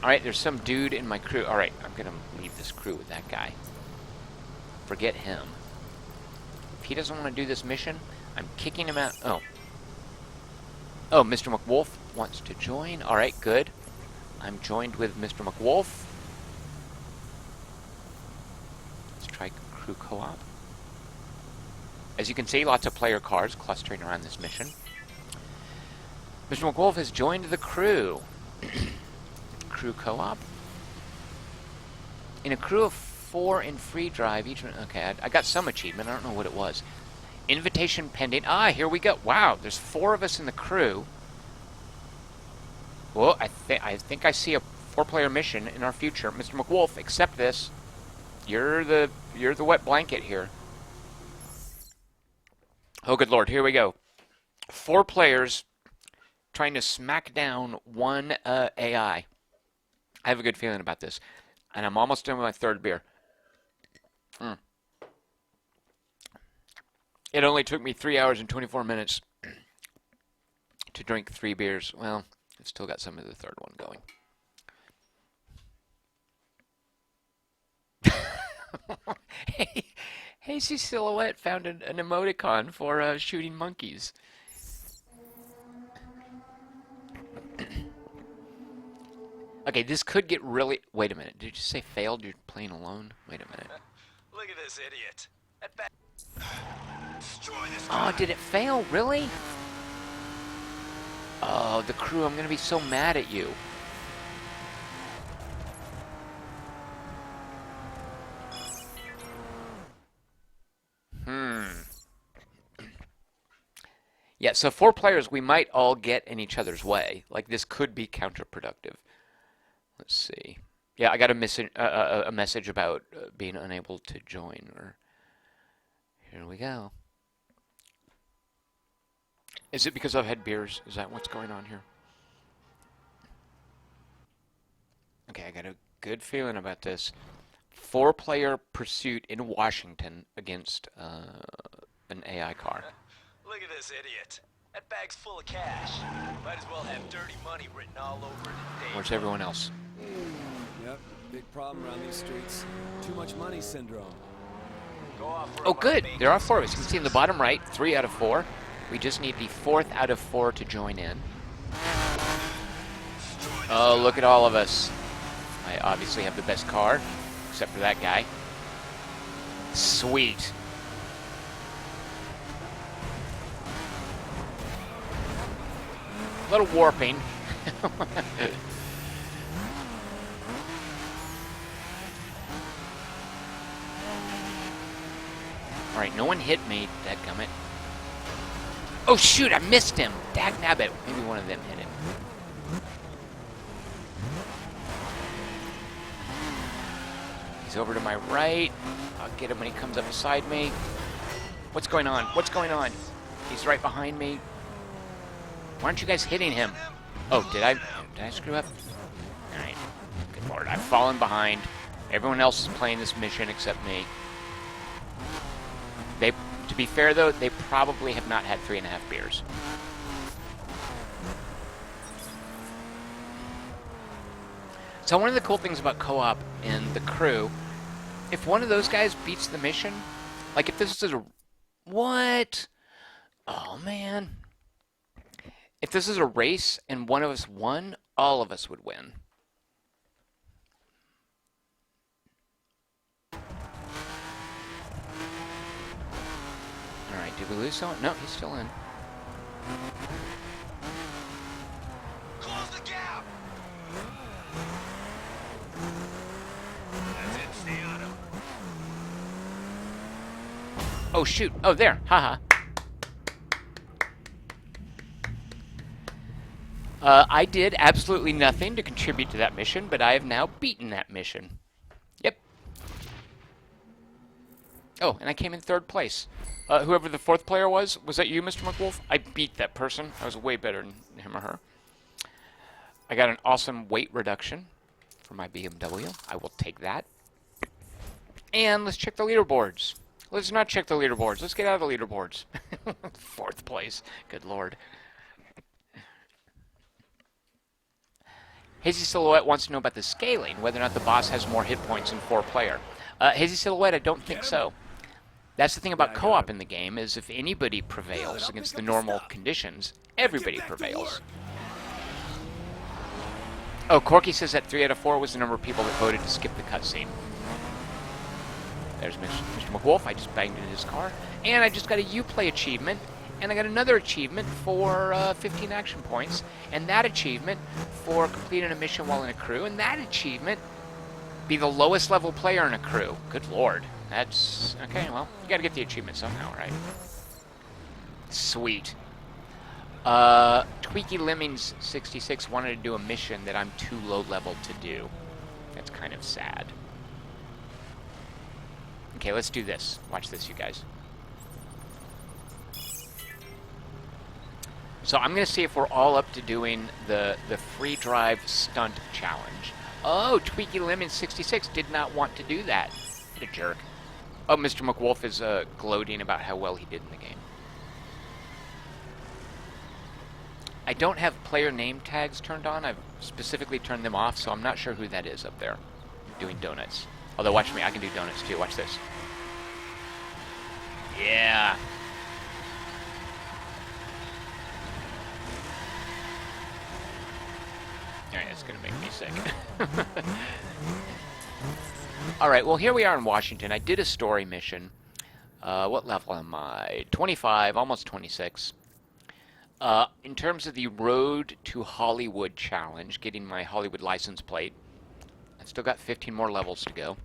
Alright, there's some dude in my crew. Alright, I'm gonna leave this crew with that guy. Forget him. If he doesn't want to do this mission, I'm kicking him out. Oh. Oh, Mr. McWolf wants to join. Alright, good. I'm joined with Mr. McWolf. Let's try crew co-op. As you can see, lots of player cars clustering around this mission. Mr. McWolf has joined the crew. Crew co-op. In a crew of 4 in free drive, each one... Okay, I got some achievement. I don't know what it was. Invitation pending. Ah, here we go. Wow, there's 4 of us in the crew. Well, I think I see a 4-player mission in our future. Mr. McWolf, accept this. You're the wet blanket here. Oh, good lord, here we go. 4 players trying to smack down 1 AI. I have a good feeling about this. And I'm almost done with my 3rd beer. It only took me 3 hours and 24 minutes to drink 3 beers. Well, I've still got some of the 3rd one going. Hey, Hazy Silhouette found an emoticon for shooting monkeys. Okay, this could get really... Wait a minute. Did you say failed? You're playing alone? Wait a minute. Look at this idiot. Destroy this Oh, did it fail? Really? Oh, the crew. I'm going to be so mad at you. Yeah, so 4 players, we might all get in each other's way. Like, this could be counterproductive. Let's see. Yeah, I got a message about being unable to join. Or here we go. Is it because I've had beers? Is that what's going on here? Okay, I got a good feeling about this. 4-player pursuit in Washington against an AI car. Look at this idiot. That bag's full of cash. Might as well have dirty money written all over it. Where's everyone else? Yep, big problem around these streets. Too much money syndrome. Oh, good. There are 4 of us. You can see in the bottom right, 3 out of 4. We just need the 4th out of 4 to join in. Oh, look at all of us. I obviously have the best car, except for that guy. Sweet. A little warping. Alright, no one hit me, dadgummit. Oh shoot, I missed him! Dagnabbit. Maybe one of them hit him. He's over to my right. I'll get him when he comes up beside me. What's going on? What's going on? He's right behind me. Why aren't you guys hitting him? Oh, did I screw up? Alright. Good lord, I've fallen behind. Everyone else is playing this mission except me. To be fair though, they probably have not had 3.5 beers. So one of the cool things about co-op in the crew, if one of those guys beats the mission, like if this is a... What? Oh man. If this is a race and one of us won, all of us would win. Alright, did we lose someone? No, he's still in. Close the gap! That's it, stay on him. Oh shoot. Oh, there. Haha. I did absolutely nothing to contribute to that mission, but I have now beaten that mission. Yep. Oh, and I came in third place. Whoever the fourth player was that you, Mr. McWolf? I beat that person. I was way better than him or her. I got an awesome weight reduction for my BMW. I will take that. And let's check the leaderboards. Let's not check the leaderboards. Let's get out of the leaderboards. Fourth place. Good lord. Hazy Silhouette wants to know about the scaling, whether or not the boss has more hit points in 4-player. Hazy Silhouette, I don't think so. That's the thing about co-op in the game, is if anybody prevails against the normal conditions, everybody prevails. Oh, Corky says that 3 out of 4 was the number of people that voted to skip the cutscene. There's Mr. McWolf. I just banged into his car. And I just got a Uplay achievement. And I got another achievement for 15 action points. And that achievement for completing a mission while in a crew. And that achievement, be the lowest level player in a crew. Good lord. That's... okay, well, you gotta get the achievement somehow, right? Sweet. Tweaky Lemmings 66 wanted to do a mission that I'm too low level to do. That's kind of sad. Okay, let's do this. Watch this, you guys. So I'm going to see if we're all up to doing the free drive stunt challenge. Oh, Tweaky Lemon 66 did not want to do that. What a jerk. Oh, Mr. McWolf is gloating about how well he did in the game. I don't have player name tags turned on. I've specifically turned them off, so I'm not sure who that is up there doing donuts. Although, watch me, I can do donuts too. Watch this. Yeah. Alright, that's gonna make me sick. Alright, well, here we are in Washington. I did a story mission. What level am I? 25, almost 26. In terms of the Road to Hollywood challenge, getting my Hollywood license plate, I've still got 15 more levels to go.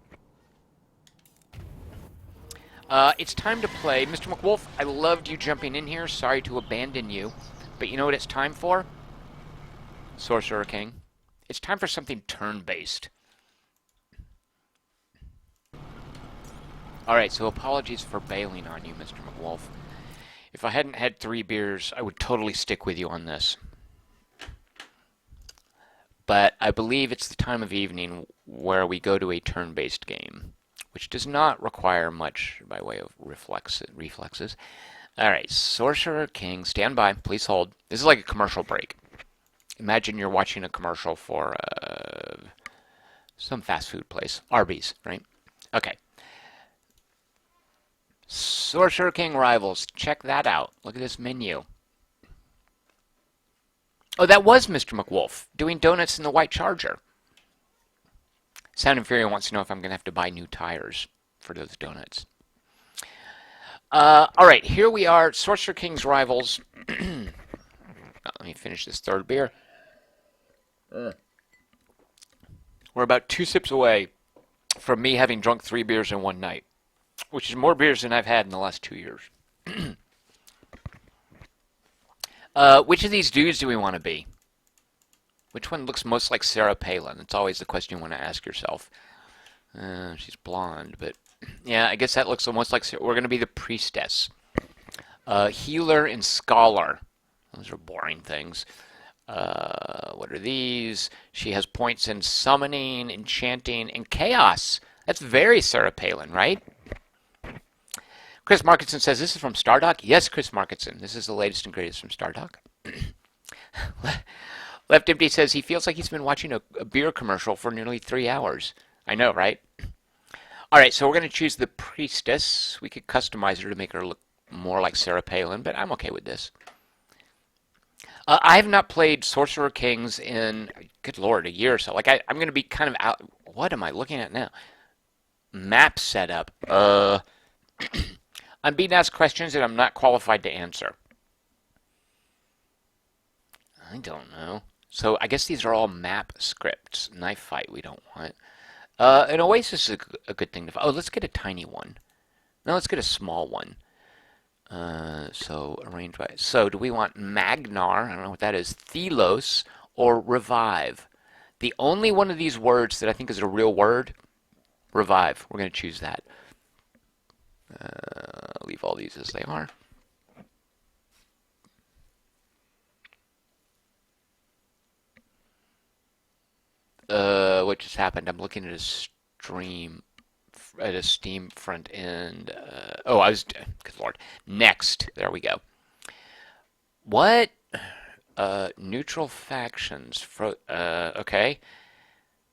It's time to play. Mr. McWolf, I loved you jumping in here. Sorry to abandon you. But you know what it's time for? Sorcerer King. It's time for something turn-based. Alright, so apologies for bailing on you, Mr. McWolf. If I hadn't had 3 beers, I would totally stick with you on this. But I believe it's the time of evening where we go to a turn-based game, which does not require much by way of reflexes. Alright, Sorcerer King, stand by, please hold. This is like a commercial break. Imagine you're watching a commercial for some fast food place. Arby's, right? Okay. Sorcerer King Rivals, check that out. Look at this menu. Oh, that was Mr. McWolf doing donuts in the white Charger. Sound Inferior wants to know if I'm going to have to buy new tires for those donuts. Alright, here we are, Sorcerer King's Rivals. Let me finish this third beer. We're about 2 sips away from me having drunk 3 beers in one night, which is more beers than I've had in the last 2 years. Which of these dudes do we want to be? Which one looks most like Sarah Palin? That's always the question you want to ask yourself. She's blonde, but yeah, I guess that looks almost like Sarah. We're going to be the priestess. Healer and scholar. Those are boring things. What are these? She has points in summoning, enchanting, and chaos. That's very Sarah Palin, right? Chris Markinson says, this is from Stardock? Yes, Chris Markinson. This is the latest and greatest from Stardock. Left Empty says he feels like he's been watching a beer commercial for nearly 3 hours. I know, right? Alright, so we're going to choose the priestess. We could customize her to make her look more like Sarah Palin, but I'm okay with this. I have not played Sorcerer Kings in, good lord, a year or so. Like, I'm going to be kind of out. What am I looking at now? Map setup. I'm being asked questions that I'm not qualified to answer. I don't know. So I guess these are all map scripts. Knife fight we don't want. An Oasis is a good thing to find. Oh, let's get a tiny one. No, let's get a small one. So arranged by. So do we want Magnar? I don't know what that is. Thelos or revive? The only one of these words that I think is a real word, revive. We're going to choose that. Leave all these as they are. What just happened? I'm looking at a stream, at a Steam front end. Oh, I was. Good lord. Next, there we go. What? Neutral factions. Okay.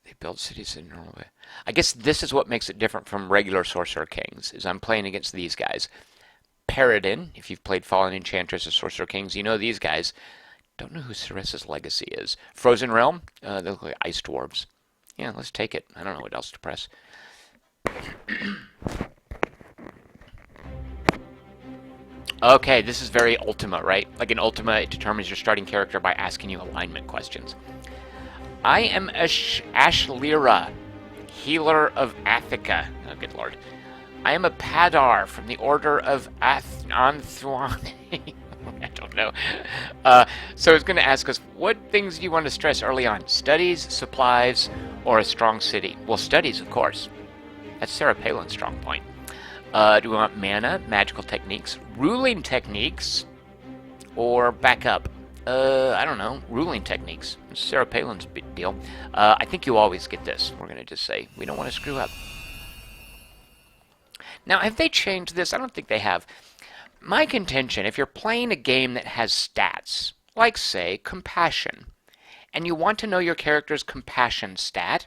They build cities in normal way. I guess this is what makes it different from regular Sorcerer Kings. Is I'm playing against these guys. Paradin. If you've played Fallen Enchantress or Sorcerer Kings, you know these guys. Don't know who Ceres's legacy is. Frozen Realm. They look like ice dwarves. Yeah, let's take it. I don't know what else to press. Okay, this is very Ultima, right? Like in Ultima, it determines your starting character by asking you alignment questions. I am Ashlira, healer of Athica. Oh, good lord. I am a Padar from the Order of Anthwani. I don't know. So it's going to ask us, what things do you want to stress early on? Studies, supplies, or a strong city? Well, studies, of course. That's Sarah Palin's strong point. Do we want mana, magical techniques, ruling techniques, or backup? I don't know. Ruling techniques. It's Sarah Palin's big deal. I think you always get this. We're going to just say, we don't want to screw up. Now, have they changed this? I don't think they have. My contention, if you're playing a game that has stats, like, say, compassion, and you want to know your character's compassion stat,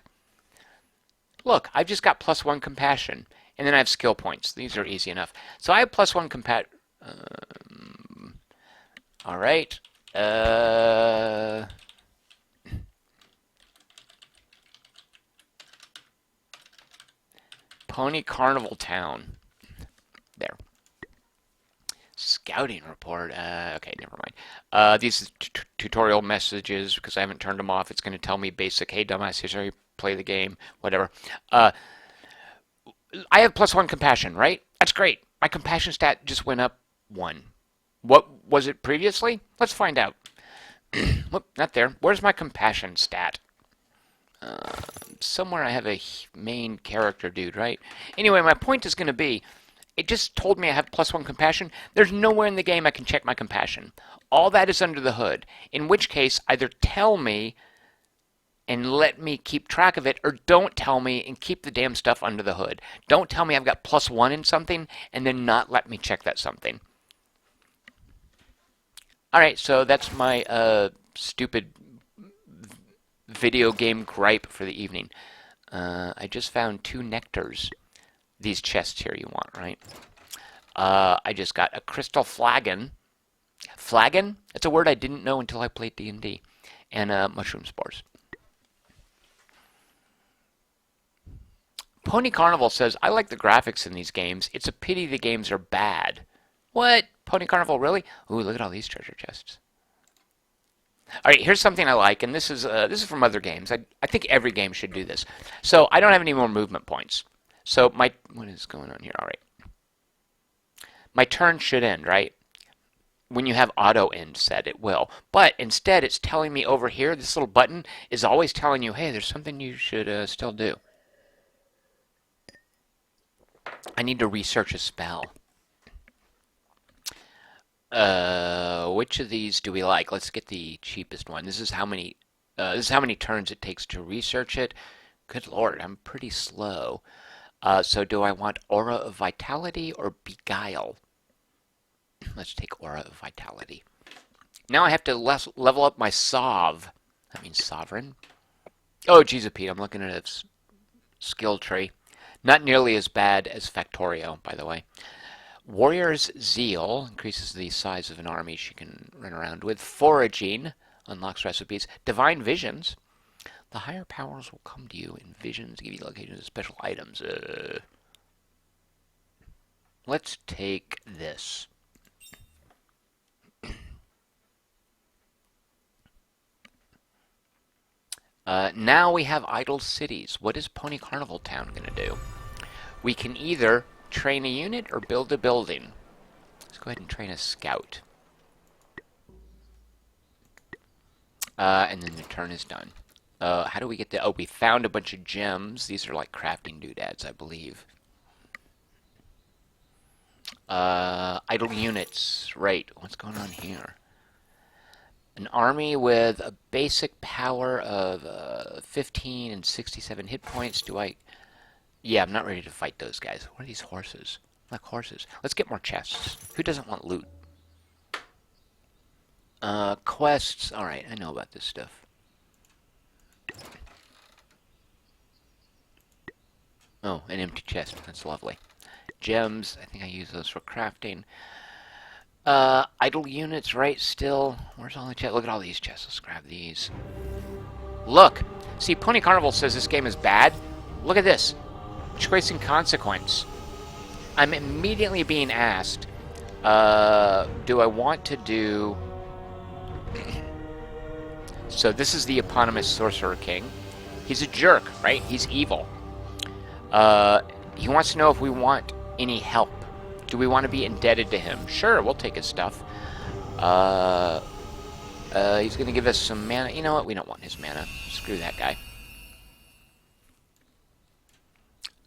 look, I've just got +1 compassion, and then I have skill points. These are easy enough. So I have +1 compat... all right. Pony Carnival Town. There. Scouting report. Okay, never mind. These tutorial messages, because I haven't turned them off, it's going to tell me basic, hey, dumbass, here's how you play the game, whatever. I have +1 compassion, right? That's great. My compassion stat just went up 1. What was it previously? Let's find out. Whoop, not there. Where's my compassion stat? Somewhere I have a main character dude, right? Anyway, my point is going to be, it just told me I have +1 compassion. There's nowhere in the game I can check my compassion. All that is under the hood. In which case, either tell me and let me keep track of it, or don't tell me and keep the damn stuff under the hood. Don't tell me I've got +1 in something and then not let me check that something. Alright, so that's my stupid video game gripe for the evening. I just found 2 nectars. These chests here you want, right? I just got a crystal flagon. Flagon? It's a word I didn't know until I played D&D. And mushroom spores. Pony Carnival says, I like the graphics in these games. It's a pity the games are bad. What? Pony Carnival, really? Ooh, look at all these treasure chests. All right, here's something I like, and this is from other games. I think every game should do this. So I don't have any more movement points. So what is going on here? All right. My turn should end, right? When you have auto end set, it will. But instead, it's telling me over here, this little button is always telling you, hey, there's something you should still do. I need to research a spell. Which of these do we like? Let's get the cheapest one. This is how many turns it takes to research it. Good lord, I'm pretty slow. So do I want Aura of Vitality or Beguile? Let's take Aura of Vitality. Now I have to level up my Sov. That means Sovereign. Oh, geez, Pete, I'm looking at its skill tree. Not nearly as bad as Factorio, by the way. Warrior's Zeal increases the size of an army she can run around with. Foraging unlocks recipes. Divine Visions. The higher powers will come to you in visions, give you locations of special items. Let's take this. Now we have idle cities. What is Pony Carnival Town going to do? We can either train a unit or build a building. Let's go ahead and train a scout. And then the turn is done. How do we get the... Oh, we found a bunch of gems. These are like crafting doodads, I believe. Idle units. Right. What's going on here? An army with a basic power of 15 and 67 hit points. Do I... Yeah, I'm not ready to fight those guys. What are these horses? I like horses. Let's get more chests. Who doesn't want loot? Quests. Alright, I know about this stuff. Oh, an empty chest. That's lovely. Gems. I think I use those for crafting. Idle units, right? Still. Where's all the chests? Look at all these chests. Let's grab these. Look! See, Pony Carnival says this game is bad. Look at this. Choice and consequence. I'm immediately being asked, do I want to do... So this is the eponymous Sorcerer King. He's a jerk, right? He's evil. He wants to know if we want any help. Do we want to be indebted to him? Sure, we'll take his stuff. He's going to give us some mana. You know what? We don't want his mana. Screw that guy.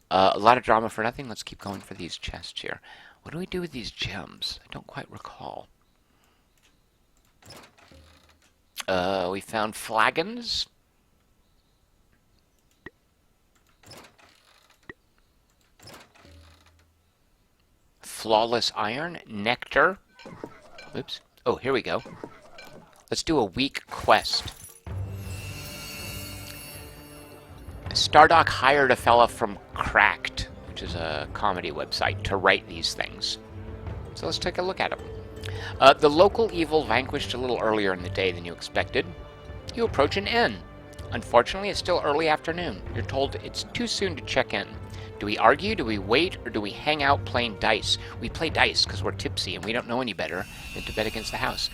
A lot of drama for nothing. Let's keep going for these chests here. What do we do with these gems? I don't quite recall. We found flagons. Flawless iron. Nectar. Oops. Oh, here we go. Let's do a week quest. Stardock hired a fella from Cracked, which is a comedy website, to write these things. So let's take a look at them. The local evil vanquished a little earlier in the day than you expected. You approach an inn. Unfortunately, it's still early afternoon. You're told it's too soon to check in. Do we argue, do we wait, or do we hang out playing dice? We play dice because we're tipsy and we don't know any better than to bet against the house.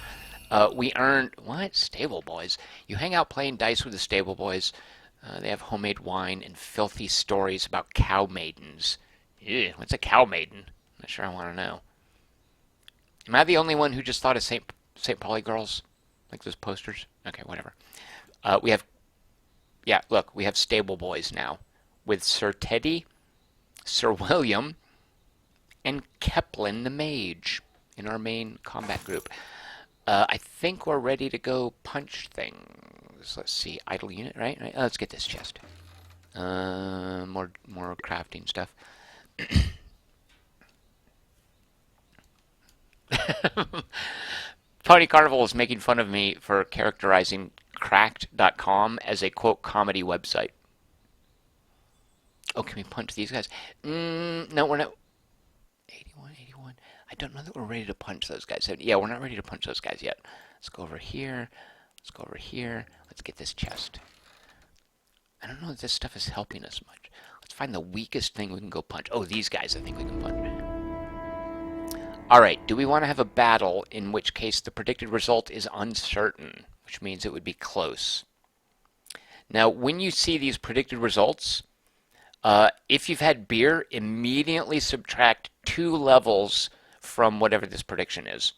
We earned... What? Stable boys. You hang out playing dice with the stable boys. They have homemade wine and filthy stories about cow maidens. Ew, what's a cow maiden? Not sure I want to know. Am I the only one who just thought of St. Pauli girls? Like those posters? Okay, whatever. We have... Yeah, look, we have stable boys now. With Sir Teddy, Sir William, and Keplin the Mage in our main combat group. I think we're ready to go punch things. Let's see, idle unit, right? Let's get this chest. More crafting stuff. Pony Carnival is making fun of me for characterizing Cracked.com as a, quote, comedy website. Oh, can we punch these guys? No, we're not. 81, 81. I don't know that we're ready to punch those guys. Yeah, we're not ready to punch those guys yet. Let's go over here. Let's go over here. Let's get this chest. I don't know if this stuff is helping us much. Let's find the weakest thing we can go punch. Oh, these guys I think we can punch. Alright, do we want to have a battle, in which case the predicted result is uncertain, which means it would be close. Now, when you see these predicted results, if you've had beer, immediately subtract 2 levels from whatever this prediction is.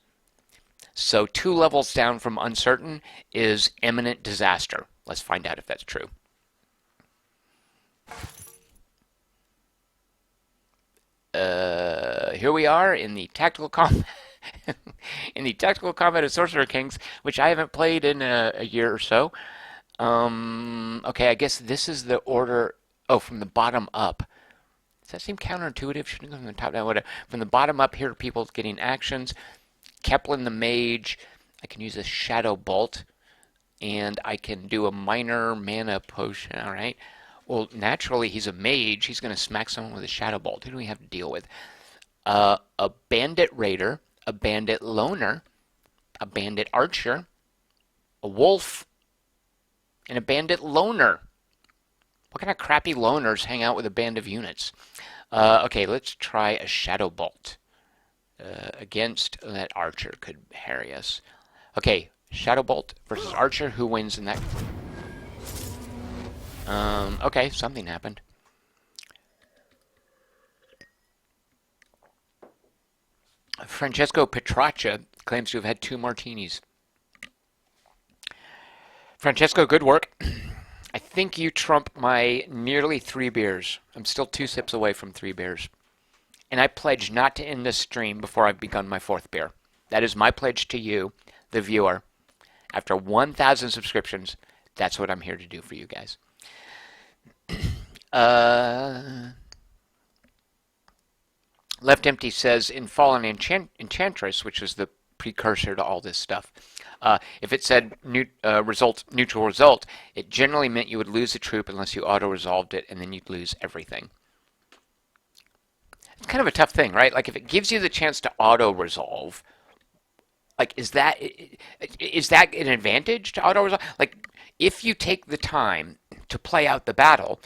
So 2 levels down from uncertain is imminent disaster. Let's find out if that's true. Here we are in the tactical combat in the tactical combat of Sorcerer Kings, which I haven't played in a year or so. Okay, I guess this is the order. Oh, from the bottom up. Does that seem counterintuitive? Shouldn't go from the top down. Whatever. From the bottom up, here are people getting actions. Keplin the Mage. I can use a Shadow Bolt, and I can do a minor mana potion. All right. Well, naturally, he's a mage. He's going to smack someone with a Shadow Bolt. Who do we have to deal with? A Bandit Raider, a Bandit Loner, a Bandit Archer, a Wolf, and a Bandit Loner. What kind of crappy loners hang out with a band of units? Okay, let's try a Shadow Bolt. Against that Archer could harry us. Okay, Shadow Bolt versus Archer. Who wins in that? Okay, something happened. Francesco Petraccia claims to have had 2 martinis. Francesco, good work. I think you trump my nearly 3 beers. I'm still 2 sips away from 3 beers. And I pledge not to end this stream before I've begun my 4th beer. That is my pledge to you, the viewer. After 1,000 subscriptions, that's what I'm here to do for you guys. Left Empty says in Fallen Enchantress, which was the precursor to all this stuff, if it said neutral result, it generally meant you would lose a troop unless you auto-resolved it, and then you'd lose everything. It's kind of a tough thing, right? Like if it gives you the chance to auto-resolve, like is that an advantage to auto-resolve? Like if you take the time to play out the battle,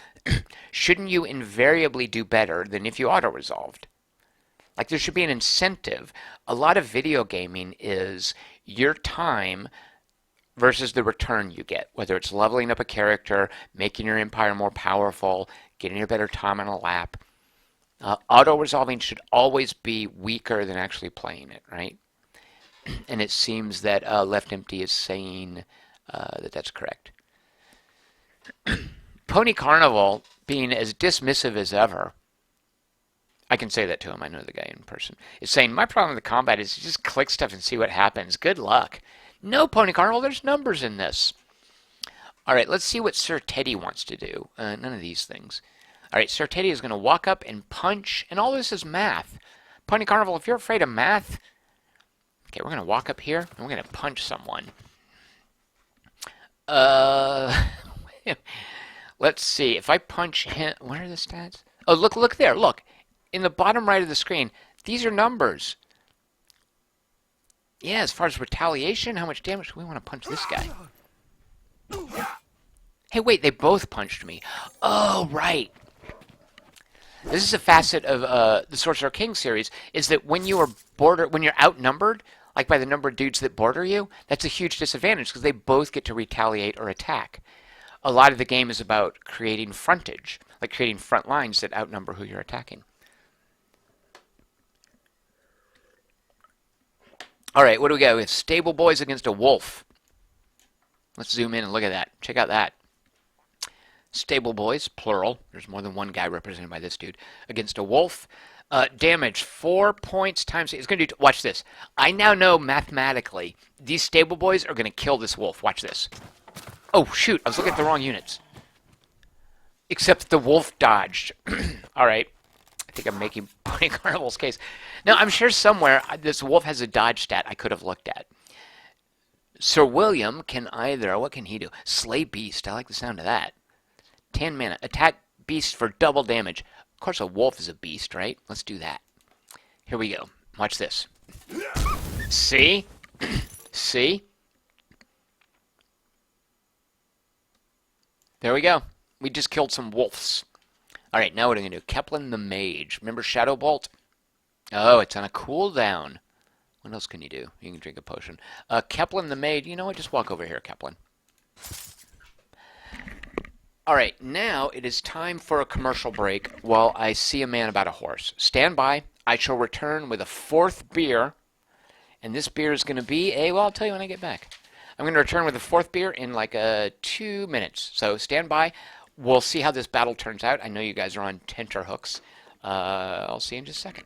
shouldn't you invariably do better than if you auto-resolved? Like there should be an incentive. A lot of video gaming is your time versus the return you get, whether it's leveling up a character, making your empire more powerful, getting a better time on a lap. Auto-resolving should always be weaker than actually playing it, right? And it seems that Left Empty is saying that that's correct. Pony Carnival being as dismissive as ever, I can say that to him, I know the guy in person, is saying, my problem with the combat is you just click stuff and see what happens. Good luck. No, Pony Carnival, there's numbers in this. All right, let's see what Sir Teddy wants to do. None of these things. All right, Sir Teddy is going to walk up and punch, and all this is math. Pony Carnival, if you're afraid of math, okay, we're going to walk up here, and we're going to punch someone. Let's see. If I punch him, what are the stats? Oh, look there. Look. In the bottom right of the screen, these are numbers. Yeah, as far as retaliation, how much damage do we want to punch this guy? Hey, wait, they both punched me. Oh, right. This is a facet of the Sorcerer King series, is that when you're outnumbered, like by the number of dudes that border you, that's a huge disadvantage because they both get to retaliate or attack. A lot of the game is about creating frontage, like creating front lines that outnumber who you're attacking. All right, what do we got? We have Stable Boys against a wolf. Let's zoom in and look at that. Check out that. Stable Boys, plural. There's more than one guy represented by this dude. Against a wolf. Damage, 4 points times... It's going to do... Watch this. I now know mathematically these Stable Boys are going to kill this wolf. Watch this. Oh, shoot. I was looking at the wrong units. Except the wolf dodged. All right. I think I'm making Pony Carnival's case. Now, I'm sure somewhere this wolf has a dodge stat I could have looked at. Sir William can either, what can he do? Slay beast. I like the sound of that. 10 mana. Attack beast for double damage. Of course, a wolf is a beast, right? Let's do that. Here we go. Watch this. See? See? There we go. We just killed some wolves. All right, now what are we going to do? Keplin the Mage. Remember Shadow Bolt? Oh, it's on a cooldown. What else can you do? You can drink a potion. Keplin the Mage. You know what? Just walk over here, Keplin. All right, now it is time for a commercial break while I see a man about a horse. Stand by. I shall return with a 4th beer. And this beer is going to be well, I'll tell you when I get back. I'm going to return with a 4th beer in like 2 minutes. So stand by. We'll see how this battle turns out. I know you guys are on tenterhooks. I'll see you in just a second.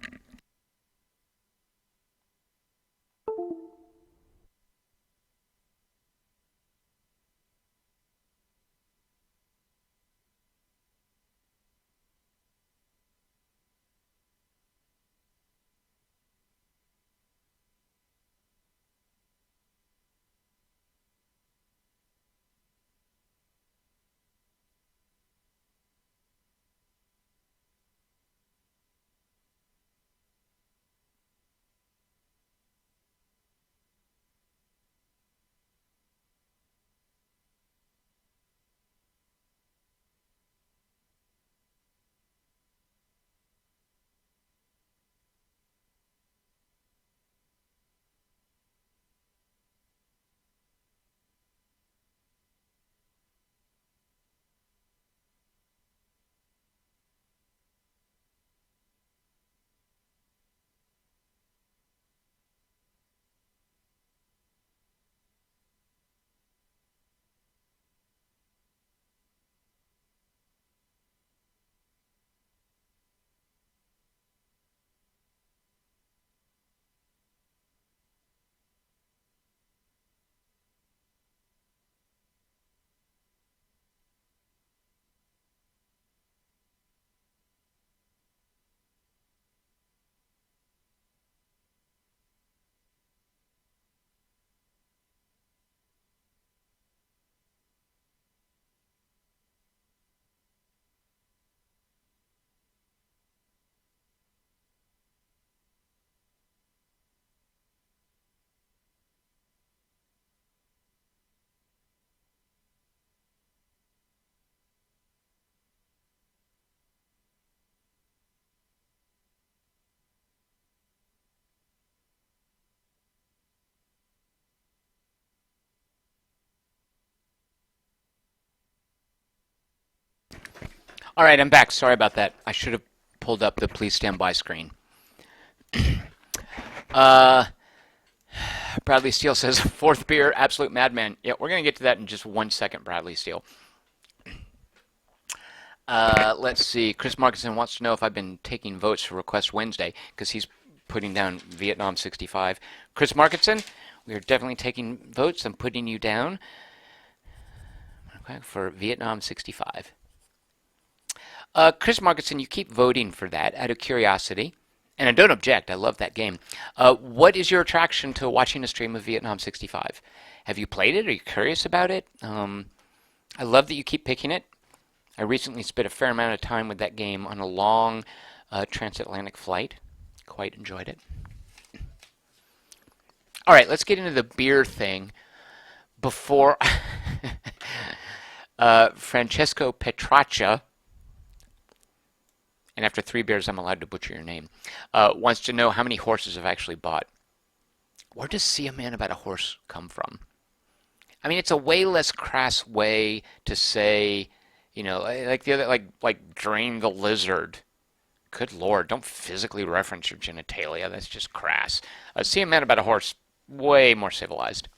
All right, I'm back. Sorry about that. I should have pulled up the please stand by screen. Uh, Bradley Steele says, fourth beer, absolute madman. Yeah, we're going to get to that in just 1 second, Bradley Steele. Let's see. Chris Markinson wants to know if I've been taking votes for Request Wednesday because he's putting down Vietnam 65. Chris Markinson, we are definitely taking votes. I'm putting you down for Vietnam 65. Chris Markinson, you keep voting for that out of curiosity. And I don't object. I love that game. What is your attraction to watching a stream of Vietnam 65? Have you played it? Are you curious about it? I love that you keep picking it. I recently spent a fair amount of time with that game on a long transatlantic flight. Quite enjoyed it. All right, let's get into the beer thing. Before Francesco Petraccia, and after 3 beers I'm allowed to butcher your name, wants to know how many horses I've actually bought. Where does see a man about a horse come from? I mean, it's a way less crass way to say, you know, like the other, like drain the lizard. Good Lord, don't physically reference your genitalia. That's just crass. See a man about a horse, way more civilized.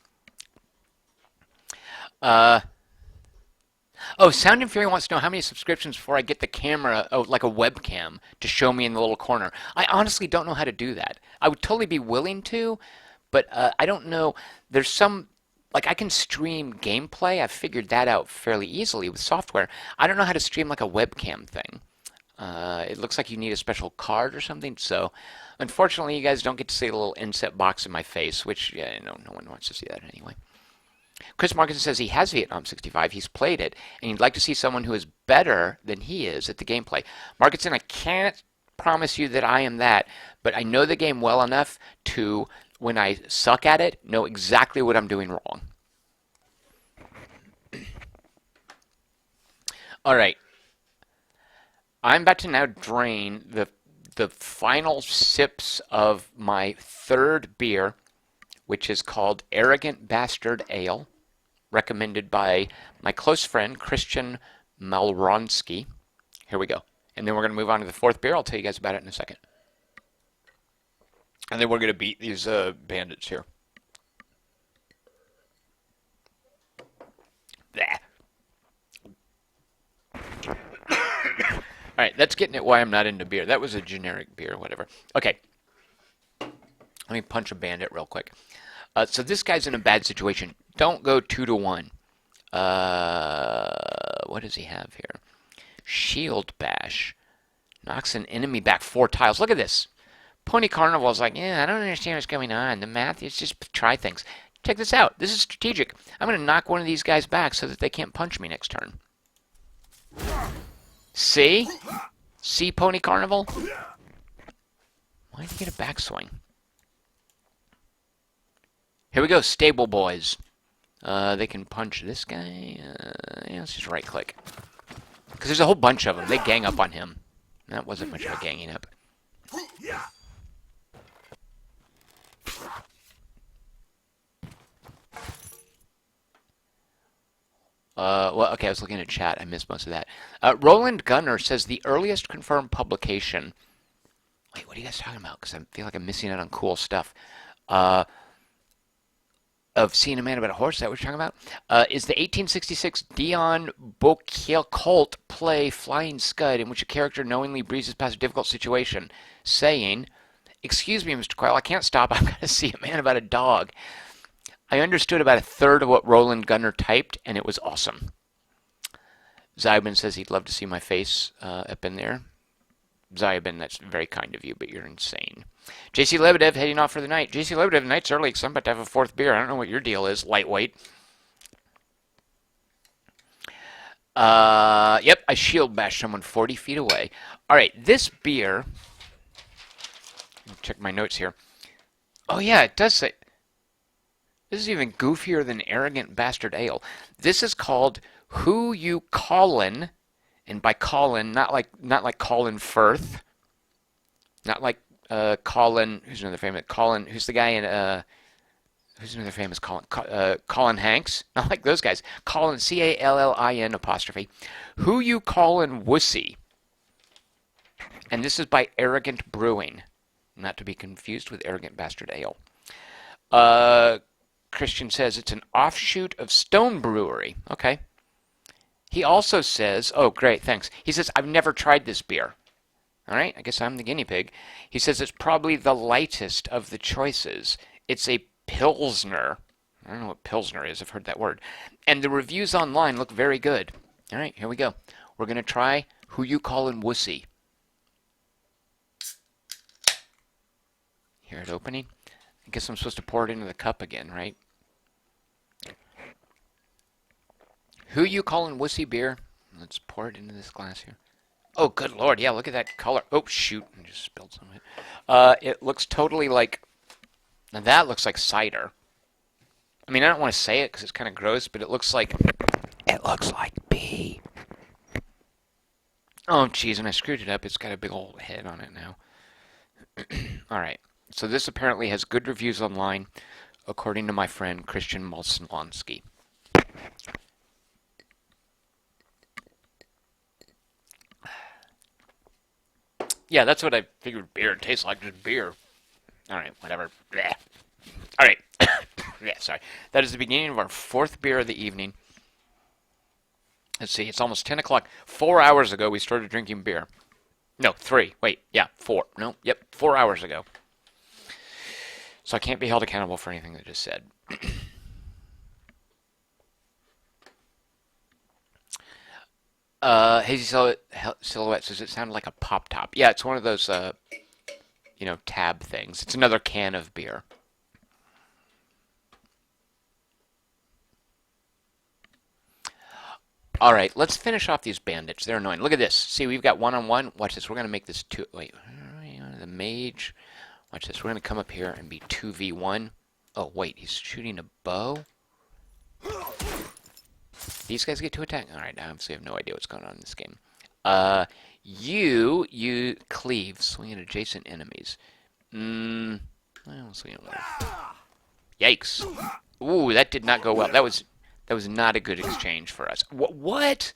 Oh, Sound and Fury wants to know how many subscriptions before I get the camera, like a webcam, to show me in the little corner. I honestly don't know how to do that. I would totally be willing to, but I don't know. There's some, like I can stream gameplay. I've figured that out fairly easily with software. I don't know how to stream like a webcam thing. It looks like you need a special card or something. So, unfortunately, you guys don't get to see a little inset box in my face, which, yeah, no one wants to see that anyway. Chris Markinson says he has Vietnam 65. He's played it, and he'd like to see someone who is better than he is at the gameplay. Markinson, I can't promise you that I am that, but I know the game well enough to, when I suck at it, know exactly what I'm doing wrong. All right. I'm about to now drain the final sips of my third beer, which is called Arrogant Bastard Ale, recommended by my close friend Christian Malronsky. Here we go. And then we're going to move on to the fourth beer. I'll tell you guys about it in a second. And then we're going to beat these bandits here. Blah. All right, that's getting at why I'm not into beer. That was a generic beer, whatever. Okay. Let me punch a bandit real quick. So this guy's in a bad situation. Don't go 2-to-1. What does he have here? Shield Bash. Knocks an enemy back 4 tiles. Look at this. Pony Carnival's like, yeah, I don't understand what's going on. The math is just try things. Check this out. This is strategic. I'm going to knock one of these guys back so that they can't punch me next turn. See? See, Pony Carnival? Why did he get a backswing? Here we go, Stable Boys. They can punch this guy. Yeah, let's just right click. Because there's a whole bunch of them. They gang up on him. That wasn't much of a ganging up. Well, okay, I was looking at chat. I missed most of that. Roland Gunner says the earliest confirmed publication. Wait, what are you guys talking about? Because I feel like I'm missing out on cool stuff. Of Seeing a Man About a Horse, is that what you're talking about? Is the 1866 Dion Boucicault play Flying Scud, in which a character knowingly breezes past a difficult situation, saying, "Excuse me, Mr. Quayle, I can't stop. I've got to see a man about a dog." I understood about a third of what Roland Gunner typed, and it was awesome. Zybin says he'd love to see my face up in there. Zybin, that's very kind of you, but you're insane. JC Lebedev heading off for the night. JC Lebedev, the night's early because I'm about to have a fourth beer. I don't know what your deal is, lightweight. Yep, I shield bashed someone 40 feet away. All right, this beer. Check my notes here. Oh, yeah, it does say. This is even goofier than Arrogant Bastard Ale. This is called Who You Callin', and by Colin, not like Colin Firth, not like Colin. Who's another famous Colin? Who's the guy in Who's another famous Colin? Colin Hanks. Not like those guys. Colin, Callin apostrophe. Who you callin' wussy? And this is by Arrogant Brewing. Not to be confused with Arrogant Bastard Ale. Christian says it's an offshoot of Stone Brewery. Okay. He also says, oh, great, thanks. He says, I've never tried this beer. All right, I guess I'm the guinea pig. He says it's probably the lightest of the choices. It's a Pilsner. I don't know what Pilsner is. I've heard that word. And the reviews online look very good. All right, here we go. We're going to try Who You Callin' Wussy. Hear it opening? I guess I'm supposed to pour it into the cup again, right? Who You Callin' Wussy beer? Let's pour it into this glass here. Oh, good lord. Yeah, look at that color. Oh, shoot. I just spilled some of it. It looks totally like... Now that looks like cider. I mean, I don't want to say it because it's kind of gross, but it looks like... It looks like pee. Oh, jeez, and I screwed it up. It's got a big old head on it now. Alright, so this apparently has good reviews online, according to my friend Christian Molsonlonsky. Yeah, that's what I figured beer tastes like, just beer. Alright, whatever. Alright. Yeah, sorry. That is the beginning of our fourth beer of the evening. Let's see, it's almost 10 o'clock. 4 hours ago we started drinking beer. No, 3. Wait, yeah, 4. No, yep, 4 hours ago. So I can't be held accountable for anything that I just said. Hazy Silhouette says it sounded like a pop top. Yeah, it's one of those, tab things. It's another can of beer. All right, let's finish off these bandits. They're annoying. Look at this. See, we've got one-on-one. Watch this. We're going to make this two. Wait, the mage. Watch this. We're going to come up here and be 2v1. Oh, wait, he's shooting a bow? These guys get to attack? Alright, I obviously have no idea what's going on in this game. You cleave, swing at adjacent enemies. Well, swing at Yikes. Ooh, that did not go well. That was not a good exchange for us. What?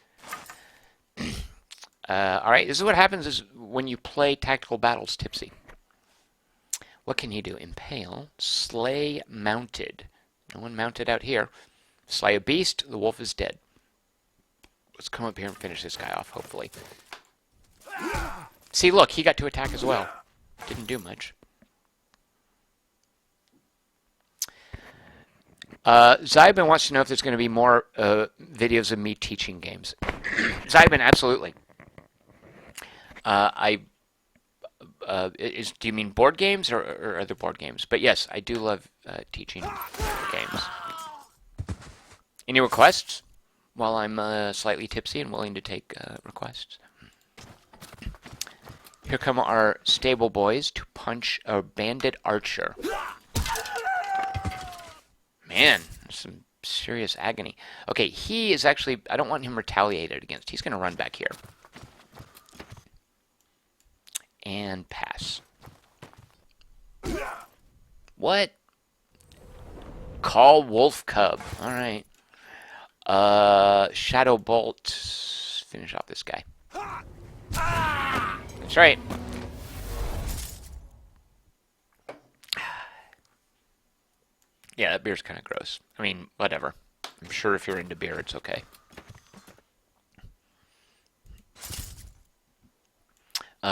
Alright, this is what happens is when you play tactical battles tipsy. What can he do? Impale, slay mounted. No one mounted out here. Slay a beast, the wolf is dead. Let's come up here and finish this guy off, hopefully. See, look, he got to attack as well. Didn't do much. Zybin wants to know if there's going to be more videos of me teaching games. Zybin, absolutely. Do you mean board games or other board games? But yes, I do love teaching games. Any requests? While I'm slightly tipsy and willing to take requests. Here come our stable boys to punch a bandit archer. Man, some serious agony. Okay, he is actually... I don't want him retaliated against. He's going to run back here. And pass. What? Call Wolf Cub. Alright. Shadow Bolt. Finish off this guy. That's right. Yeah, that beer's kind of gross. I mean, whatever. I'm sure if you're into beer, it's okay.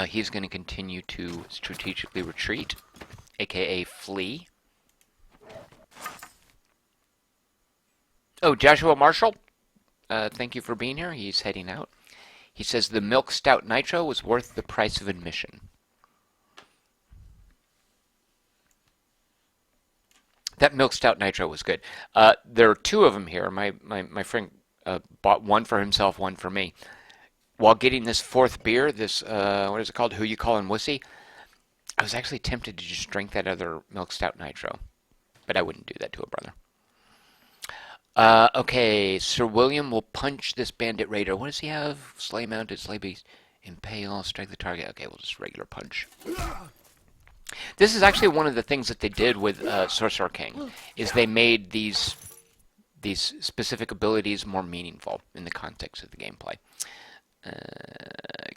He's going to continue to strategically retreat, aka flee. Oh, Joshua Marshall, thank you for being here. He's heading out. He says the Milk Stout Nitro was worth the price of admission. That Milk Stout Nitro was good. There are two of them here. My friend bought one for himself, one for me. While getting this fourth beer, this, what is it called? Who You Callin' Wussy? I was actually tempted to just drink that other Milk Stout Nitro. But I wouldn't do that to a brother. Okay, Sir William will punch this bandit raider. What does he have? Slay mounted, slay beast, impale, strike the target. Okay, we'll just regular punch. This is actually one of the things that they did with Sorcerer King, is they made these specific abilities more meaningful in the context of the gameplay.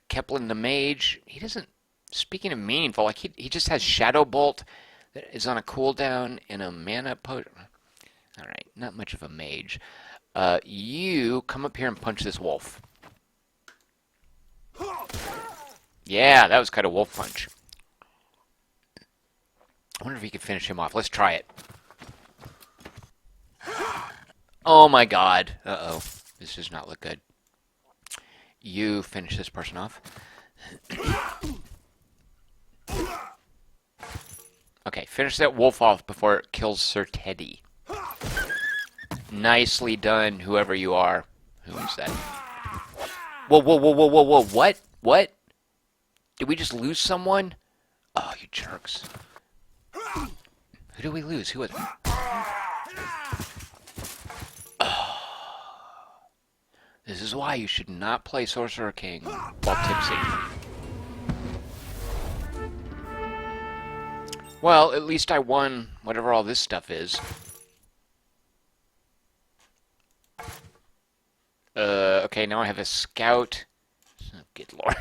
Keplin the Mage, he doesn't. Speaking of meaningful, like he just has Shadow Bolt that is on a cooldown and a mana potion. All right, not much of a mage. You come up here and punch this wolf. Yeah, that was kind of wolf punch. I wonder if he could finish him off. Let's try it. Oh my god. Uh-oh. This does not look good. You finish this person off. Okay, finish that wolf off before it kills Sir Teddy. Nicely done, whoever you are. Who is that? Whoa, whoa, whoa, whoa, whoa, whoa. What? What? Did we just lose someone? Oh, you jerks. Who did we lose? Who was it? Oh. This is why you should not play Sorcerer King while tipsy. Well, at least I won whatever all this stuff is. Okay, now I have a scout. Oh, good lord.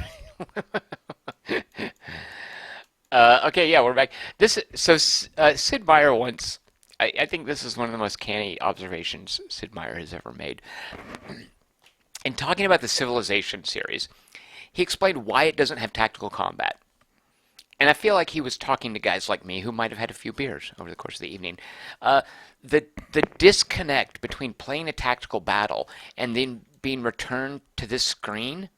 Okay, yeah, we're back. Sid Meier once, I think this is one of the most canny observations Sid Meier has ever made. In talking about the Civilization series, he explained why it doesn't have tactical combat. And I feel like he was talking to guys like me who might have had a few beers over the course of the evening. The disconnect between playing a tactical battle and then being returned to this screen,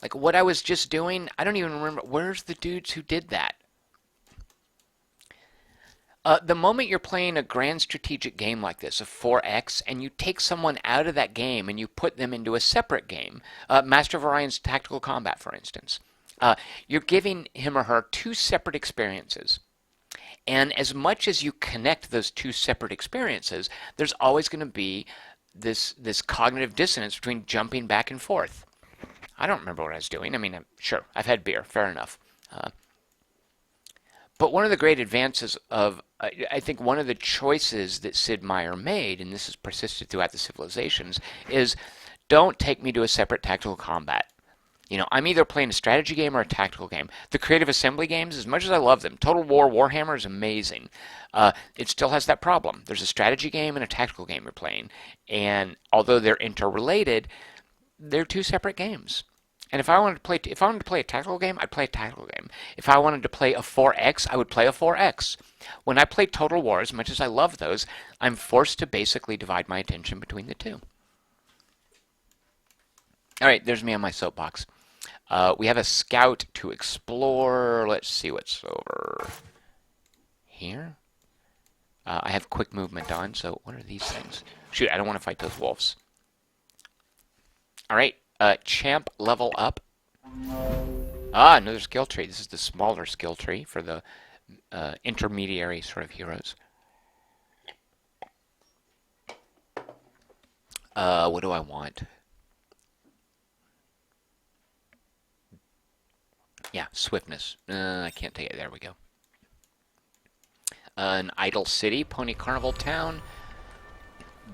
like what I was just doing, I don't even remember. Where's the dudes who did that? The moment you're playing a grand strategic game like this, a 4X, and you take someone out of that game and you put them into a separate game, Master of Orion's Tactical Combat, for instance, you're giving him or her two separate experiences. And as much as you connect those two separate experiences, there's always going to be this cognitive dissonance between jumping back and forth. I don't remember what I was doing. I mean, sure, I've had beer, fair enough. But one of the great advances of, I think one of the choices that Sid Meier made, and this has persisted throughout the Civilizations, is don't take me to a separate tactical combat. You know, I'm either playing a strategy game or a tactical game. The creative assembly games, as much as I love them, Total War Warhammer is amazing. It still has that problem. There's a strategy game and a tactical game you're playing, and although they're interrelated, they're two separate games. And if I wanted to play a tactical game, I'd play a tactical game. If I wanted to play a 4X, I would play a 4X. When I play Total War, as much as I love those, I'm forced to basically divide my attention between the two. All right, there's me on my soapbox. We have a scout to explore. Let's see what's over here. I have quick movement on, so what are these things? Shoot, I don't want to fight those wolves. All right, champ level up. Ah, another skill tree. This is the smaller skill tree for the intermediary sort of heroes. What do I want? Yeah, swiftness. I can't take it. There we go. An idle city, Pony Carnival town.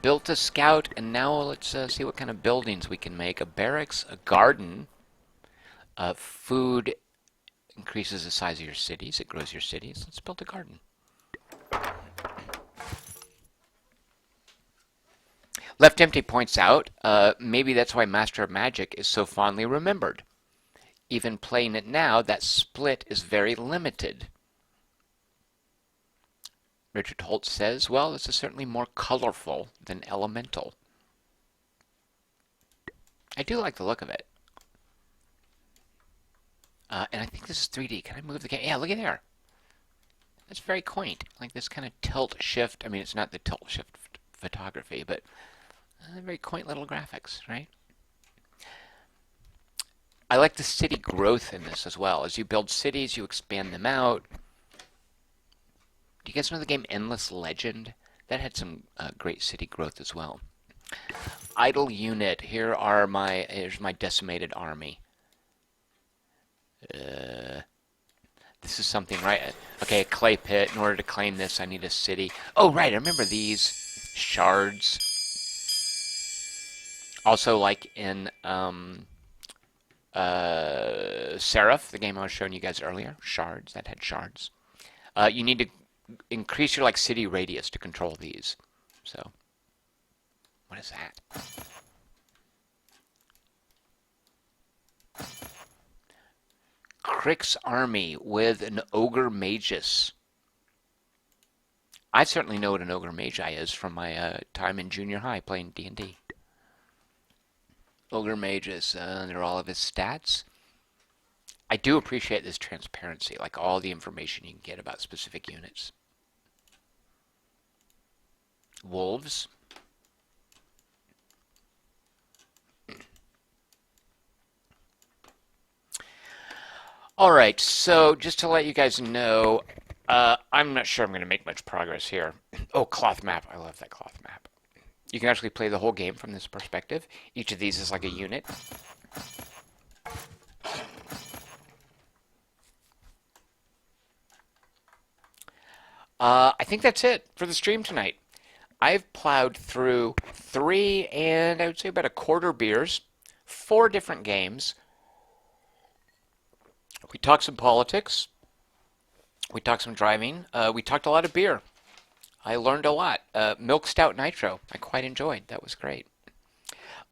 Built a scout, and now let's see what kind of buildings we can make. A barracks, a garden. Food increases the size of your cities. It grows your cities. Let's build a garden. Left Empty points out, maybe that's why Master of Magic is so fondly remembered. Even playing it now, that split is very limited. Richard Holt says, well, this is certainly more colorful than Elemental. I do like the look of it. And I think this is 3D. Can I move the game? Yeah, look at there. That's very quaint. Like this kind of tilt shift. I mean, it's not the tilt shift photography, but very quaint little graphics, right? I like the city growth in this as well. As you build cities, you expand them out. Do you guys know the game Endless Legend? That had some great city growth as well. Idle unit. Here's my decimated army. This This is something, right? Okay, a clay pit. In order to claim this, I need a city. Oh, right, I remember these. Shards. Also, like in Seraph, the game I was showing you guys earlier. Shards, that had shards. You need to increase your like city radius to control these. So, what is that? Crick's army with an ogre magus. I certainly know what an ogre magi is from my time in junior high playing D&D. Ogre magus, they're all of his stats. I do appreciate this transparency, like all the information you can get about specific units. Wolves. Alright, so just to let you guys know, I'm not sure I'm going to make much progress here. Oh, cloth map. I love that cloth map. You can actually play the whole game from this perspective. Each of these is like a unit. I think that's it for the stream tonight. I've plowed through 3 and I would say about a quarter beers, 4 different games. We talked some politics. We talked some driving. We talked a lot of beer. I learned a lot. Milk Stout Nitro, I quite enjoyed. That was great.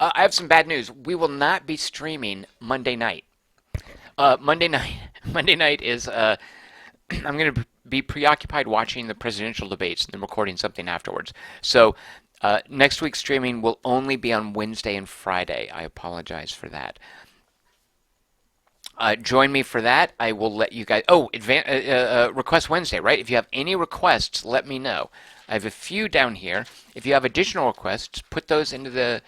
I have some bad news. We will not be streaming Monday night. Monday night. Monday night is. I'm going to be preoccupied watching the presidential debates and then recording something afterwards. So next week's streaming will only be on Wednesday and Friday. I apologize for that. Join me for that. I will let you guys. Oh, request Wednesday, right? If you have any requests, let me know. I have a few down here. If you have additional requests, put those into the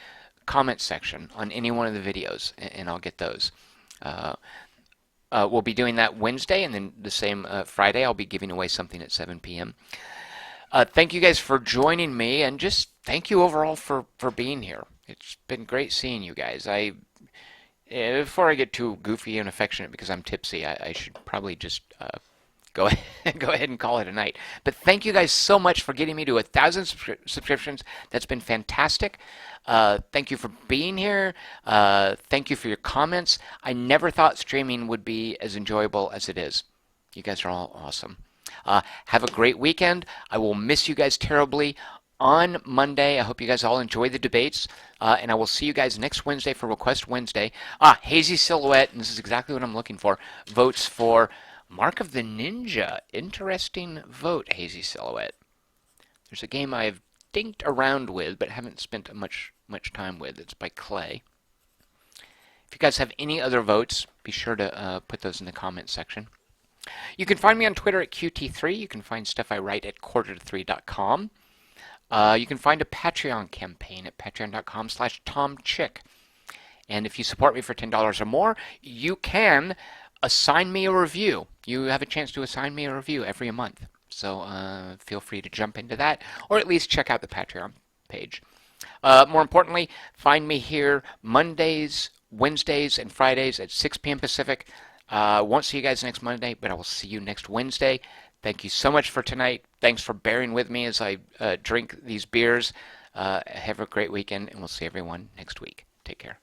comment section on any one of the videos, and I'll get those. We'll be doing that Wednesday, and then the same Friday, I'll be giving away something at 7 p.m. Thank you guys for joining me, and just thank you overall for being here. It's been great seeing you guys. Before I get too goofy and affectionate because I'm tipsy, I should probably just go ahead and call it a night. But thank you guys so much for getting me to 1,000 subscriptions. That's been fantastic. Thank you for being here. Thank you for your comments. I never thought streaming would be as enjoyable as it is. You guys are all awesome. Have a great weekend. I will miss you guys terribly on Monday. I hope you guys all enjoy the debates, and I will see you guys next Wednesday for Request Wednesday. Hazy Silhouette, and this is exactly what I'm looking for, votes for Mark of the Ninja. Interesting vote, Hazy Silhouette. There's a game I've dinked around with, but haven't spent much time with. It's by Clay. If you guys have any other votes, be sure to put those in the comments section. You can find me on Twitter at QT3. You can find stuff I write at quarter-to-3.com. You can find a Patreon campaign at patreon.com/TomChick. And if you support me for $10 or more, you can assign me a review. You have a chance to assign me a review every month. So feel free to jump into that, or at least check out the Patreon page. More importantly, find me here Mondays, Wednesdays, and Fridays at 6 p.m. Pacific. Won't see you guys next Monday, but I will see you next Wednesday. Thank you so much for tonight. Thanks for bearing with me as I drink these beers. Have a great weekend, and we'll see everyone next week. Take care.